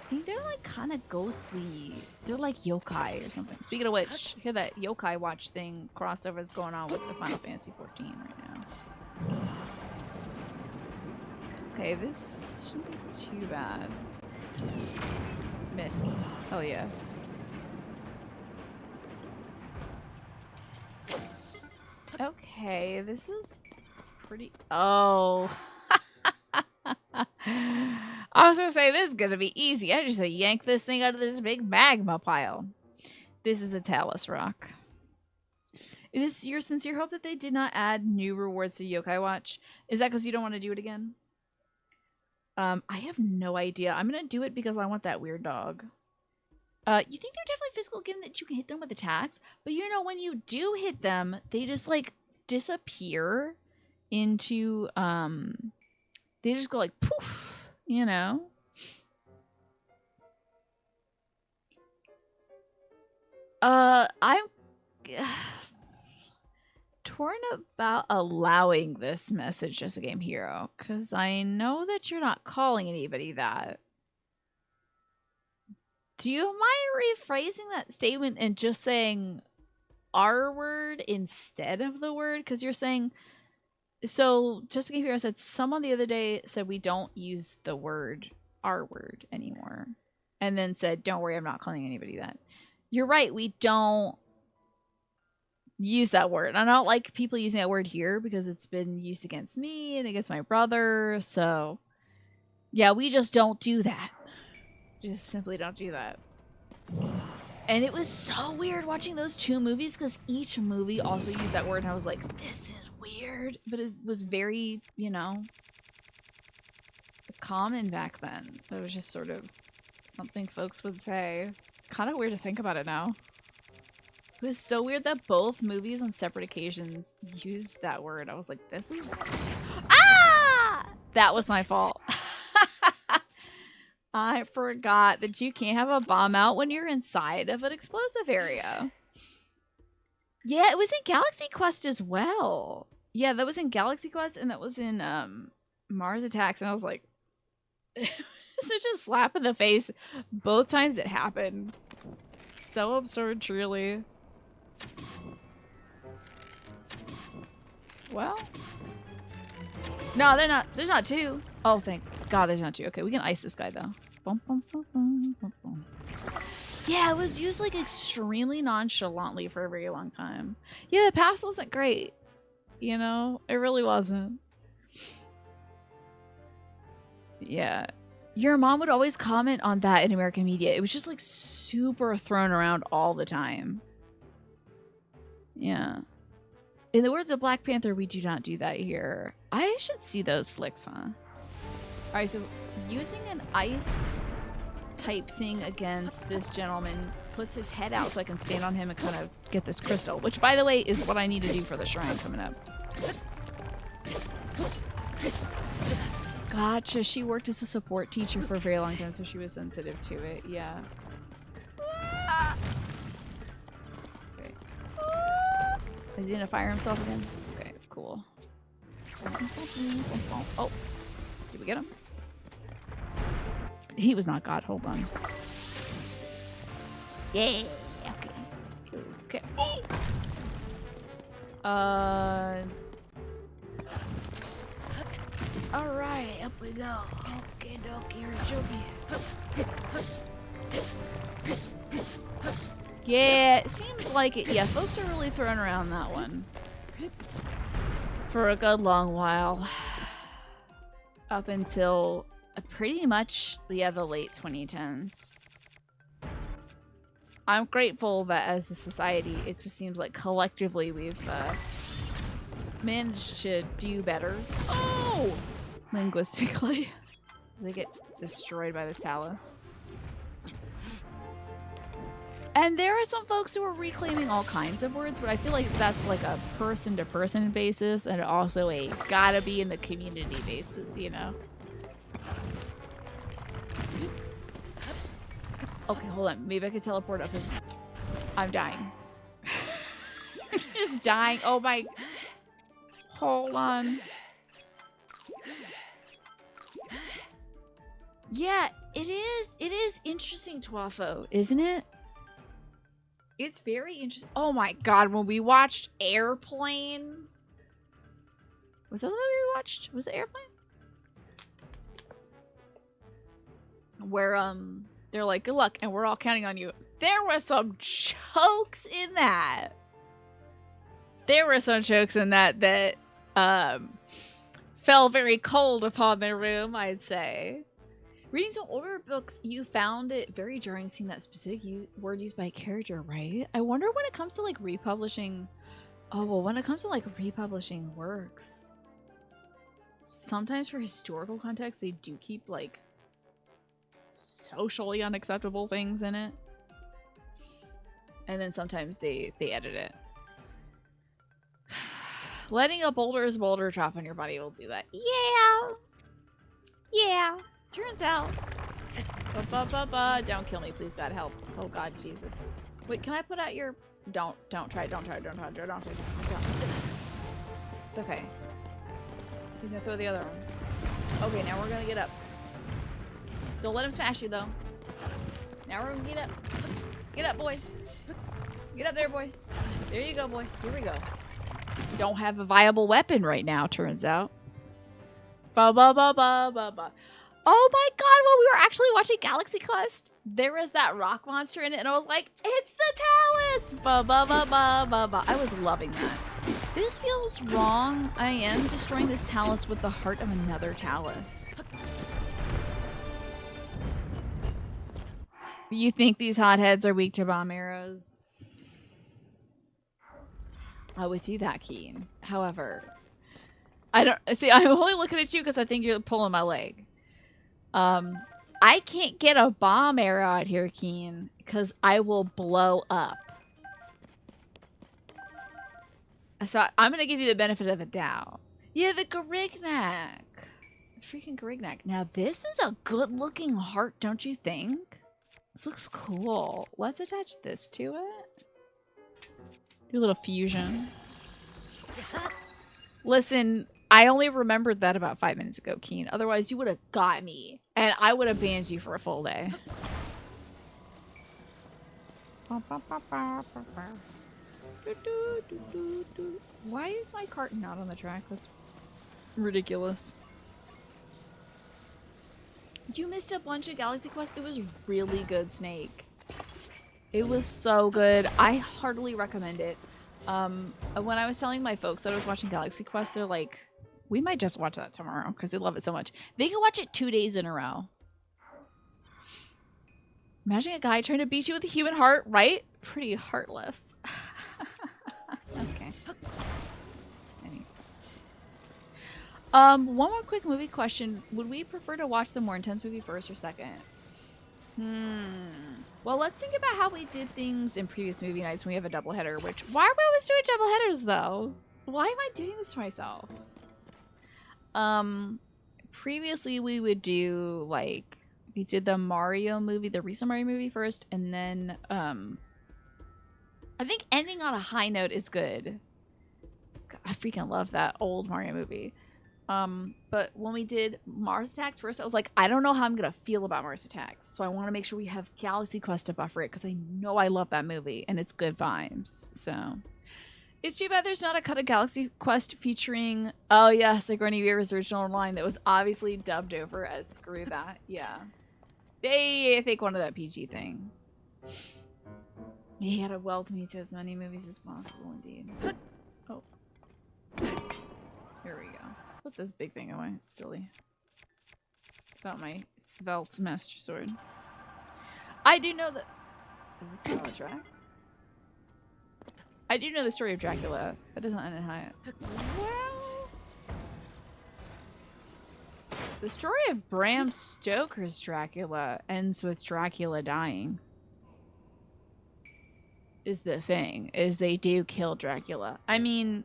I think they're like kind of ghostly. They're like yokai or something. Speaking of which, hear that yokai watch thing crossover is going on with the Final Fantasy 14 right now. Okay, this shouldn't be too bad. Missed. Oh yeah. Okay, this is pretty... Oh. I was gonna say this is gonna be easy. I just yank this thing out of this big magma pile. This is a Talus rock. It is your sincere hope that they did not add new rewards to Yokai Watch. Is that because you don't want to do it again? I have no idea. I'm gonna do it because I want that weird dog. You think they're definitely physical given that you can hit them with attacks, but you know when you do hit them, they just like disappear into they just go like poof, you know? I'm torn about allowing this message as a game hero, because I know that you're not calling anybody that. Do you mind rephrasing that statement and just saying R word instead of the word? Because you're saying... So, just a game hero said, someone the other day said we don't use the word R word anymore. And then said, don't worry, I'm not calling anybody that. You're right, we don't use that word. I don't like people using that word here because it's been used against me and against my brother. So, yeah, we just don't do that. Just simply don't do that. And it was so weird watching those two movies because each movie also used that word. And I was like, this is weird. But it was very, you know, common back then. It was just sort of something folks would say. Kind of weird to think about it now. It was so weird that both movies on separate occasions used that word. I was like, this is... Ah! That was my fault. I forgot that you can't have a bomb out when you're inside of an explosive area. Yeah, it was in Galaxy Quest as well. Yeah, that was in Galaxy Quest and that was in Mars Attacks. And I was like, such a slap in the face. Both times it happened. So absurd, truly. Well. No, they're not. There's not two. Oh, thank God there's not two. Okay, we can ice this guy, though. Boom, boom, boom, boom, boom, boom. Yeah, it was used, like, extremely nonchalantly for a very long time. Yeah, the past wasn't great. You know? It really wasn't. Yeah. Your mom would always comment on that in American media. It was just, like, super thrown around all the time. Yeah. In the words of Black Panther, we do not do that here. I should see those flicks, huh? Alright, so using an ice type thing against this gentleman puts his head out so I can stand on him and kind of get this crystal. Which, by the way, is what I need to do for the shrine coming up. Gotcha. She worked as a support teacher for a very long time, so she was sensitive to it. Yeah. Okay. Is he gonna fire himself again? Okay, cool. Oh, did we get him? He was not God. Hold on. Yeah. Okay. Okay. All right, up we go. Okay, dokie, yeah, it seems like it. Yeah, folks are really throwing around that one for a good long while. Up until pretty much, yeah, the late 2010s. I'm grateful that as a society, it just seems like collectively we've managed to do better. Oh! Linguistically. They get destroyed by this talus. And there are some folks who are reclaiming all kinds of words, but I feel like that's like a person-to-person basis and also a gotta be in the community basis, you know? Okay, hold on. Maybe I could teleport up his... I'm dying. I'm just dying. Oh my... Hold on. Yeah, it is interesting, Twafo, isn't it? It's very interesting. Oh my God, when we watched Airplane... Was that the movie we watched? Was it Airplane? Where, they're like, good luck, and we're all counting on you. There were some jokes in that. There were some jokes in that that, fell very cold upon their room, I'd say. Reading some older books, you found it very jarring seeing that specific word used by a character, right? I wonder when it comes to, like, republishing... Oh, well, when it comes to, like, republishing works, sometimes for historical context, they do keep, like, socially unacceptable things in it. And then sometimes they edit it. Letting a boulder's boulder drop on your body will do that. Yeah! Yeah! Turns out. Don't kill me, please, God, help. Oh, God, Jesus. Wait, can I put out your... Don't try. It's okay. He's gonna throw the other one. Okay, now we're gonna get up. Don't let him smash you, though. Now we're gonna get up. Get up, boy. Get up there, boy. There you go, boy. Here we go. Don't have a viable weapon right now, turns out. Oh my god, while we were actually watching Galaxy Quest, there was that rock monster in it, and I was like, it's the Talus! Ba ba ba ba ba ba. I was loving that. This feels wrong. I am destroying this Talus with the heart of another Talus. You think these hotheads are weak to bomb arrows? I would do that, Keen. However, I don't see. I'm only looking at you because I think you're pulling my leg. I can't get a bomb arrow out here, Keen, because I will blow up. So I'm gonna give you the benefit of the doubt. Yeah, the Garignac. Freaking Garignac. Now this is a good-looking heart, don't you think? This looks cool. Let's attach this to it. Do a little fusion. Listen, I only remembered that about 5 minutes ago, Keen. Otherwise, you would have got me. And I would have banned you for a full day. Why is my cart not on the track? That's ridiculous. You missed a bunch of Galaxy Quest. It was really good, Snake. It was so good. I heartily recommend it. When I was telling my folks that I was watching Galaxy Quest, they're like, we might just watch that tomorrow because they love it so much. They can watch it 2 days in a row. Imagine a guy trying to beat you with a human heart, right? Pretty heartless. Okay. Anyway. One more quick movie question. Would we prefer to watch the more intense movie first or second? Well, let's think about how we did things in previous movie nights when we have a doubleheader, which... Why are we always doing doubleheaders, though? Why am I doing this to myself? Previously we would do, like... We did the Mario movie, the recent Mario movie first, and then, I think ending on a high note is good. God, I freaking love that old Mario movie. But when we did Mars Attacks first, I was like, I don't know how I'm gonna feel about Mars Attacks, so I want to make sure we have Galaxy Quest to buffer it, because I know I love that movie, and it's good vibes, so... It's too bad there's not a cut of Galaxy Quest featuring, oh yeah, Sigourney Weaver's original line that was obviously dubbed over as screw that, yeah. They think one of that PG thing. He had to weld me to as many movies as possible, indeed. Oh. Here we go. Let's put this big thing away. It's silly. About my svelte master sword. I do know that... Is this the tracks? I do know the story of Dracula. That doesn't end in high. Well... The story of Bram Stoker's Dracula ends with Dracula dying. Is the thing. Is they do kill Dracula. I mean,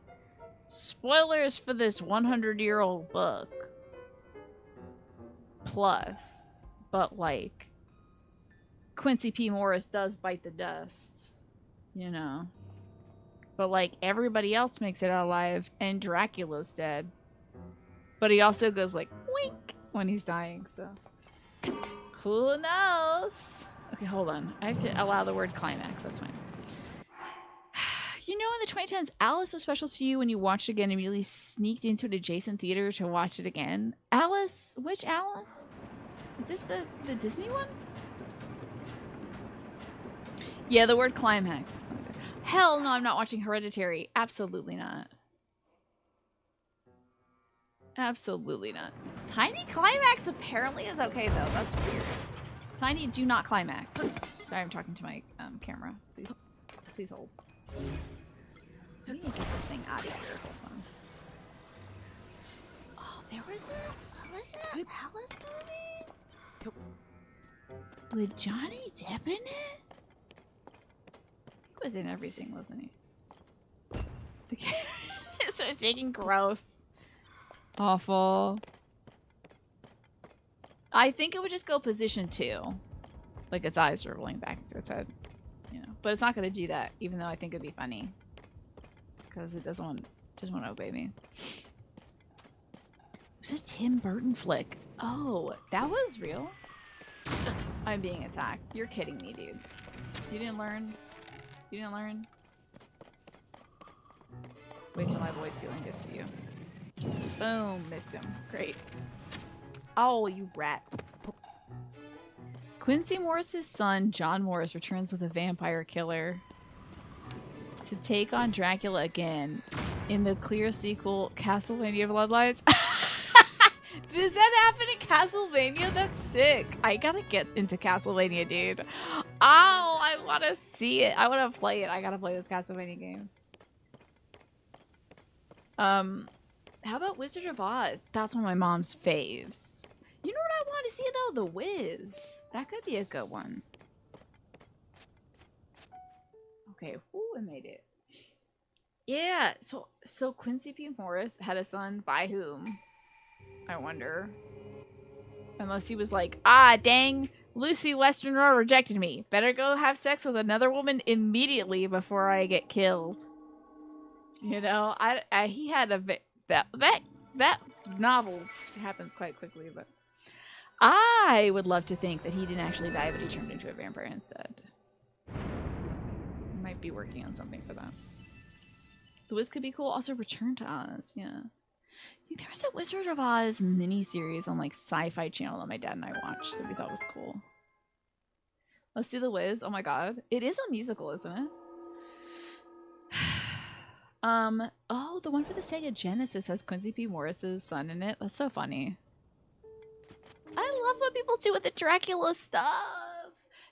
spoilers for this 100-year-old book. Plus. But, like, Quincy P. Morris does bite the dust. You know. But, like, everybody else makes it out alive, and Dracula's dead. But he also goes, like, wink when he's dying, so. Who knows? Okay, hold on. I have to allow the word climax. That's fine. You know, in the 2010s, Alice was special to you when you watched it again and immediately sneaked into an adjacent theater to watch it again. Alice? Which Alice? Is this the Disney one? Yeah, the word climax. Hell no, I'm not watching Hereditary. Absolutely not. Absolutely not. Tiny climax apparently is okay, though. That's weird. Tiny, do not climax. Sorry, I'm talking to my camera. Please hold. Let me get this thing out of here. Hold on. Oh, there was an Alice movie? With Johnny Depp in it? He was in everything, wasn't he? The kid started shaking. Gross. Awful. I think it would just go position 2. Like its eyes are rolling back into its head. You know. But it's not going to do that, even though I think it'd be funny. Because it doesn't want to obey me. It was a Tim Burton flick. Oh, that was real? I'm being attacked. You're kidding me, dude. You didn't learn? You didn't learn? Wait till my void ceiling gets to you. Boom, missed him. Great. Oh, you rat. Quincy Morris's son, John Morris, returns with a vampire killer to take on Dracula again in the clear sequel, Castlevania Bloodlines. Does that happen in Castlevania? That's sick. I gotta get into Castlevania, dude. Oh, I want to see it. I want to play it. I gotta play those Castlevania games. How about Wizard of Oz? That's one of my mom's faves. You know what I want to see though? The Wiz. That could be a good one. Okay, ooh, I made it. Yeah, so Quincy P. Morris had a son by whom? I wonder. Unless he was like, ah, dang, Lucy Westenra rejected me. Better go have sex with another woman immediately before I get killed. You know, he had a that novel happens quite quickly, but I would love to think that he didn't actually die, but he turned into a vampire instead. Might be working on something for that. The Wiz could be cool. Also, Return to Oz. Yeah. There was a Wizard of Oz miniseries on like Sci-Fi Channel that my dad and I watched that we thought was cool. Let's do The Wiz. Oh my god. It is a musical, isn't it? Oh, the one for the Sega Genesis has Quincy P. Morris's son in it. That's so funny. I love what people do with the Dracula stuff.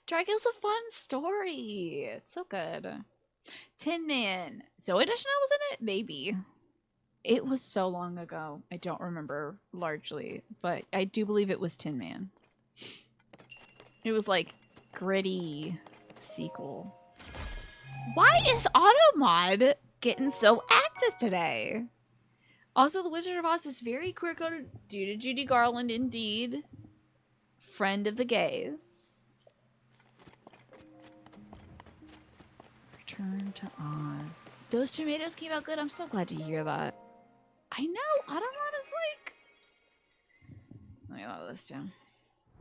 Dracula's a fun story. It's so good. Tin Man. Zoe Deschanel was in it? Maybe. It was so long ago. I don't remember largely, but I do believe it was Tin Man. It was like gritty sequel. Why is Automod getting so active today? Also, The Wizard of Oz is very queer-coded due to Judy Garland, indeed. Friend of the gays. Return to Oz. Those tomatoes came out good. I'm so glad to hear that. I know. Automod is like... Let me load this down.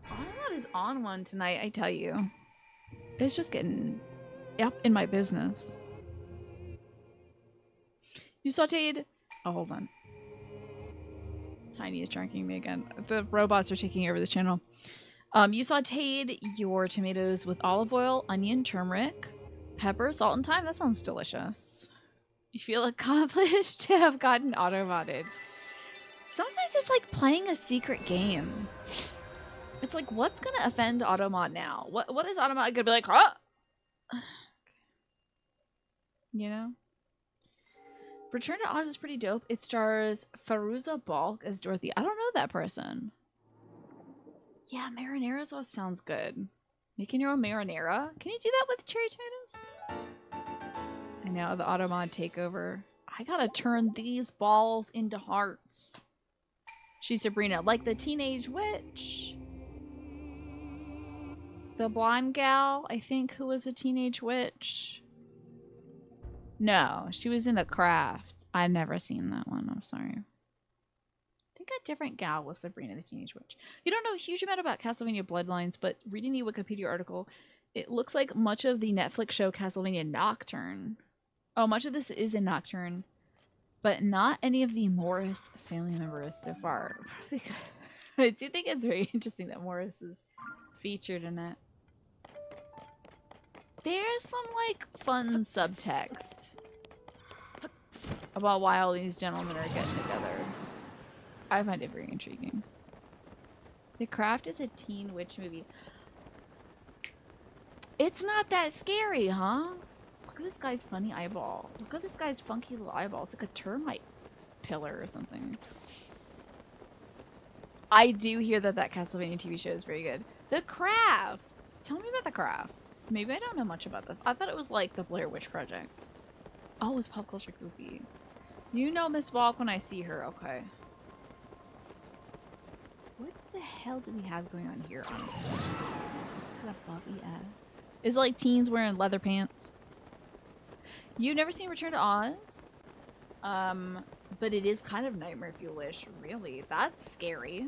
Automod is on one tonight, I tell you. It's just getting up in my business. You sauteed... Oh, hold on. Tiny is tracking me again. The robots are taking over the channel. You sauteed your tomatoes with olive oil, onion, turmeric, pepper, salt, and thyme. That sounds delicious. You feel accomplished to have gotten auto-modded. Sometimes it's like playing a secret game. It's like, what's gonna offend Automod now? What is Automod gonna be like, huh? You know? Return to Oz is pretty dope. It stars Faruza Balk as Dorothy. I don't know that person. Yeah, marinara sauce sounds good. Making your own marinara? Can you do that with cherry tomatoes? I know, the Automod takeover. I gotta turn these balls into hearts. She's Sabrina, like the teenage witch. The blonde gal, I think, who was a teenage witch. No, she was in The Craft. I've never seen that one. I'm sorry. I think a different gal was Sabrina the Teenage Witch. You don't know a huge amount about Castlevania Bloodlines, but reading the Wikipedia article, it looks like much of the Netflix show Castlevania Nocturne. Oh, much of this is in Nocturne, but not any of the Morris family members so far. I do think it's very interesting that Morris is featured in it. There's some, like, fun subtext about why all these gentlemen are getting together. I find it very intriguing. The Craft is a teen witch movie. It's not that scary, huh? Look at this guy's funny eyeball. Look at this guy's funky little eyeball. It's like a termite pillar or something. I do hear that that Castlevania TV show is very good. The Crafts! Tell me about The Crafts. Maybe I don't know much about this. I thought it was like the Blair Witch Project. Oh, it's pop culture goofy. You know Miss Balk when I see her. Okay. What the hell do we have going on here, honestly? Is that a Buffy-esque? Is it like teens wearing leather pants? You've never seen Return to Oz? But it is kind of Nightmare Fuel-ish, really. That's scary.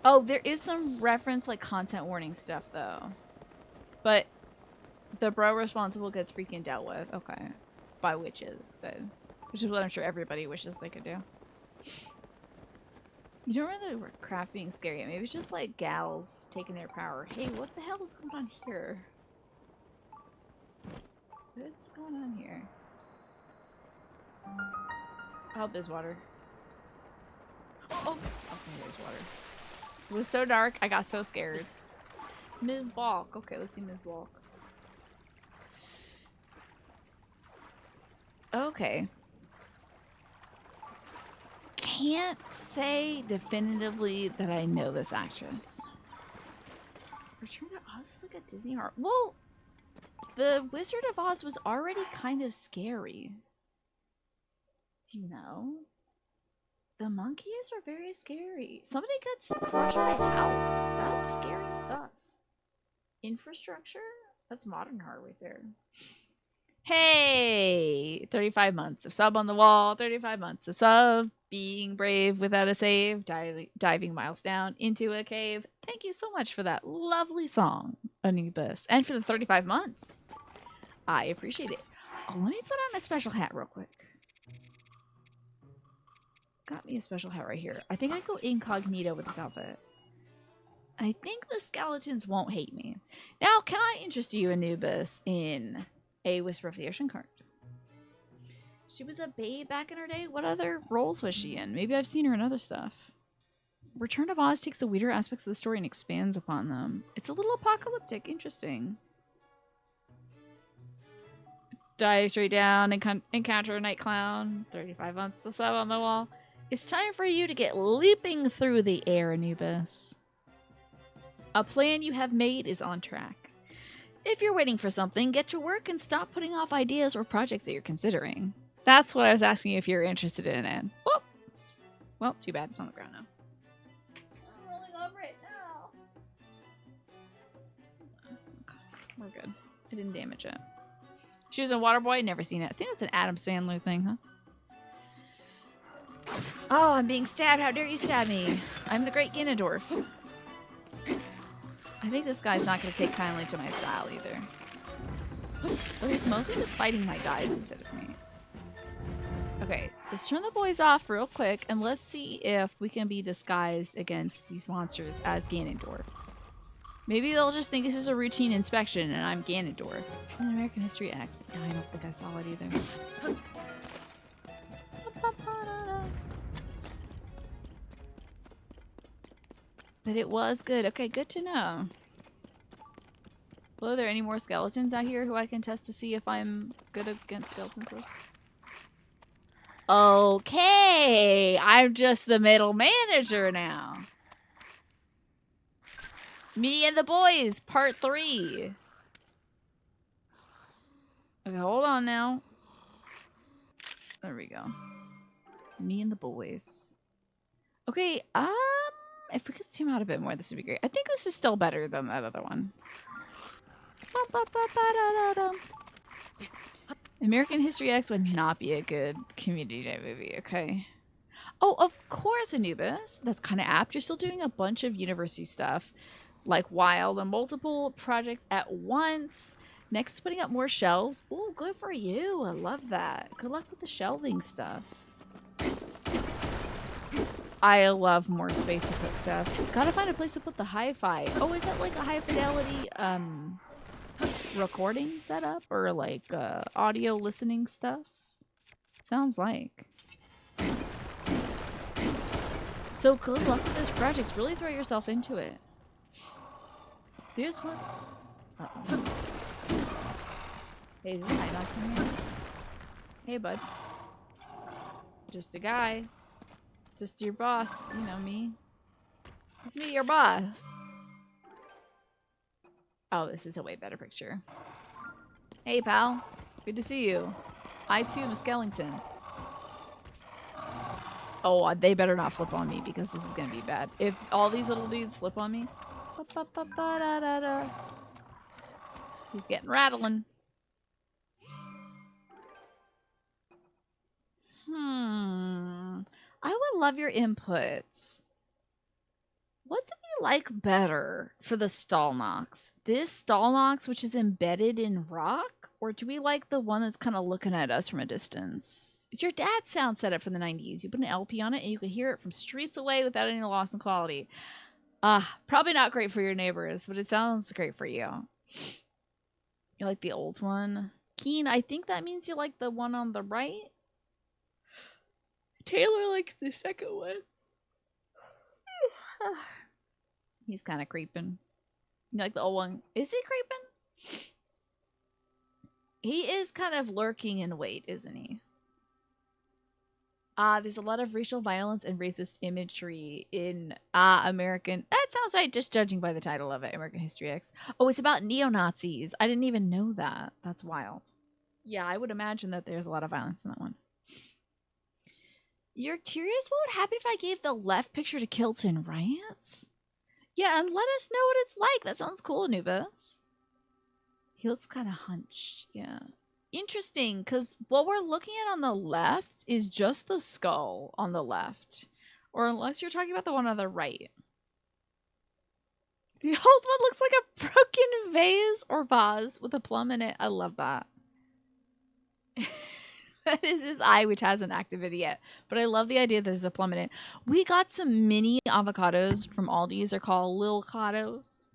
Oh, there is some reference, like, content warning stuff, though. But the bro responsible gets freaking dealt with. Okay. By witches. Good. Which is what I'm sure everybody wishes they could do. You don't really work craft being scary. Maybe it's just like gals taking their power. Hey, what the hell is going on here? What's going on here? I hope there's water. Oh, okay, there's water. It was so dark, I got so scared. Ms. Balk. Okay, let's see Ms. Balk. Okay. Can't say definitively that I know this actress. Return to Oz is like a Disney horror. Well, the Wizard of Oz was already kind of scary. You know? The monkeys are very scary. Somebody gets crushed by a house. That's scary stuff. Infrastructure? That's modern horror right there. Hey! 35 months of sub on the wall. 35 months of sub. Being brave without a save. Diving miles down into a cave. Thank you so much for that lovely song, Anubis. And for the 35 months. I appreciate it. Oh, let me put on a special hat real quick. Got me a special hat right here. I think I go incognito with this outfit. I think the skeletons won't hate me. Now, can I interest you, Anubis, in a Whisper of the Ocean card? She was a babe back in her day. What other roles was she in? Maybe I've seen her in other stuff. Return of Oz takes the weirder aspects of the story and expands upon them. It's a little apocalyptic. Interesting. Dive straight down and encounter a night clown. 35 months of sub on the wall. It's time for you to get leaping through the air, Anubis. A plan you have made is on track. If you're waiting for something, get to work and stop putting off ideas or projects that you're considering. That's what I was asking if you're interested in it. Well, too bad it's on the ground now. I'm rolling over it now. Okay, we're good. I didn't damage it. She was in Waterboy. Never seen it. I think that's an Adam Sandler thing, huh? Oh, I'm being stabbed. How dare you stab me? I'm the Great Ganondorf. I think this guy's not going to take kindly to my style either. But he's mostly just fighting my guys instead of me. Okay, just turn the boys off real quick and let's see if we can be disguised against these monsters as Ganondorf. Maybe they'll just think this is a routine inspection and I'm Ganondorf. In American History X. No, I don't think I saw it either. But it was good. Okay, good to know. Well, are there any more skeletons out here who I can test to see if I'm good against skeletons with? Okay, I'm just the middle manager now. Me and the boys, part 3. Okay, hold on now. There we go. Me and the boys. Okay, if we could zoom out a bit more, this would be great. I think this is still better than that other one. American History X would not be a good community day movie, okay? Oh, of course, Anubis. That's kind of apt. You're still doing a bunch of university stuff, like Wild and multiple projects at once. Next, putting up more shelves. Ooh, good for you. I love that. Good luck with the shelving stuff. I love more space to put stuff. Gotta find a place to put the hi-fi. Oh, is that like a high fidelity recording setup or like audio listening stuff? Sounds like. So good luck with those projects. Really throw yourself into it. There's one. Uh-oh. Hey, is this Night Knox in here? Hey, bud. Just a guy. Just your boss. You know me. It's me, your boss. Oh, this is a way better picture. Hey, pal. Good to see you. I, too, am a skeleton. Oh, they better not flip on me because this is going to be bad. If all these little dudes flip on me. He's getting rattling. I would love your inputs. What's if like better for the Stalnox? This Stalnox, which is embedded in rock? Or do we like the one that's kind of looking at us from a distance? It's your dad's sound setup from the 90s. You put an LP on it and you can hear it from streets away without any loss in quality. Probably not great for your neighbors, but it sounds great for you. You like the old one? Keen, I think that means you like the one on the right. Taylor likes the second one. He's kind of creeping. You like the old one? Is he creeping? He is kind of lurking in wait, isn't he? There's a lot of racial violence and racist imagery in American... That sounds right, just judging by the title of it, American History X. Oh, it's about neo-Nazis. I didn't even know that. That's wild. Yeah, I would imagine that there's a lot of violence in that one. You're curious what would happen if I gave the left picture to Kilton, right? Yeah, and let us know what it's like. That sounds cool, Anubis. He looks kind of hunched, yeah. Interesting, because what we're looking at on the left is just the skull on the left. Or unless you're talking about the one on the right. The old one looks like a broken vase or vase with a plum in it. I love that. That is his eye, which hasn't activated yet. But I love the idea that there's a plum in it. We got some mini avocados from Aldi's. They're called Lilcados.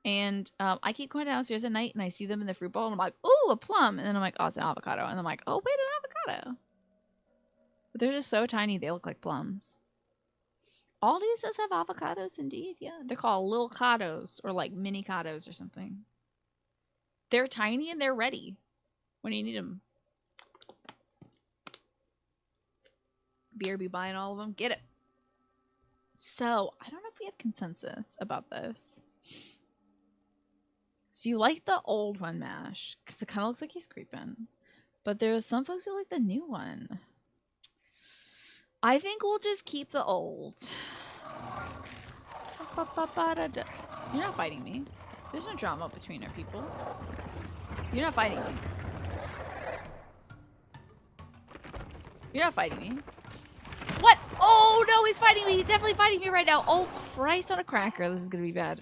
And I keep going downstairs at night and I see them in the fruit bowl and I'm like, ooh, a plum. And then I'm like, oh, it's an avocado. And I'm like, oh, wait, an avocado. But they're just so tiny, they look like plums. Aldi's does have avocados, indeed. Yeah, they're called Lilcados or like mini-cados or something. They're tiny and they're ready when you need them. BRB buying all of them. Get it. So, I don't know if we have consensus about this. So you like the old one, Mash, because it kind of looks like he's creeping. But there's some folks who like the new one. I think we'll just keep the old. You're not fighting me. There's no drama between our people. You're not fighting me. You're not fighting me. What? Oh, no, he's fighting me. He's definitely fighting me right now. Oh, Christ on a cracker. This is going to be bad.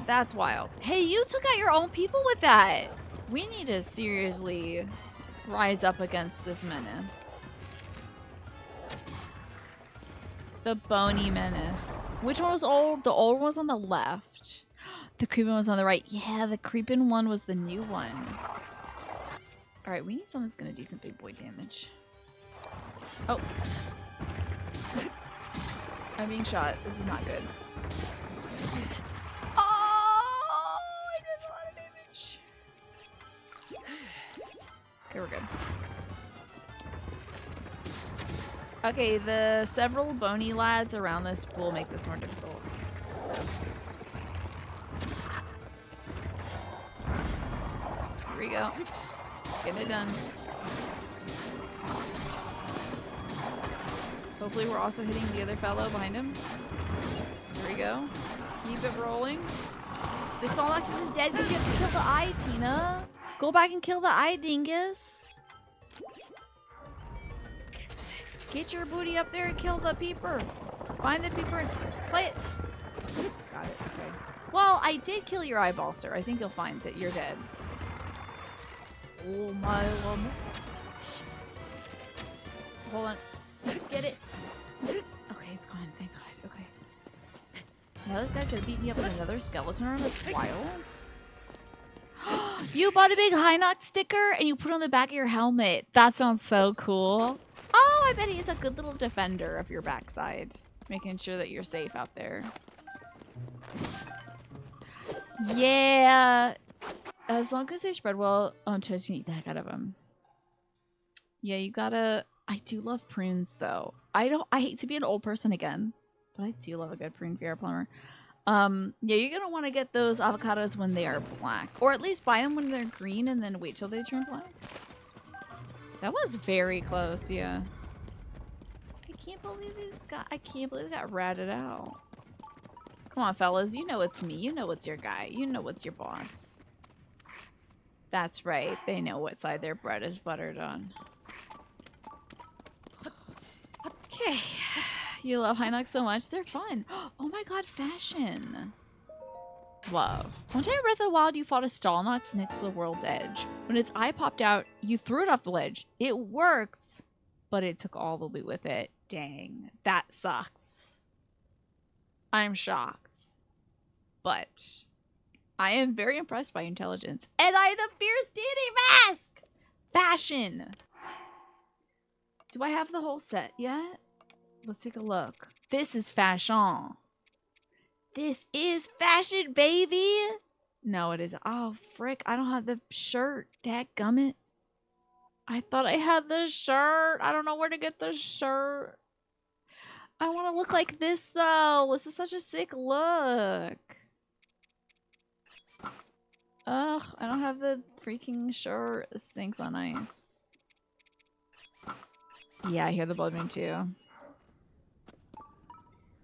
That's wild. Hey, you took out your own people with that. We need to seriously rise up against this menace. The bony menace. Which one was old? The old one was on the left. The creeping one was on the right. Yeah, the creeping one was the new one. Alright, we need someone that's gonna do some big boy damage. Oh. I'm being shot. This is not good. Oh! I did a lot of damage. Okay, we're good. Okay, the several bony lads around this will make this more difficult. Here we go. Getting it done. Hopefully we're also hitting the other fellow behind him. There we go. Keep it rolling. The Stalnox isn't dead because you have to kill the eye, Tina. Go back and kill the eye, dingus. Get your booty up there and kill the peeper. Find the peeper and play it. Got it, okay. Well, I did kill your eyeball, sir. I think you'll find that you're dead. Oh my woman. Hold on. Get it. Okay, it's gone. Thank God. Okay. Now this guy's gonna beat me up with another skeleton arm. That's wild. You bought a big Hinox sticker and you put it on the back of your helmet. That sounds so cool. Oh, I bet he's a good little defender of your backside. Making sure that you're safe out there. Yeah. As long as they spread well, oh, Toast can eat the heck out of them. Yeah, you gotta... I do love prunes, though. I hate to be an old person again, but I do love a good prune VR plumber. Yeah, you're gonna want to get those avocados when they are black. Or at least buy them when they're green and then wait till they turn black. That was very close, yeah. I can't believe I can't believe they got ratted out. Come on, fellas. You know it's me. You know it's your guy. You know it's your boss. That's right. They know what side their bread is buttered on. Okay. You love Hinox so much. They're fun. Oh my god, fashion. Love. One time in Breath of the Wild, you fought a Stalnox next to the world's edge. When its eye popped out, you threw it off the ledge. It worked, but it took all the loot with it. Dang. That sucks. I'm shocked. But I am very impressed by your intelligence. And I have the Fierce Deity Mask! Fashion! Do I have the whole set yet? Let's take a look. This is fashion. This is fashion, baby! No, it isn't. Oh, frick. I don't have the shirt. Dadgummit. I thought I had the shirt. I don't know where to get the shirt. I want to look like this, though. This is such a sick look. Ugh, I don't have the freaking shirt. This thing's on ice. Yeah, I hear the blood moon, too.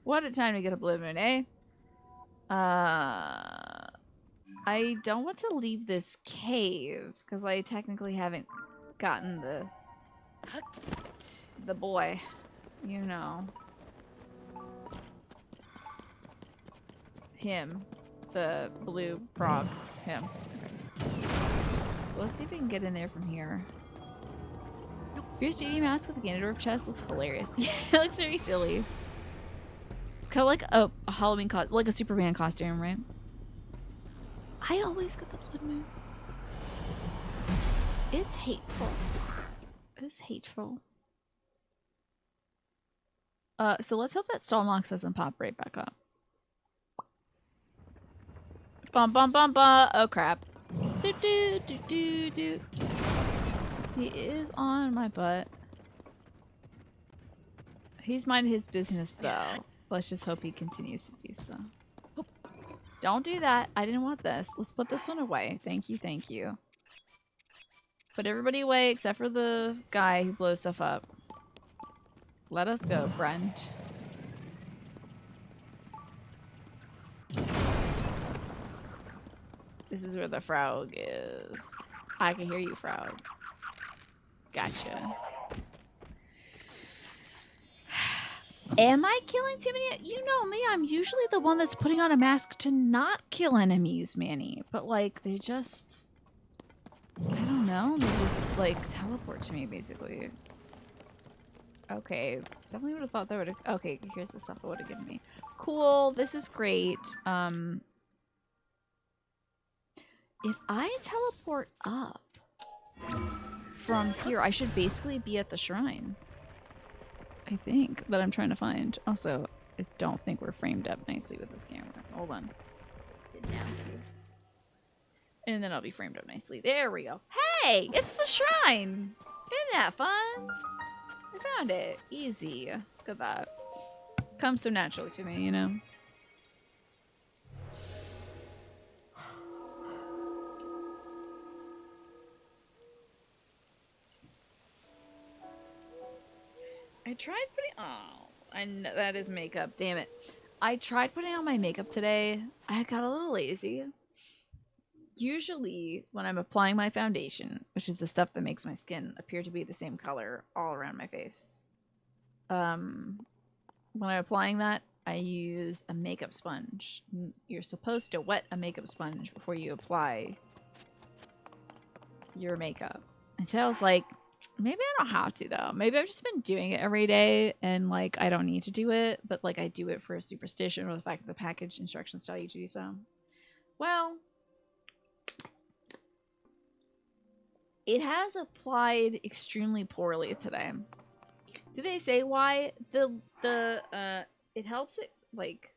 What a time to get a blood moon, eh? I don't want to leave this cave because I technically haven't gotten the boy, you know, him, the blue frog, him. Okay. Let's see if we can get in there from here. Fierce Deity Mask with a Ganondorf chest looks hilarious. It looks very silly. It's kind of like a Halloween costume, like a Superman costume, right? I always get the blood moon. It's hateful. It's hateful. So let's hope that Stalnox doesn't pop right back up. Bum bum bum bum. Oh crap. Do do do do do. He is on my butt. He's minding his business though. Let's just hope he continues to do so. Don't do that. I didn't want this. Let's put this one away. Thank you, thank you. Put everybody away except for the guy who blows stuff up. Let us go, Brent. This is where the frog is. I can hear you, frog. Gotcha. Am I killing too many? You know me, I'm usually the one that's putting on a mask to not kill enemies, Manny. But, like, they just... I don't know. They just, like, teleport to me, basically. Okay. Definitely would have thought that would have... Okay, here's the stuff that would have given me. Cool. This is great. If I teleport up from here, I should basically be at the shrine. I think, that I'm trying to find. Also, I don't think we're framed up nicely with this camera. Hold on. And then I'll be framed up nicely. There we go. Hey! It's the shrine! Isn't that fun? I found it. Easy. Look at that. Comes so naturally to me, you know? I tried putting... Oh, I know that is makeup. Damn it. I tried putting on my makeup today. I got a little lazy. Usually, when I'm applying my foundation, which is the stuff that makes my skin appear to be the same color all around my face, when I'm applying that, I use a makeup sponge. You're supposed to wet a makeup sponge before you apply your makeup. And so I was like, maybe I don't have to, though. Maybe I've just been doing it every day, and, like, I don't need to do it, but, like, I do it for a superstition or the fact that the package instructions tell you to do so. Well, it has applied extremely poorly today. Do they say why? It helps it, like...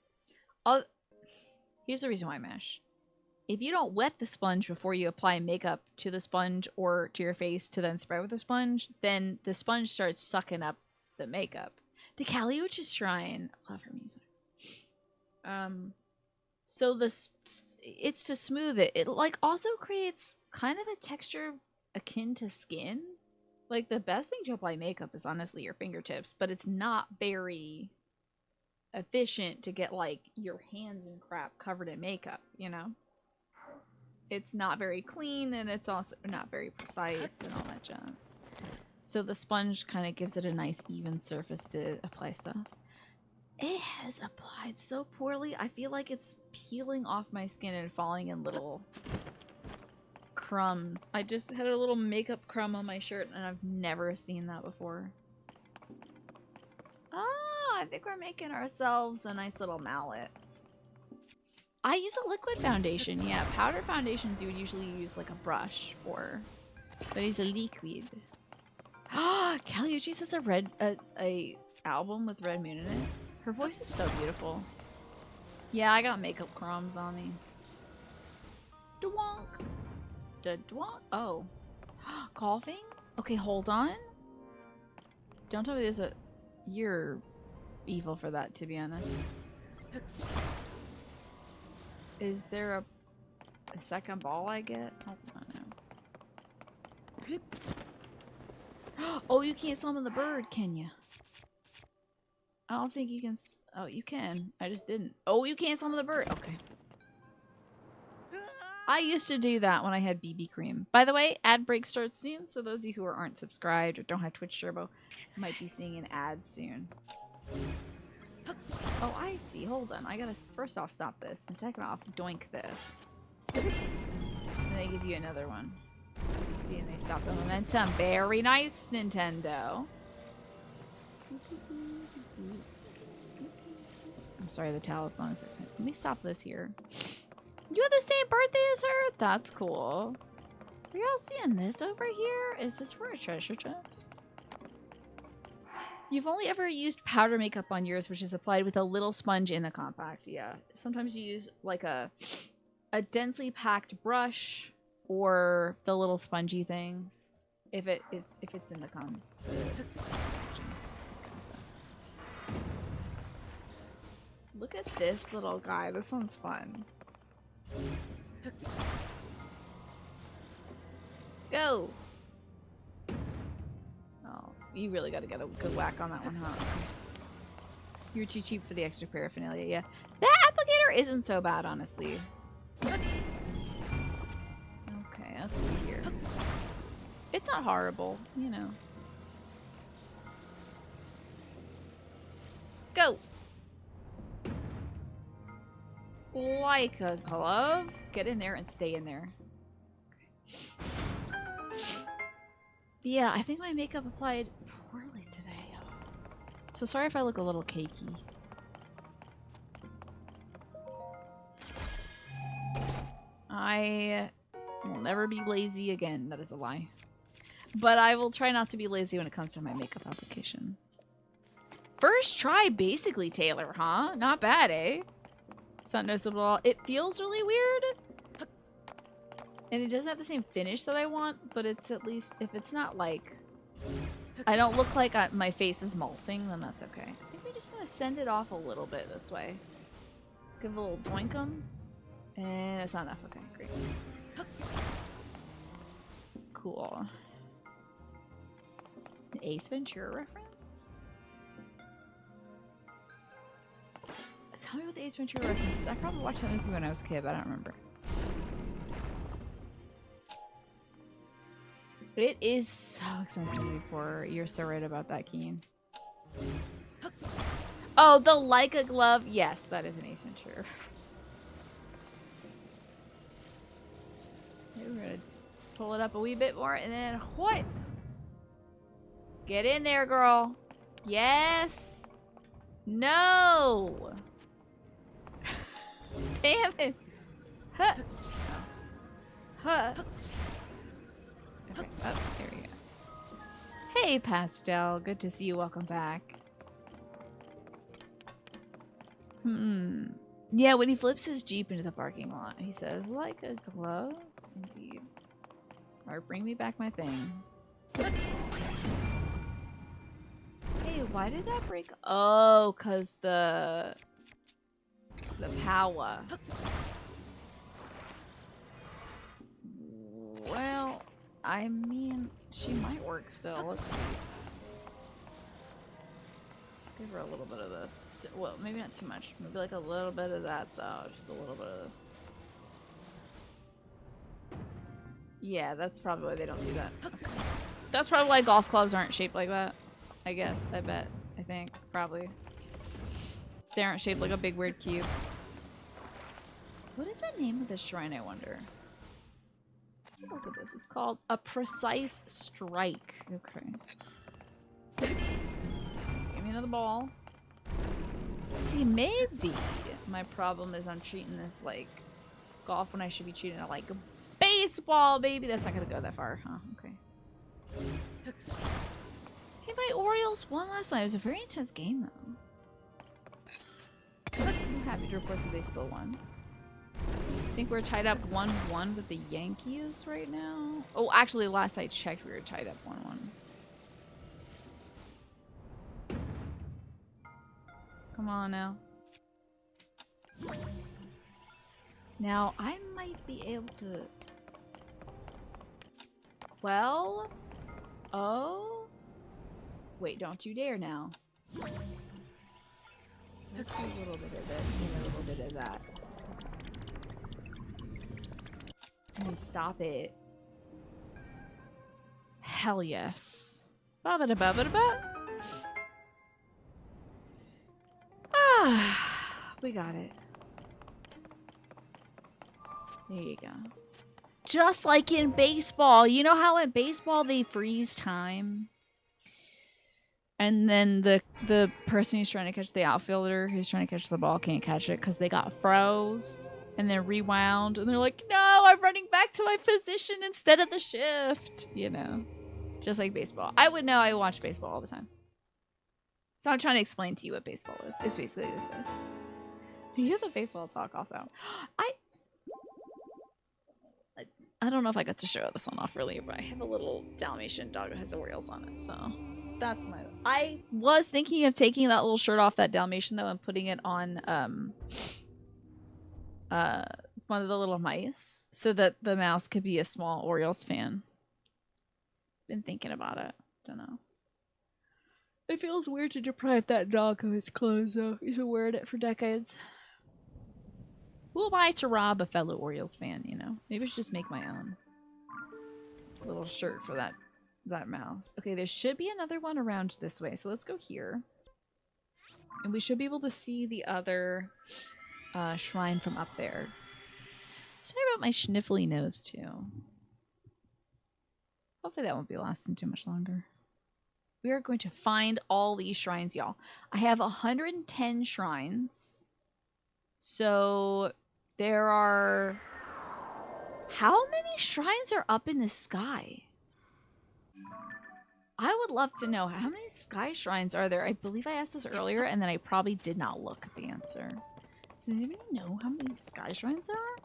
Here's the reason why, Mash. If you don't wet the sponge before you apply makeup to the sponge or to your face to then spray with the sponge, then the sponge starts sucking up the makeup. The Caliuch's Shrine. I love her music. So it's to smooth it. It, like, also creates kind of a texture akin to skin. Like, the best thing to apply makeup is honestly your fingertips, but it's not very efficient to get, like, your hands and crap covered in makeup, you know? It's not very clean, and it's also not very precise and all that jazz. So the sponge kind of gives it a nice even surface to apply stuff. It has applied so poorly. I feel like it's peeling off my skin and falling in little crumbs. I just had a little makeup crumb on my shirt and I've never seen that before. Oh, I think we're making ourselves a nice little mallet. I use a liquid foundation. Yeah, powder foundations you would usually use like a brush for. But it's a liquid. Ah, Kelly Uchis has a album with Red Moon in it. Her voice is so beautiful. Yeah, I got makeup crumbs on me. Dwonk. Dwonk. Oh. Coughing? Okay, hold on. Don't tell me there's a... You're evil for that, to be honest. Is there a second ball I get? Oh, I know. Oh, you can't summon the bird, can you? I don't think you can... Oh, you can. I just didn't. Oh, you can't summon the bird. Okay. I used to do that when I had BB cream. By the way, ad break starts soon, so those of you who aren't subscribed or don't have Twitch Turbo might be seeing an ad soon. Oh, I see. Hold on. I gotta first off stop this, and second off doink this. And they give you another one. See, and they stop the momentum. Very nice, Nintendo. I'm sorry, the Talos songs are... Let me stop this here. You have the same birthday as her? That's cool. Are y'all seeing this over here? Is this for a treasure chest? You've only ever used powder makeup on yours, which is applied with a little sponge in the compact. Yeah. Sometimes you use like a densely packed brush or the little spongy things. If it's in the Look at this little guy. This one's fun. Go! Oh, you really gotta get a good whack on that one, huh? You're too cheap for the extra paraphernalia, yeah. That applicator isn't so bad, honestly. Okay, let's see here. It's not horrible, you know. Go! Like a glove. Get in there and stay in there. But yeah, I think my makeup applied poorly today. So sorry if I look a little cakey. I will never be lazy again. That is a lie. But I will try not to be lazy when it comes to my makeup application. First try, basically, Taylor, huh? Not bad, eh? It's not noticeable at all. It feels really weird. And it doesn't have the same finish that I want, but it's at least, if it's not like, I don't look like my face is molting, then that's okay. I think we're just gonna send it off a little bit this way. Give a little doinkum. And that's not enough. Okay, great. Cool. An Ace Ventura reference? Tell me what the Ace Ventura reference is. I probably watched that movie when I was a kid, but I don't remember. But it is so expensive for... You're so right about that, Keen. Oh, the Leica glove. Yes, that is an Ace Ventura. Okay, we're gonna pull it up a wee bit more, and then what? Get in there, girl. Yes. No. Damn it. Huh. Huh. Okay, oh, there we go. Hey, Pastel. Good to see you. Welcome back. Yeah, when he flips his Jeep into the parking lot, he says, like a glove? Indeed. Or bring me back my thing. Hey, why did that break? Oh, because the power. Well, I mean, she might work still. Let's see. Give her a little bit of this. Well, maybe not too much. Maybe like a little bit of that, though. Just a little bit of this. Yeah, that's probably why they don't do that. Okay. That's probably why golf clubs aren't shaped like that. I guess. I bet. I think. Probably. They aren't shaped like a big weird cube. What is the name of this shrine, I wonder? Let's take a look at this. It's called A Precise Strike. Okay. Give me another ball. See, maybe my problem is I'm treating this like golf when I should be treating it like baseball, baby. That's not gonna go that far, huh? Okay. Hey, my Orioles won last night. It was a very intense game, though. I'm happy to report that they still won. I think we're tied up 1-1 with the Yankees right now. Oh, actually, last I checked, we were tied up 1-1. Come on now. Now, I might be able to... Well... Oh... Wait, don't you dare now. Let's do a little bit of this and a little bit of that. And stop it. Hell yes. Ba-ba-da-ba-ba-da-ba. Ah, we got it. There you go. Just like in baseball. You know how in baseball they freeze time? And then the person who's trying to catch the outfielder who's trying to catch the ball can't catch it because they got froze and then rewound and they're like, no, I'm running back to my position instead of the shift. You know, just like baseball. I would know. I watch baseball all the time. So I'm trying to explain to you what baseball is. It's basically like this. You hear the baseball talk also. I don't know if I got to show this one off earlier, but I have a little Dalmatian dog that has Orioles on it, so that's my... I was thinking of taking that little shirt off that Dalmatian, though, and putting it on one of the little mice so that the mouse could be a small Orioles fan. Been thinking about it. Don't know. It feels weird to deprive that dog of his clothes, though. He's been wearing it for decades. Who am I to rob a fellow Orioles fan, you know? Maybe I should just make my own little shirt for that mouse. Okay, there should be another one around this way, so let's go here. And we should be able to see the other shrine from up there. Sorry about my sniffly nose, too. Hopefully that won't be lasting too much longer. We are going to find all these shrines, y'all. I have 110 shrines. So there are... How many shrines are up in the sky? I would love to know. How many sky shrines are there? I believe I asked this earlier, and then I probably did not look at the answer. Does anybody know how many sky shrines there are?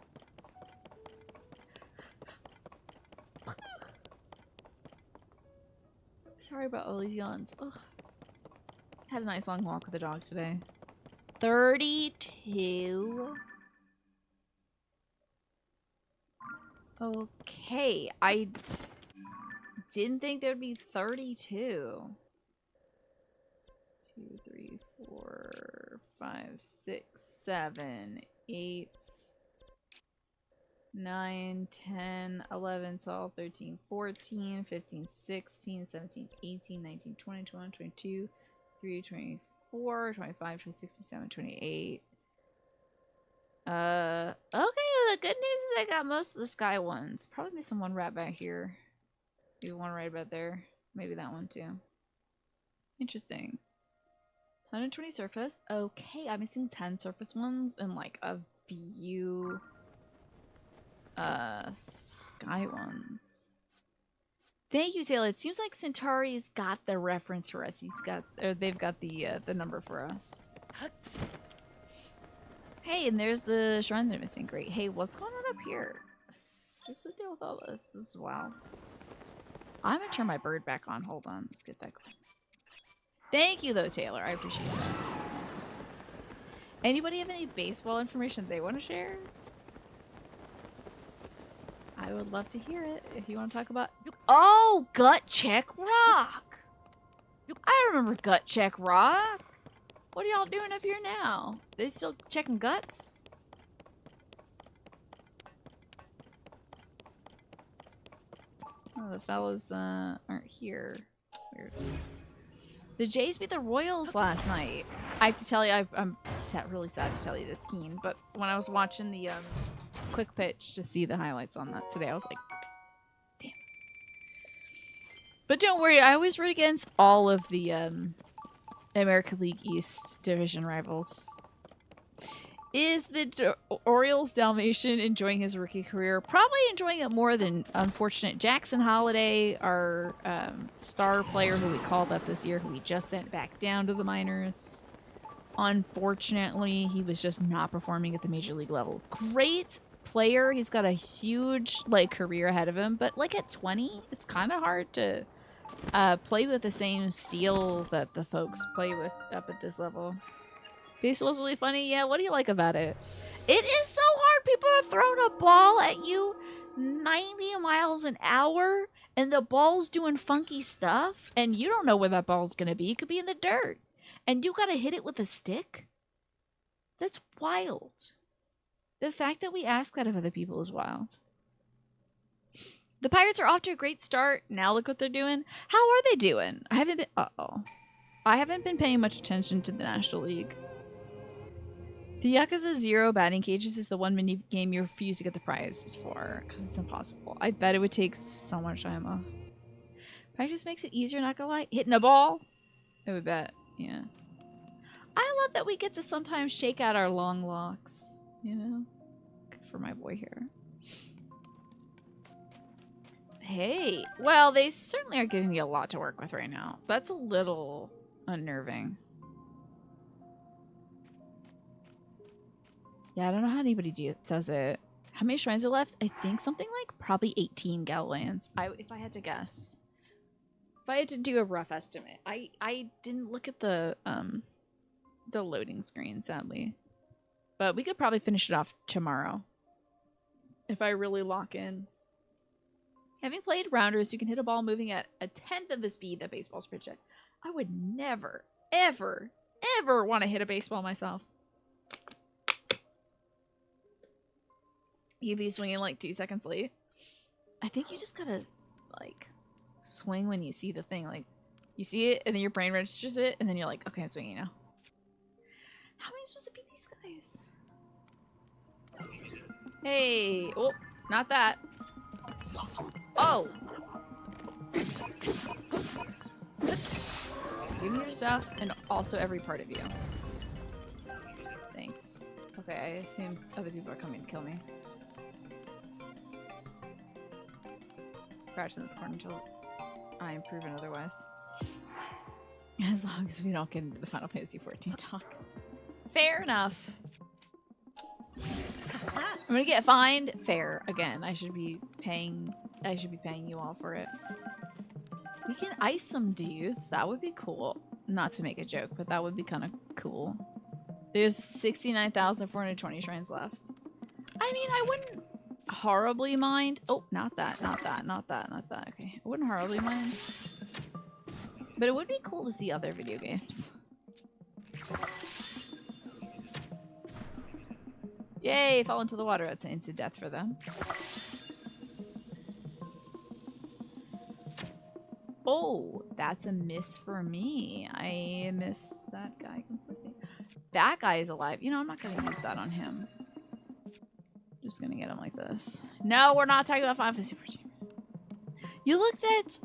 Sorry about all these yawns. Ugh. Had a nice long walk with the dog today. 32. Okay, I didn't think there'd be 32. 2, 3, 4, 5, 6, 7, 8, 9, 10, 11, 12, 13, 14, 15, 16, 17, 18, 19, 20, 21, 22, 23, 24, 25, 26, 27, 28. Okay, well, the good news is I got most of the sky ones. Probably missing one right back here. Maybe one right about there. Maybe that one too. Interesting. 120 surface. Okay, I'm missing 10 surface ones and like a few sky ones. Thank you, Taylor. It seems like Centauri's got the reference for us. They've got the number for us. Hey, and there's the shrine they're missing. Great. Hey, what's going on up here? Just to deal with all this. This is wow. I'm gonna turn my bird back on. Hold on. Let's get that going. Thank you, though, Taylor. I appreciate that. Anybody have any baseball information they want to share? I would love to hear it if you want to talk about... Oh, Gut Check Rock! I remember Gut Check Rock. What are y'all doing up here now? They still checking guts? Oh, the fellas aren't here. Weird. The Jays beat the Royals last night. I have to tell you, I'm really sad to tell you this, Keen, but when I was watching the quick pitch to see the highlights on that today, I was like, damn. But don't worry, I always root against all of the American League East division rivals. Is the Orioles Dalmatian enjoying his rookie career? Probably enjoying it more than unfortunate Jackson Holiday, our star player who we called up this year, who we just sent back down to the minors. Unfortunately, he was just not performing at the major league level. Great player. He's got a huge career ahead of him, but at 20, it's kind of hard to play with the same steel that the folks play with up at this level. Baseball's really funny. Yeah, what do you like about it? It is so hard. People are throwing a ball at you 90 miles an hour, and the ball's doing funky stuff, and you don't know where that ball's going to be. It could be in the dirt, and you got to hit it with a stick? That's wild. The fact that we ask that of other people is wild. The Pirates are off to a great start. Now look what they're doing. How are they doing? I haven't been paying much attention to the National League. The Yakuza 0 batting cages is the one mini game you refuse to get the prizes for because it's impossible. I bet it would take so much time off. Practice makes it easier, not gonna lie. Hitting a ball? I would bet, yeah. I love that we get to sometimes shake out our long locks, you know? Good for my boy here. Hey, well, they certainly are giving me a lot to work with right now. That's a little unnerving. Yeah, I don't know how anybody does it. How many shrines are left? I think something like probably 18 Gallands. If I had to guess. If I had to do a rough estimate. I didn't look at the loading screen, sadly. But we could probably finish it off tomorrow. If I really lock in. Having played rounders, you can hit a ball moving at a tenth of the speed that baseballs pitch at. I would never, ever, ever want to hit a baseball myself. You'd be swinging 2 seconds late. I think you just gotta, swing when you see the thing. You see it, and then your brain registers it, and then you're like, okay, I'm swinging now. How am I supposed to beat these guys? Hey! Oh, not that. Oh! Give me your stuff, and also every part of you. Thanks. Okay, I assume other people are coming to kill me. Crouch in this corner until I am proven otherwise. As long as we don't get into the Final Fantasy 14 talk. Fair enough. I'm gonna get fined. Fair. Again, I should be paying you all for it. We can ice some dudes. That would be cool. Not to make a joke, but that would be kind of cool. There's 69,420 shrines left. I mean, I wouldn't horribly mind. Oh, not that. Okay. I wouldn't horribly mind. But it would be cool to see other video games. Yay, fall into the water. That's an instant death for them. Oh, that's a miss for me. I missed that guy completely. That guy is alive. You know, I'm not going to use that on him. Just going to get him like this. No, we're not talking about Final Fantasy 14. You looked at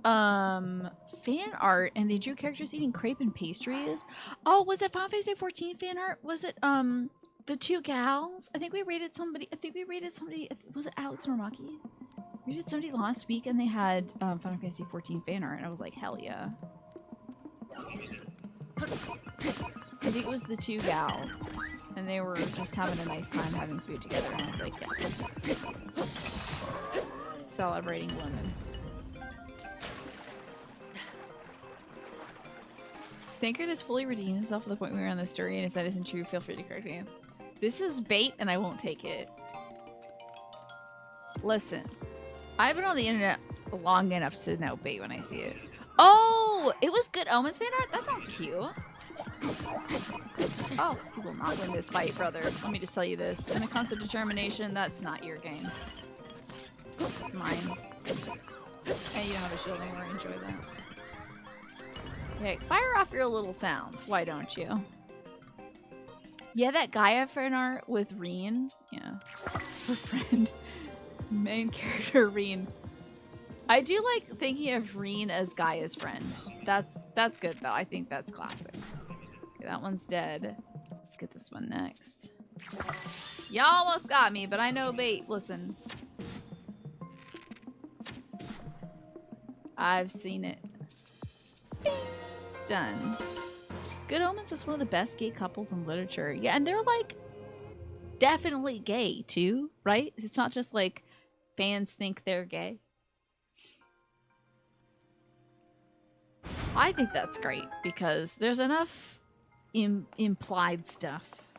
fan art and they drew characters eating crepe and pastries. Oh, was it Final Fantasy 14 fan art? Was it the two gals? I think we rated somebody. Was it Alex Normaki? We did somebody last week and they had Final Fantasy 14 fan art and I was like, hell yeah. I think it was the two gals and they were just having a nice time having food together and I was like, yes. Celebrating women. Thankard has fully redeemed himself at the point we were on the story, and if that isn't true, feel free to correct me. This is bait, and I won't take it. Listen, I've been on the internet long enough to know bait when I see it. Oh, it was Good Omens fan art? That sounds cute. Oh, you will not win this fight, brother. Let me just tell you this. When it comes to determination, that's not your game. It's mine. And shield anymore. Enjoy that. Okay, fire off your little sounds. Why don't you? Yeah, that Gaia fan art with Reen. Yeah. Her friend. Main character Reen. I do like thinking of Reen as Gaia's friend. That's good though. I think that's classic. Okay, that one's dead. Let's get this one next. Y'all almost got me, but I know bait. Listen. I've seen it. Bing. Done. Good Omens is one of the best gay couples in literature. Yeah, and they're like definitely gay too, right? It's not just like fans think they're gay. I think that's great because there's enough implied stuff.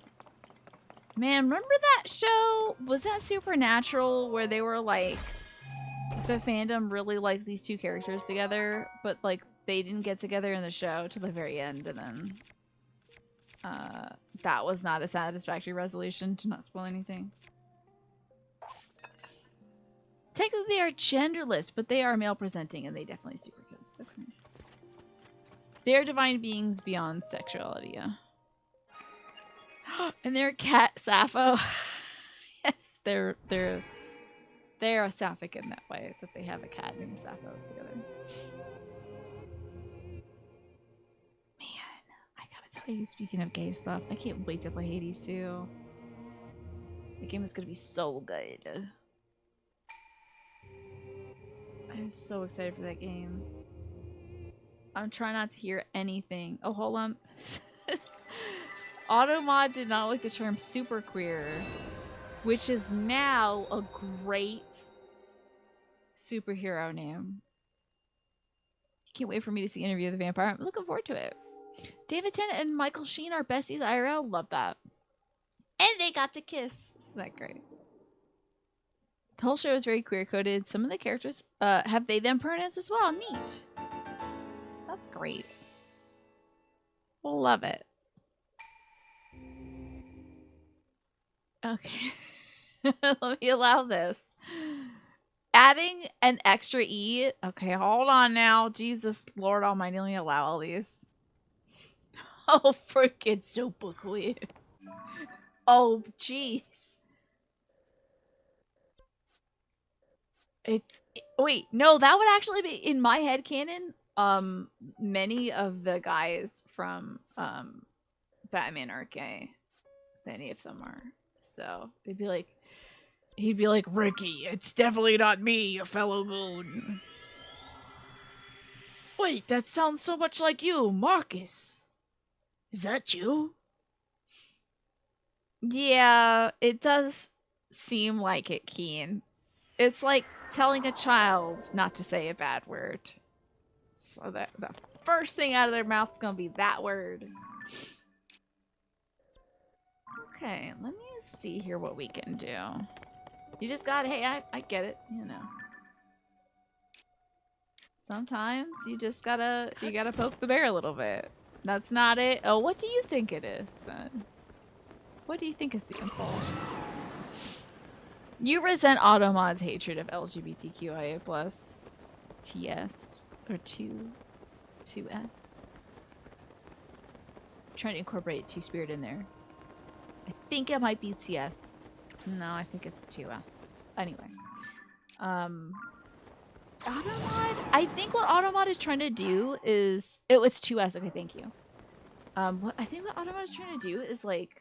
Man, remember that show? Was that Supernatural where they were like, the fandom really liked these two characters together, but like they didn't get together in the show till the very end, and then that was not a satisfactory resolution, to not spoil anything. Technically they are genderless, but they are male presenting and they definitely super kissed. Okay. They are divine beings beyond sexuality, yeah. And they're cat Sappho. Yes, they're sapphic in that way, that they have a cat named Sappho together. Man, I gotta tell you, speaking of gay stuff, I can't wait to play Hades 2. The game is gonna be so good. I'm so excited for that game. I'm trying not to hear anything. Oh, hold on. Automod did not like the term super queer, which is now a great superhero name. Can't wait for me to see Interview with the Vampire. I'm looking forward to it. David Tennant and Michael Sheen are besties IRL. Love that. And they got to kiss. Isn't that great? The whole show is very queer-coded. Some of the characters have they them pronouns as well. Neat. That's great. Love it. Okay. Let me allow this. Adding an extra E. Okay, hold on now. Jesus, Lord Almighty, let me allow all these. Oh, freaking super queer. Oh, jeez. Wait, no, that would actually be in my head canon. Many of the guys from Batman are gay. Many of them are. So he'd be like, Ricky, it's definitely not me, you fellow goon. Wait, that sounds so much like you, Marcus. Is that you? Yeah, it does seem like it, Keen. It's like telling a child not to say a bad word. So that the first thing out of their mouth is gonna be that word. Okay, let me see here what we can do. You just gotta, hey, I get it, you know. Sometimes you just gotta poke the bear a little bit. That's not it. Oh, what do you think it is then? What do you think is the impulse? You resent Automod's hatred of LGBTQIA+, TS, or 2S. Trying to incorporate Two-Spirit in there. I think it might be TS. No, I think it's 2S. Anyway. Automod, I think what Automod is trying to do is... Oh, it's 2S. Okay, thank you. What I think what Automod is trying to do is, like...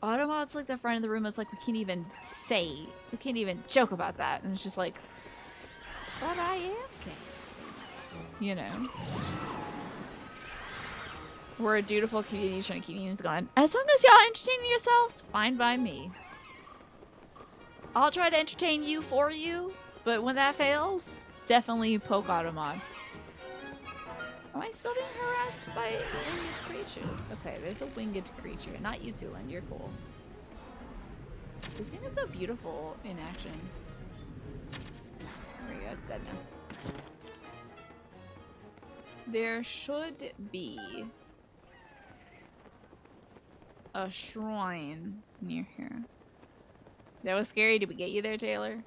Automod's like the friend in the room that's like, we can't even joke about that. And it's just like, but I am gay. You know? We're a dutiful community trying to keep memes going. As long as y'all entertaining yourselves, fine by me. I'll try to entertain you for you, but when that fails, definitely poke Automod. Am I still being harassed by winged creatures? Okay, there's a winged creature. Not you two, and you're cool. This thing is so beautiful in action. There we go, it's dead now. There should be a shrine near here. That was scary. Did we get you there, Taylor?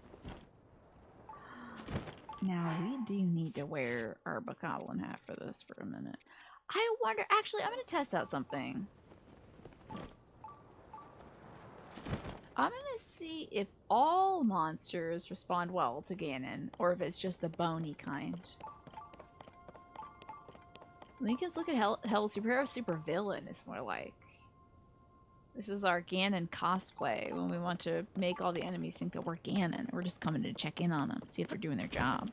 Now, we do need to wear our bokoblin hat for this for a minute. I wonder, actually, I'm going to test out something. I'm going to see if all monsters respond well to Ganon, or if it's just the bony kind. Lincoln's look at Hell Superhero Supervillain is more like. This is our Ganon cosplay when we want to make all the enemies think that we're Ganon. We're just coming to check in on them, see if they're doing their job.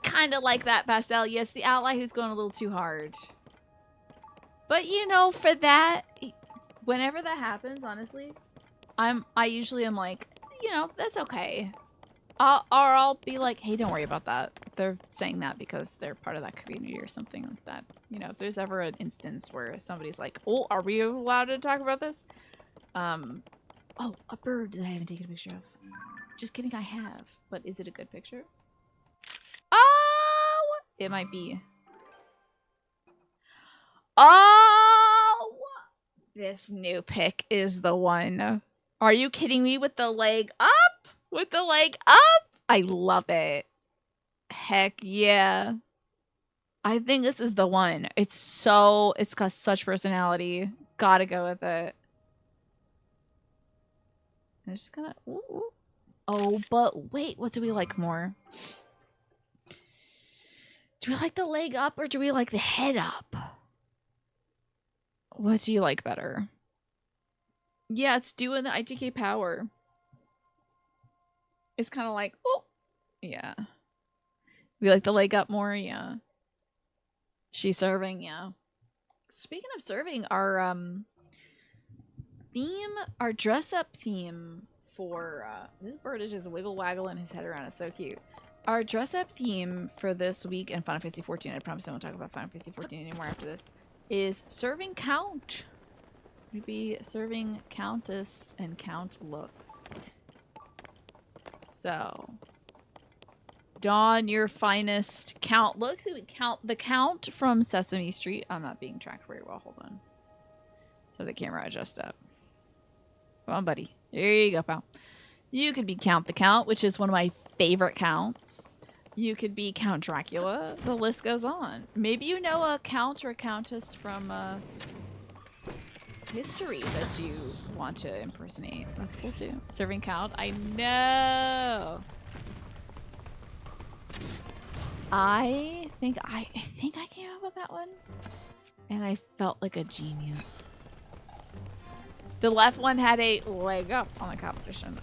Kind of like that, Pastel. Yes, the ally who's going a little too hard. But you know, for that, whenever that happens, honestly, I usually am like, you know, that's okay. I'll be like, hey, don't worry about that. They're saying that because they're part of that community or something like that. You know, if there's ever an instance where somebody's like, oh, are we allowed to talk about this? Oh, a bird that I haven't taken a picture of. Just kidding, I have. But is it a good picture? Oh! It might be. Oh! This new pic is the one. Are you kidding me with the leg up? With the leg up? I love it. Heck yeah. I think this is the one. It's got such personality. Gotta go with it. It's just gonna, ooh. Oh, but wait, what do we like more? Do we like the leg up or do we like the head up? What do you like better? Yeah, it's doing the ITK power. It's kind of like, oh, yeah. We like the leg up more, yeah. She's serving, yeah. Speaking of serving, our theme, our dress up theme for this bird is just wiggle waggling his head around. It's so cute. Our dress up theme for this week in Final Fantasy 14, I promise I won't talk about Final Fantasy 14 anymore after this, is serving Count. We'd be serving Countess and Count looks. So, don your finest Count looks. The Count from Sesame Street. I'm not being tracked very well. Hold on. So the camera adjust up. Come on, buddy. There you go, pal. You could be Count the Count, which is one of my favorite counts. You could be Count Dracula. The list goes on. Maybe you know a count or a countess from history that you want to impersonate. That's cool too. Serving Count. I know. I think I came up with that one, and I felt like a genius. The left one had a leg up on the competition.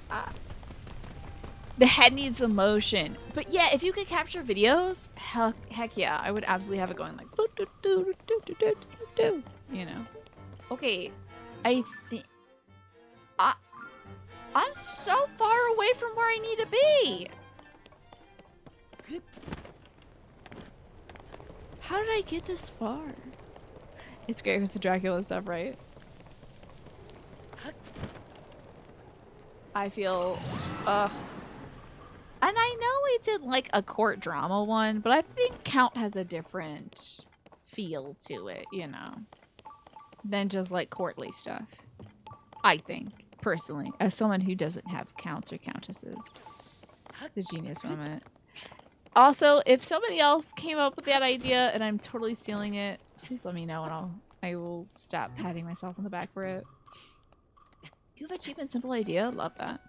The head needs emotion. But yeah, if you could capture videos, heck yeah, I would absolutely have it going like doo, doo, doo, doo, doo, doo, doo, doo, you know. Okay, I think I'm so far away from where I need to be. How did I get this far? It's great with the Dracula stuff, right? I feel, and I know it's in like a court drama one, but I think Count has a different feel to it, you know, than just like courtly stuff. I think, personally, as someone who doesn't have counts or countesses. It's a genius moment. Also, if somebody else came up with that idea and I'm totally stealing it, please let me know and I will stop patting myself on the back for it. You have a cheap and simple idea? Love that.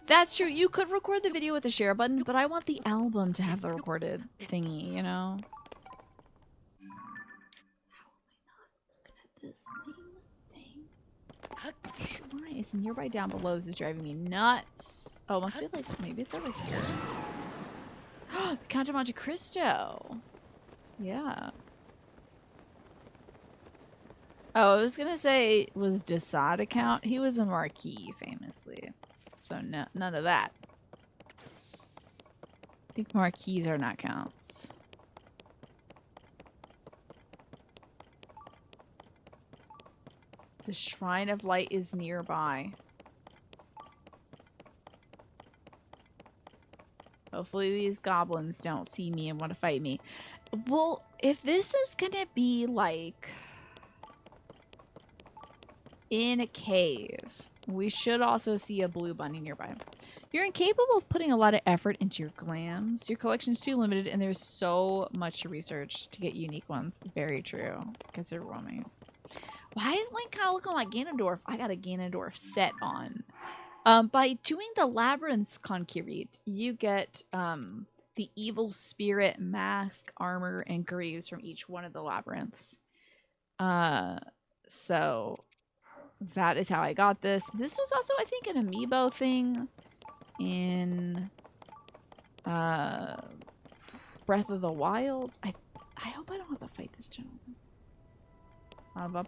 That's true. You could record the video with a share button, but I want the album to have the recorded thingy, you know? How am I not looking at this thing? Shrine. It's nearby down below. This is driving me nuts. Oh, it must be like, maybe it's over here. Count of Monte Cristo. Yeah. Oh, I was gonna say, was Desaad a count? He was a marquis, famously. So no, none of that. I think marquis are not counts. The Shrine of Light is nearby. Hopefully these goblins don't see me and want to fight me. Well, if this is gonna be like in a cave, We should also see a blue bunny nearby. You're incapable of putting a lot of effort into your glams. Your collection is too limited, and there's so much to research to get unique ones. Very true. Gets overwhelming. Why is Link kind of looking like Ganondorf? I got a Ganondorf set on. By doing the Labyrinth's Concrete, you get the evil spirit, mask, armor, and greaves from each one of the labyrinths. So that is how I got this. This was also, I think, an amiibo thing in Breath of the Wild. I hope I don't have to fight this gentleman. Up.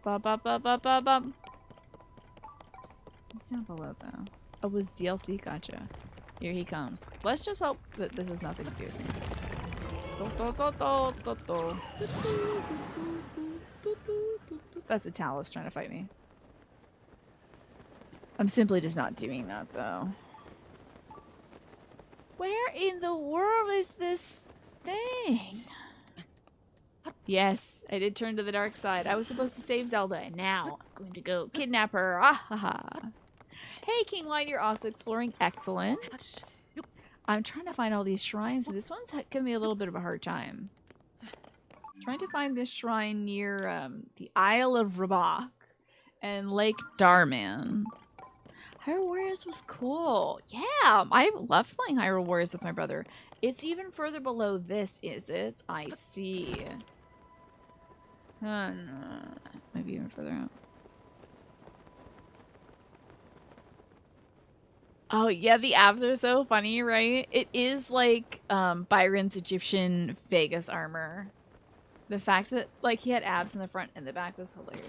It's down below though. Oh, it was DLC. Gotcha. Here he comes. Let's just hope that this has nothing to do with me. That's a Talus trying to fight me. I'm simply just not doing that though. Where in the world is this thing? Yes, I did turn to the dark side. I was supposed to save Zelda, and now I'm going to go kidnap her. Ah ha ha. Hey, King Light, you're also exploring. Excellent. I'm trying to find all these shrines. This one's giving me a little bit of a hard time. Trying to find this shrine near the Isle of Rabak and Lake Darman. Hyrule Warriors was cool. Yeah, I loved playing Hyrule Warriors with my brother. It's even further below this, is it? I see. Maybe even further out. Oh, yeah, the abs are so funny, right? It is like Byron's Egyptian Vegas armor. The fact that like he had abs in the front and the back was hilarious.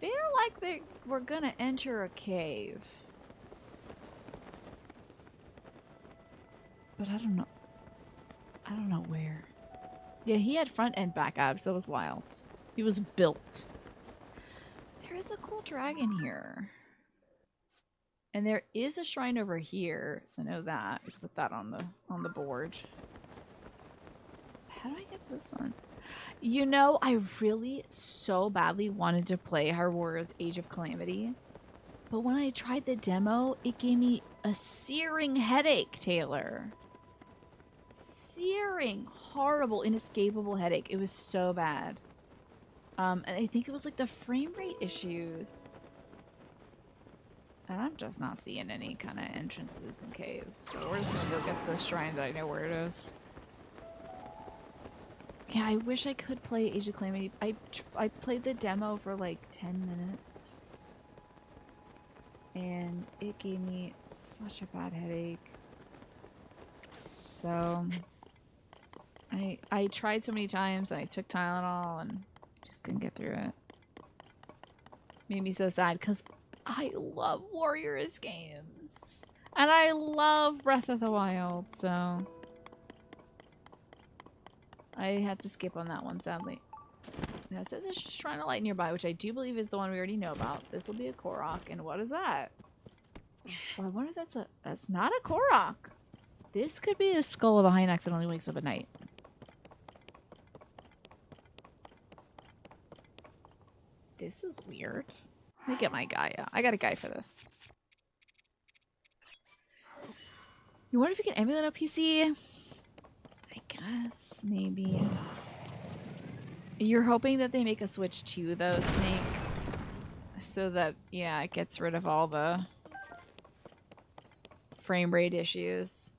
Feel like we're gonna enter a cave. But I don't know. I don't know where. Yeah, he had front and back abs. That was wild. He was built. There is a cool dragon here. And there is a shrine over here. So I know that. Let's put that on the board. How do I get to this one? You know, I really so badly wanted to play Hyrule Warriors Age of Calamity. But when I tried the demo, it gave me a searing headache, Taylor. Searing, horrible, inescapable headache. It was so bad. And I think it was like the frame rate issues. And I'm just not seeing any kind of entrances and caves. So we're just gonna go get this shrine that I know where it is. Yeah, I wish I could play Age of Calamity. I played the demo for like 10 minutes. And it gave me such a bad headache. So I tried so many times and I took Tylenol and just couldn't get through it. Made me so sad because I love Warriors games. And I love Breath of the Wild, so I had to skip on that one, sadly. Now it says it's just Shrine of Light nearby, which I do believe is the one we already know about. This will be a Korok, and what is that? Oh, I wonder if that's not a Korok. This could be the skull of a Hynox that only wakes up at night. This is weird. Let me get my guy out. I got a guy for this. You wonder if you can emulate a PC? I guess, maybe. You're hoping that they make a Switch 2, though, Snake? So that, yeah, it gets rid of all the frame rate issues.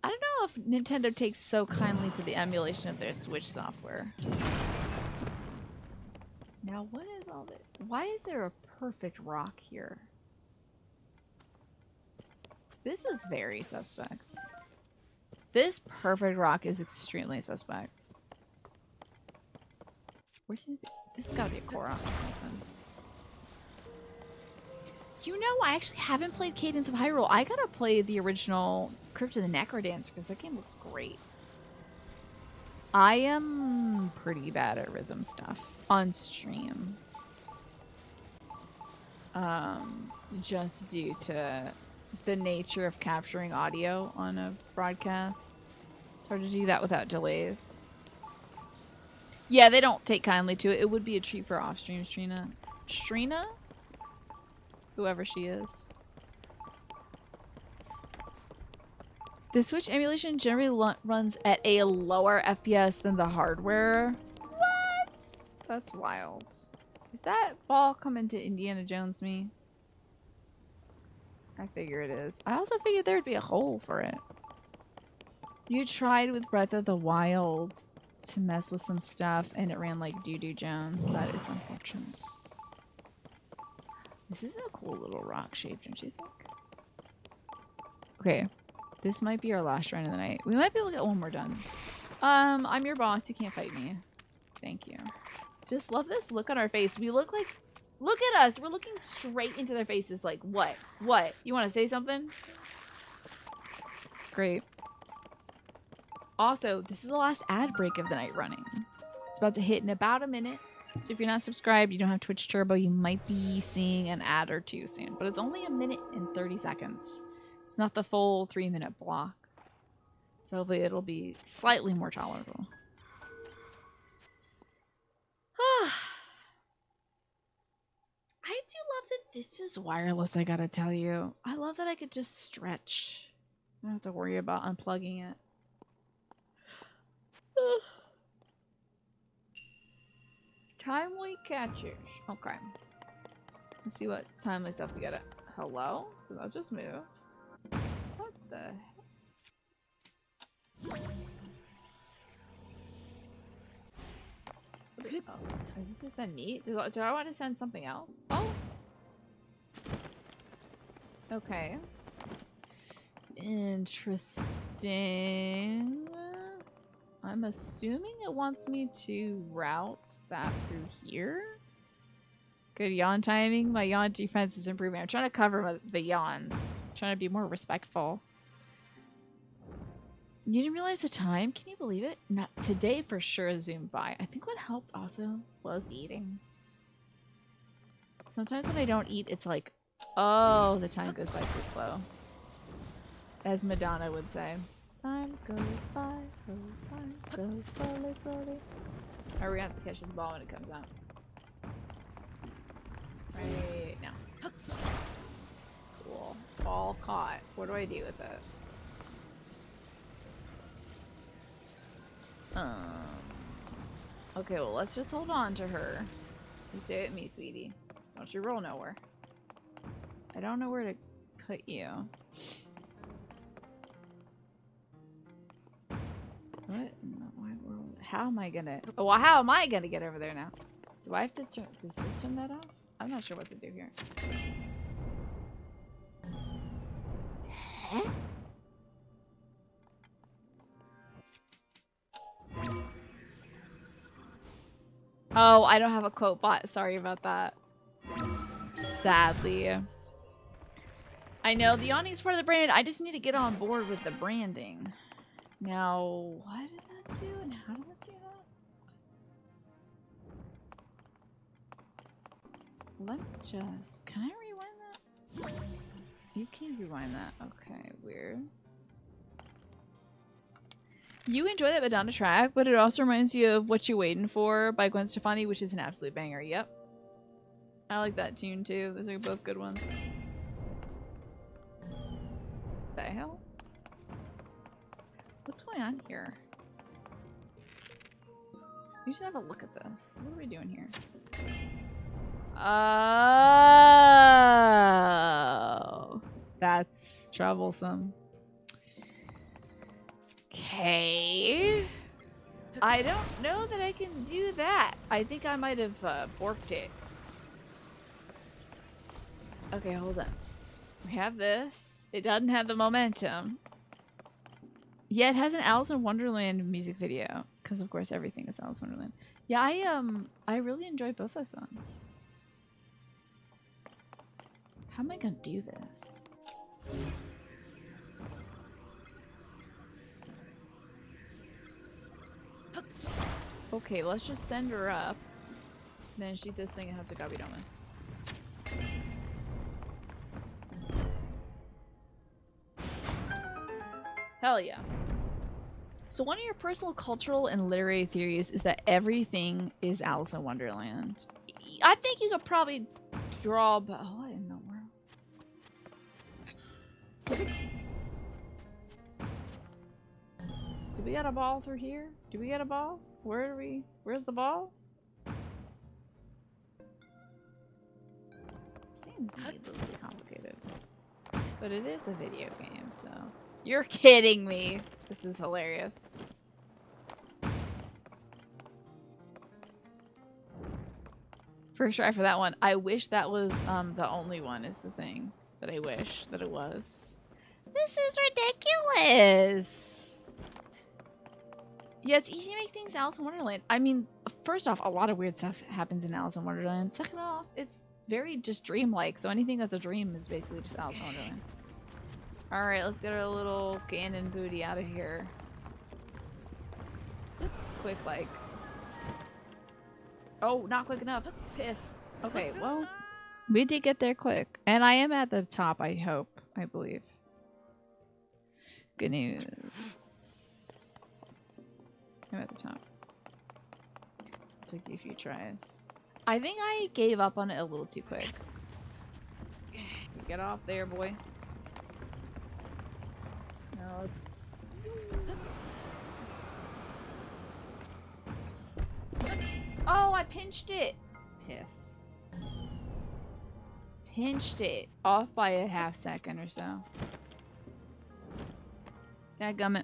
I don't know if Nintendo takes so kindly to the emulation of their Switch software. Now, what is all this? Why is there a perfect rock here? This is very suspect. This perfect rock is extremely suspect. Where do you think? This has got to be a Korok or something. You know, I actually haven't played Cadence of Hyrule. I gotta play the original Crypt of the Necrodancer because that game looks great. I am pretty bad at rhythm stuff on stream. Just due to the nature of capturing audio on a broadcast. It's hard to do that without delays. Yeah, they don't take kindly to it. It would be a treat for off-stream, Trina. Trina? Whoever she is. The Switch emulation generally runs at a lower FPS than the hardware. What? That's wild. Is that ball coming to Indiana Jones me? I figure it is. I also figured there'd be a hole for it. You tried with Breath of the Wild to mess with some stuff and it ran like Doo-Doo Jones. That is unfortunate. This is a cool little rock shape, don't you think? Okay. This might be our last run of the night. We might be able to get one more done. I'm your boss. You can't fight me. Thank you. Just love this look on our face. We look like... Look at us. We're looking straight into their faces like, what? What? You want to say something? It's great. Also, this is the last ad break of the night running. It's about to hit in about a minute. So if you're not subscribed, you don't have Twitch Turbo, you might be seeing an ad or two soon. But it's only a minute and 30 seconds. It's not the full 3-minute block. So hopefully it'll be slightly more tolerable. I do love that this is wireless, I gotta tell you. I love that I could just stretch. I don't have to worry about unplugging it. Timely catches. Okay. Let's see what timely stuff we got. Hello? Did that just move? What the heck? Oh, is this to send me? Do I want to send something else? Oh! Okay. Interesting. I'm assuming it wants me to route that through here. Good yawn timing. My yawn defense is improving. I'm trying to cover the yawns. I'm trying to be more respectful. You didn't realize the time? Can you believe it? Not today for sure zoomed by. I think what helped also was eating. Sometimes when I don't eat, it's like, oh, the time goes by so slow. As Madonna would say. Time goes by so slowly, slowly. Are we gonna have to catch this ball when it comes out? Right now. Cool. Ball caught. What do I do with it? Okay, well, let's just hold on to her. You stay with me, sweetie. Don't you roll nowhere. I don't know where to put you. What in the wide world? How am I gonna... Oh, well, how am I gonna get over there now? Do I have to turn... Does this turn that off? I'm not sure what to do here. Huh? Oh, I don't have a quote bot. Sorry about that. Sadly. I know the awning is part of the brand. I just need to get on board with the branding. Now, what did that do and how did it do that? Let me just... Can I rewind that? You can't rewind that. Okay, weird. You enjoy that Madonna track, but it also reminds you of What You Waiting For by Gwen Stefani, which is an absolute banger. Yep. I like that tune too. Those are both good ones. The hell? What's going on here? We should have a look at this. What are we doing here? Oh, that's troublesome. Okay. I don't know that I can do that. I think I might have borked it. Okay, hold on. We have this. It doesn't have the momentum. Yeah, it has an Alice in Wonderland music video. Because of course everything is Alice in Wonderland. Yeah, I really enjoy both those songs. How am I gonna do this? Okay, let's just send her up. Then shoot this thing and hope to God we don't miss. Hell yeah. So one of your personal cultural and literary theories is that everything is Alice in Wonderland. I think you could probably draw... What in the world? Do we got a ball through here? Do we get a ball? Where are we? Where's the ball? Seems needlessly complicated. But it is a video game, so... You're kidding me! This is hilarious. First try for that one. I wish that was the only one is the thing that I wish that it was. This is ridiculous! Yeah, it's easy to make things Alice in Wonderland. I mean, first off, a lot of weird stuff happens in Alice in Wonderland. Second off, it's very just dreamlike, so anything that's a dream is basically just Alice in Wonderland. Alright, let's get our little Ganon booty out of here. Quick, like. Oh, not quick enough. Piss. Okay, well, we did get there quick. And I am at the top, I hope. I believe. Good news. I'm at the top. Took you a few tries. I think I gave up on it a little too quick. Get off there, boy. No, it's... Oh, I pinched it! Piss. Pinched it. Off by a half second or so. Dadgummit.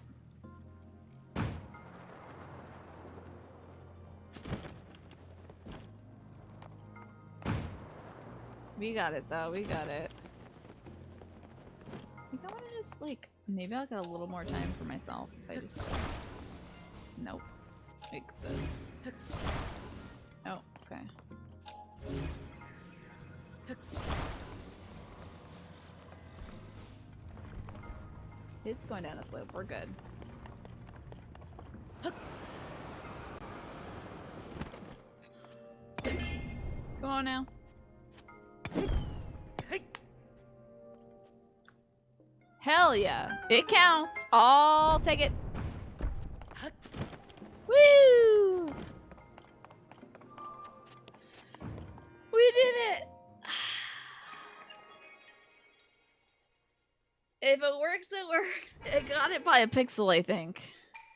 We got it though, we got it. I think I wanna just like, maybe I'll get a little more time for myself if I just... Nope. Like this. Oh, okay. It's going down a slope, we're good. Come on now. Hell yeah. It counts. I'll take it. Woo! We did it! If it works, it works. I got it by a pixel, I think.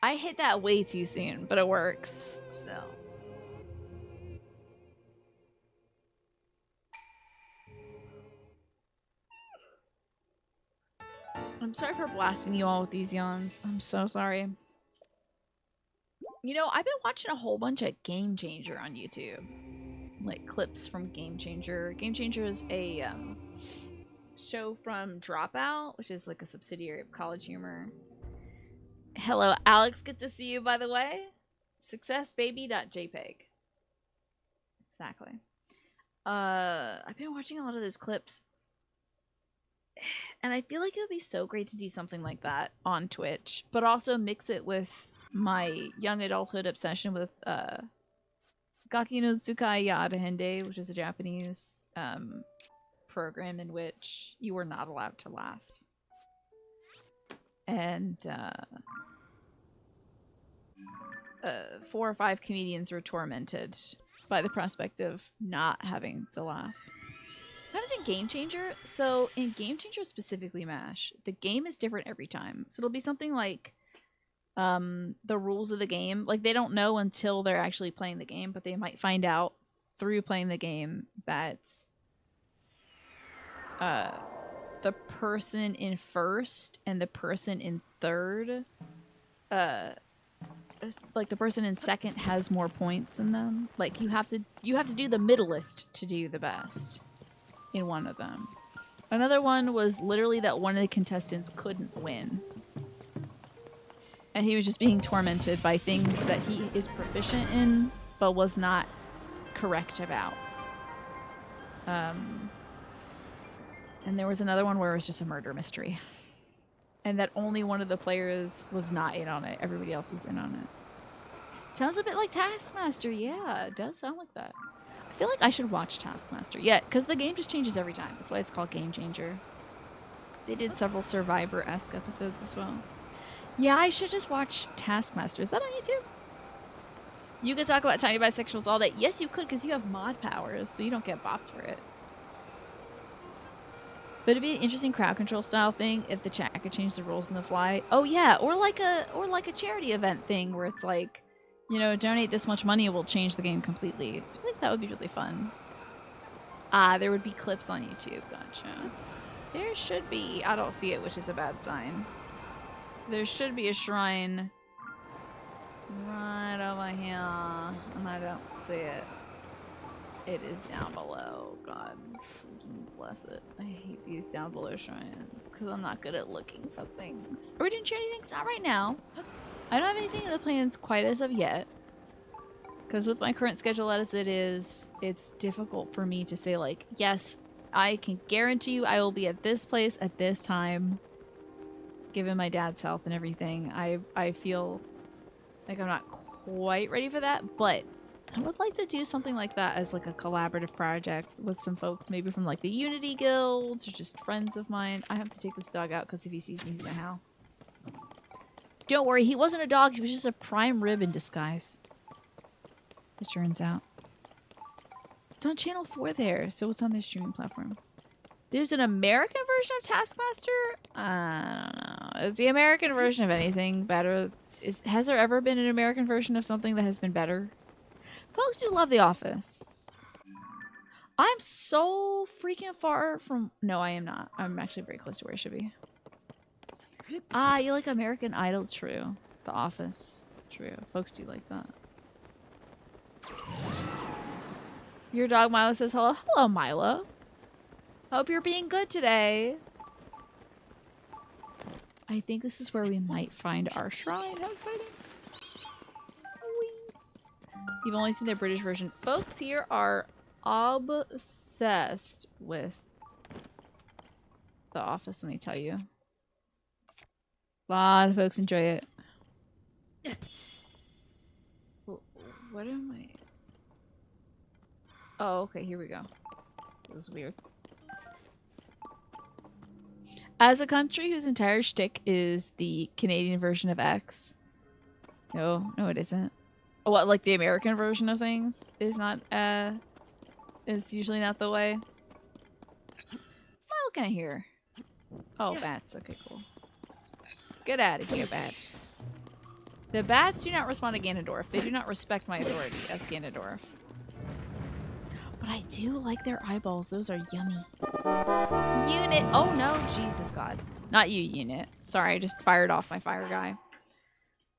I hit that way too soon, but it works, so. I'm sorry for blasting you all with these yawns. I'm so sorry. You know, I've been watching a whole bunch of Game Changer on YouTube. Like, clips from Game Changer. Game Changer is a show from Dropout, which is like a subsidiary of College Humor. Hello, Alex. Good to see you, by the way. Successbaby.jpg. Exactly. I've been watching a lot of those clips. And I feel like it would be so great to do something like that on Twitch, but also mix it with my young adulthood obsession with Gaki no Tsukai ya Arahende, which is a Japanese program in which you were not allowed to laugh. And 4 or 5 comedians were tormented by the prospect of not having to laugh. That was in Game Changer. So in Game Changer, specifically MASH, the game is different every time. So it'll be something like the rules of the game. Like, they don't know until they're actually playing the game, but they might find out through playing the game that the person in first and the person in third, like the person in second has more points than them. Like, you have to do the middleist to do the best in one of them. Another one was literally that one of the contestants couldn't win. And he was just being tormented by things that he is proficient in, but was not correct about. And there was another one where it was just a murder mystery. And that only one of the players was not in on it. Everybody else was in on it. Sounds a bit like Taskmaster. Yeah, it does sound like that. I feel like I should watch Taskmaster. Yeah, because the game just changes every time. That's why it's called Game Changer. They did several Survivor-esque episodes as well. Yeah, I should just watch Taskmaster. Is that on YouTube? You could talk about tiny bisexuals all day. Yes, you could, because you have mod powers, so you don't get bopped for it. But it'd be an interesting crowd control style thing if the chat could change the rules on the fly. Oh yeah, or like a charity event thing where it's like, you know, donate this much money, we'll change the game completely. I feel like that would be really fun. Ah, there would be clips on YouTube. Gotcha. There should be. I don't see it, which is a bad sign. There should be a shrine right over here, and I don't see it. It is down below. God freaking bless it. I hate these down below shrines because I'm not good at looking for things. Are we doing charity things? Not right now. I don't have anything in the plans quite as of yet. Because with my current schedule as it is, it's difficult for me to say like, yes, I can guarantee you I will be at this place at this time. Given my dad's health and everything, I feel like I'm not quite ready for that, but I would like to do something like that as like a collaborative project with some folks, maybe from like the Unity guilds or just friends of mine. I have to take this dog out because if he sees me, he's gonna howl. Don't worry, he wasn't a dog, he was just a prime rib in disguise. It turns out. It's on channel 4 there, so it's on their streaming platform. There's an American version of Taskmaster? I don't know. Is the American version of anything better? Has there ever been an American version of something that has been better? Folks do love The Office. I'm so freaking far from... No, I am not. I'm actually very close to where I should be. Ah, you like American Idol? True. The Office. True. Folks do like that. Your dog Milo says hello. Hello, Milo. Hope you're being good today. I think this is where we might find our shrine. How exciting. Whee. You've only seen the British version. Folks here are obsessed with The Office, let me tell you. A lot of folks enjoy it. What am I... Oh, okay, here we go. That was weird. As a country whose entire shtick is the Canadian version of X. No, it isn't. Oh, what, like the American version of things is not, is usually not the way. What am I looking at here? Oh, bats. Okay, cool. Get out of here, bats. The bats do not respond to Ganondorf. They do not respect my authority as Ganondorf. But I do like their eyeballs. Those are yummy. Unit. Oh no, Jesus God. Not you, Unit. Sorry, I just fired off my fire guy.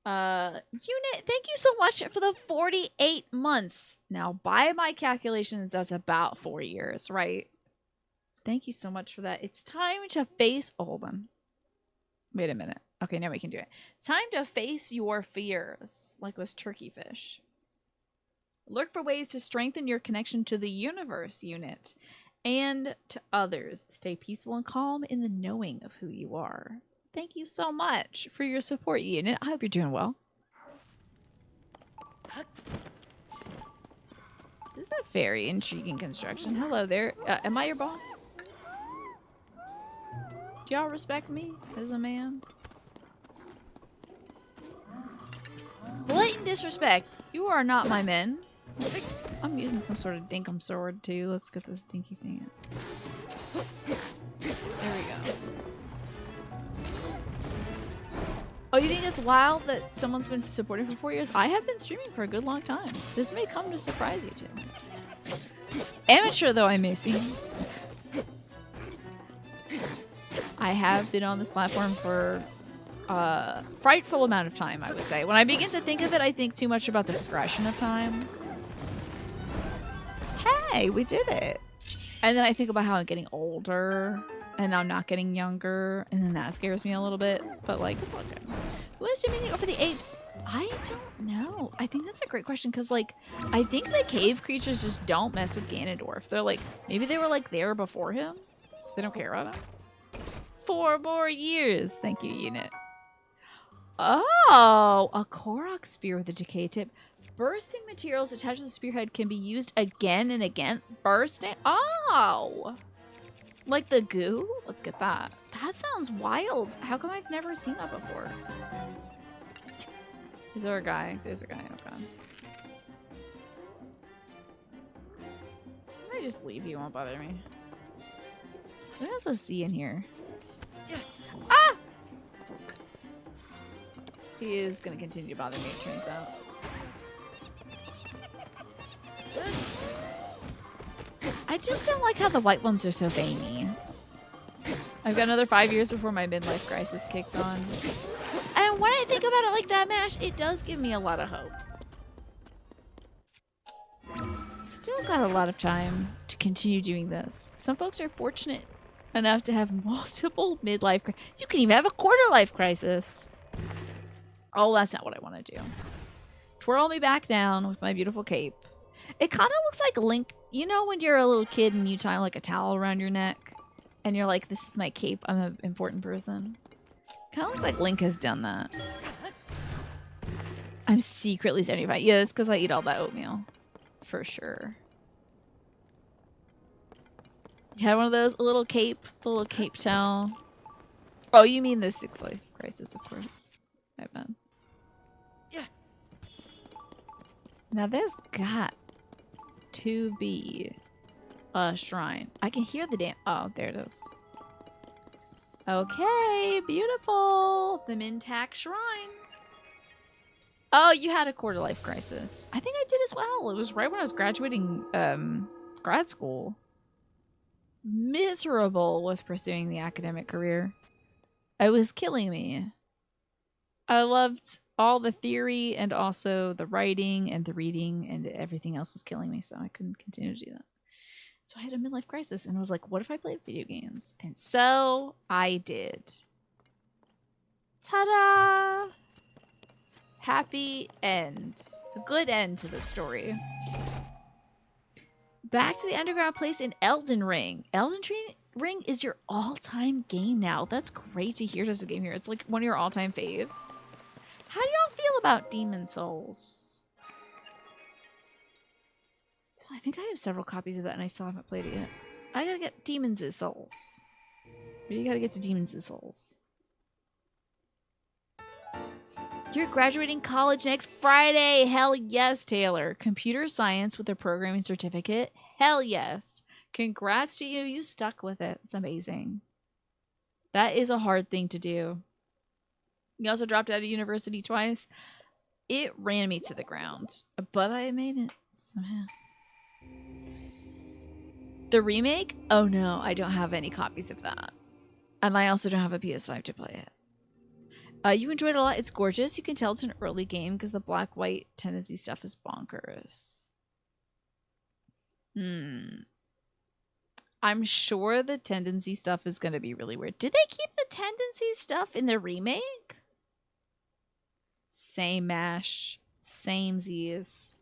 Unit, thank you so much for the 48 months. Now, by my calculations, that's about 4 years, right? Thank you so much for that. It's time to face... Oh, hold on. Wait a minute. Okay, now we can do it. It's time to face your fears, like this turkey fish. Look for ways to strengthen your connection to the universe, Unit, and to others. Stay peaceful and calm in the knowing of who you are. Thank you so much for your support, Unit. I hope you're doing well. This is a very intriguing construction. Hello there. Am I your boss? Do y'all respect me as a man? Blatant disrespect. You are not my men. I'm using some sort of dinkum sword too. Let's get this dinky thing out. There we go. Oh, you think it's wild that someone's been supporting for 4 years? I have been streaming for a good long time. This may come to surprise you too. Amateur though I may seem. I have been on this platform for a frightful amount of time, I would say. When I begin to think of it, I think too much about the progression of time. Hey, we did it. And then I think about how I'm getting older and I'm not getting younger, and then that scares me a little bit, but like, it's all good. Who is doing over the apes? I don't know. I think that's a great question, because like, I think the cave creatures just don't mess with Ganondorf. They're like, maybe they were like there before him, so they don't care about him. 4 more years. Thank you, Unit. Oh, a Korok spear with a decay tip. Bursting materials attached to the spearhead can be used again and again. Bursting? Oh! Like the goo? Let's get that. That sounds wild. How come I've never seen that before? Is there a guy? There's a guy. Okay. Can I just leave? He won't bother me. What else do I see in here? Ah! He is going to continue to bother me, it turns out. I just don't like how the white ones are so veiny. I've got another 5 years before my midlife crisis kicks on. And when I think about it like that, Mash, it does give me a lot of hope. Still got a lot of time to continue doing this. Some folks are fortunate enough to have multiple midlife crises. You can even have a quarter life crisis. Oh, that's not what I want to do. Twirl me back down with my beautiful cape. It kind of looks like Link. You know when you're a little kid and you tie like a towel around your neck? And you're like, this is my cape. I'm an important person. Kind of looks like Link has done that. I'm secretly 75. Yeah, it's because I eat all that oatmeal. For sure. You had one of those? A little cape towel. Oh, you mean the 6th life crisis, of course. My bad. Yeah. Now there's got to be a shrine. I can hear the damn... Oh, there it is. Okay, beautiful. The Mintac Shrine. Oh, you had a quarter life crisis. I think I did as well. It was right when I was graduating grad school. Miserable with pursuing the academic career. It was killing me. I loved all the theory and also the writing and the reading, and everything else was killing me, so I couldn't continue to do that. So I had a midlife crisis and was like, what if I played video games? And so I did. Ta-da! Happy end. A good end to the story. Back to the underground place in Elden Ring. Elden Ring is your all-time game now. That's great to hear as a game here. It's like one of your all-time faves. How do y'all feel about Demon Souls? I think I have several copies of that and I still haven't played it yet. I gotta get Demon's Souls. You gotta get to Demon's Souls. You're graduating college next Friday. Hell yes, Taylor. Computer science with a programming certificate. Hell yes. Congrats to you. You stuck with it. It's amazing. That is a hard thing to do. You also dropped out of university twice. It ran me to the ground, but I made it somehow. The remake? Oh no, I don't have any copies of that. And I also don't have a PS5 to play it. You enjoyed it a lot. It's gorgeous. You can tell it's an early game because the black-white tendency stuff is bonkers. I'm sure the tendency stuff is going to be really weird. Did they keep the tendency stuff in the remake? Same mash. Same Z's.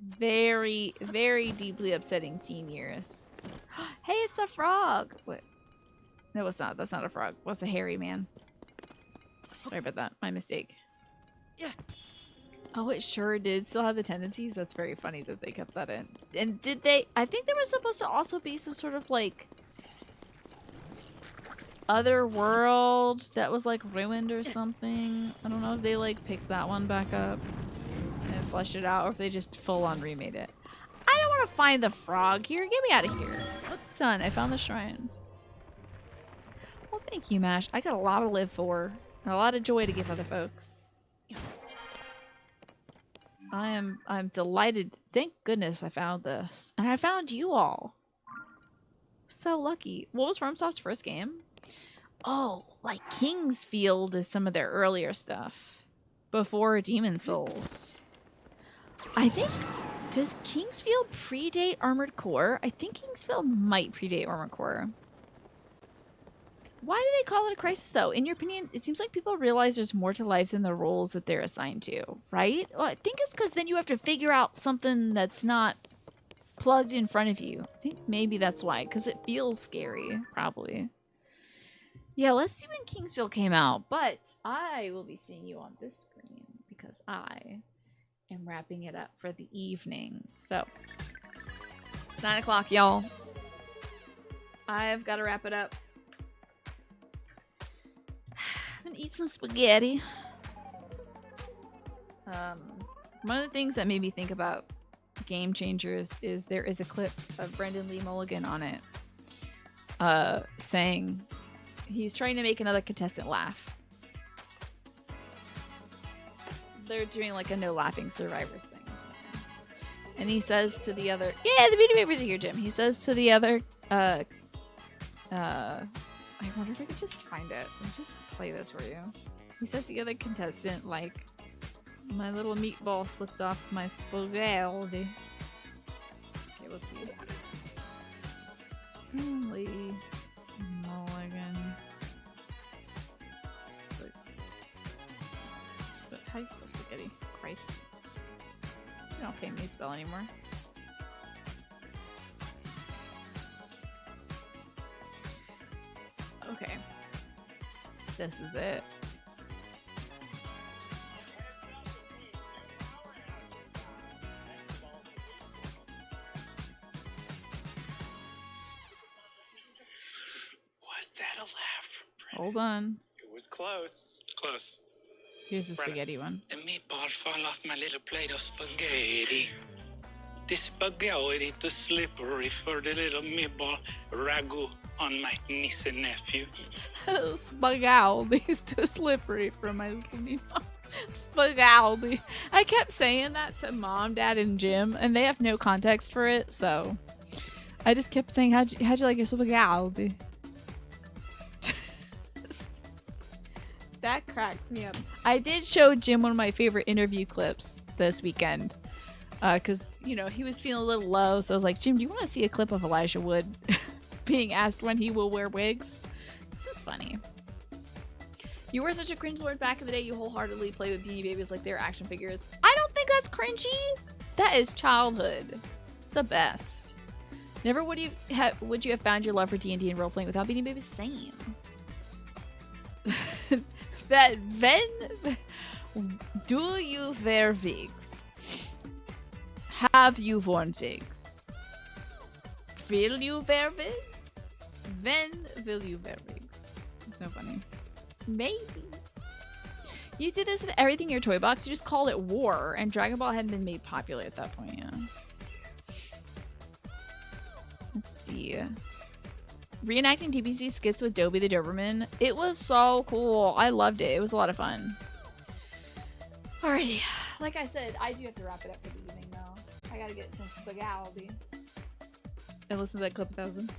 Very, very deeply upsetting teen years. Hey, it's a frog! What? No, it's not. That's not a frog. What's a hairy man? Sorry about that. My mistake. Yeah. Oh, it sure did still have the tendencies. That's very funny that they kept that in. And did they... I think there was supposed to also be some sort of, like... other world that was, like, ruined or something. I don't know if they, like, picked that one back up and fleshed it out, or if they just full-on remade it. I don't want to find the frog here. Get me out of here. Done. I found the shrine. Well, thank you, Mash. I got a lot to live for. And a lot of joy to give other folks. I'm delighted. Thank goodness I found this. And I found you all. So lucky. What was FromSoft's first game? Oh, like Kingsfield is some of their earlier stuff. Before Demon Souls. I think... Does Kingsfield predate Armored Core? I think Kingsfield might predate Armored Core. Why do they call it a crisis, though? In your opinion, it seems like people realize there's more to life than the roles that they're assigned to, right? Well, I think it's because then you have to figure out something that's not plugged in front of you. I think maybe that's why, because it feels scary, probably. Yeah, let's see when Kingsfield came out, but I will be seeing you on this screen because I am wrapping it up for the evening. So, it's 9 o'clock, y'all. I've got to wrap it up. I'm gonna eat some spaghetti. One of the things that made me think about Game Changers is there is a clip of Brendan Lee Mulligan on it. saying he's trying to make another contestant laugh. They're doing like a no laughing survivors thing. And he says to the other, yeah, the Beanie Babies are here, Jim. He says to the other, I wonder if I could just find it. Let me just play this for you. He says to the other contestant, like, my little meatball slipped off my spaghetti. Okay, let's see. Holy mulligan. How do you spell spaghetti? Christ. You don't pay me to spell anymore. Okay. This is it. Was that a laugh? Hold on. It was close. Close. Here's the spaghetti one. The meatball fall off my little plate of spaghetti. This spaghetti too slippery for the little meatball ragu on my niece and nephew. Spaghetti is too slippery for my little meatball. Spaghetti. I kept saying that to Mom, Dad, and Jim, and they have no context for it, so I just kept saying, how'd you like your spaghetti? That cracked me up. I did show Jim one of my favorite interview clips this weekend. Because, you know, he was feeling a little low. So I was like, Jim, do you want to see a clip of Elijah Wood being asked when he will wear wigs? This is funny. You were such a cringe lord back in the day. You wholeheartedly play with Beanie Babies like they're action figures. I don't think that's cringy. That is childhood. It's the best. Never would you have found your love for D&D and role-playing without Beanie Babies? Same. That when do you wear wigs? Have you worn wigs? Will you wear wigs? When will you wear wigs? It's so funny. Maybe. You did this with everything in your toy box. You just called it war, and Dragon Ball hadn't been made popular at that point, yeah. Let's see. Reenacting TBC skits with Dobie the Doberman. It was so cool. I loved it. It was a lot of fun. Alrighty. Like I said, I do have to wrap it up for the evening now. I gotta get some spaghetti. And listen to that clip 1,000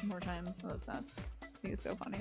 more times. I'm obsessed. I think it's so funny.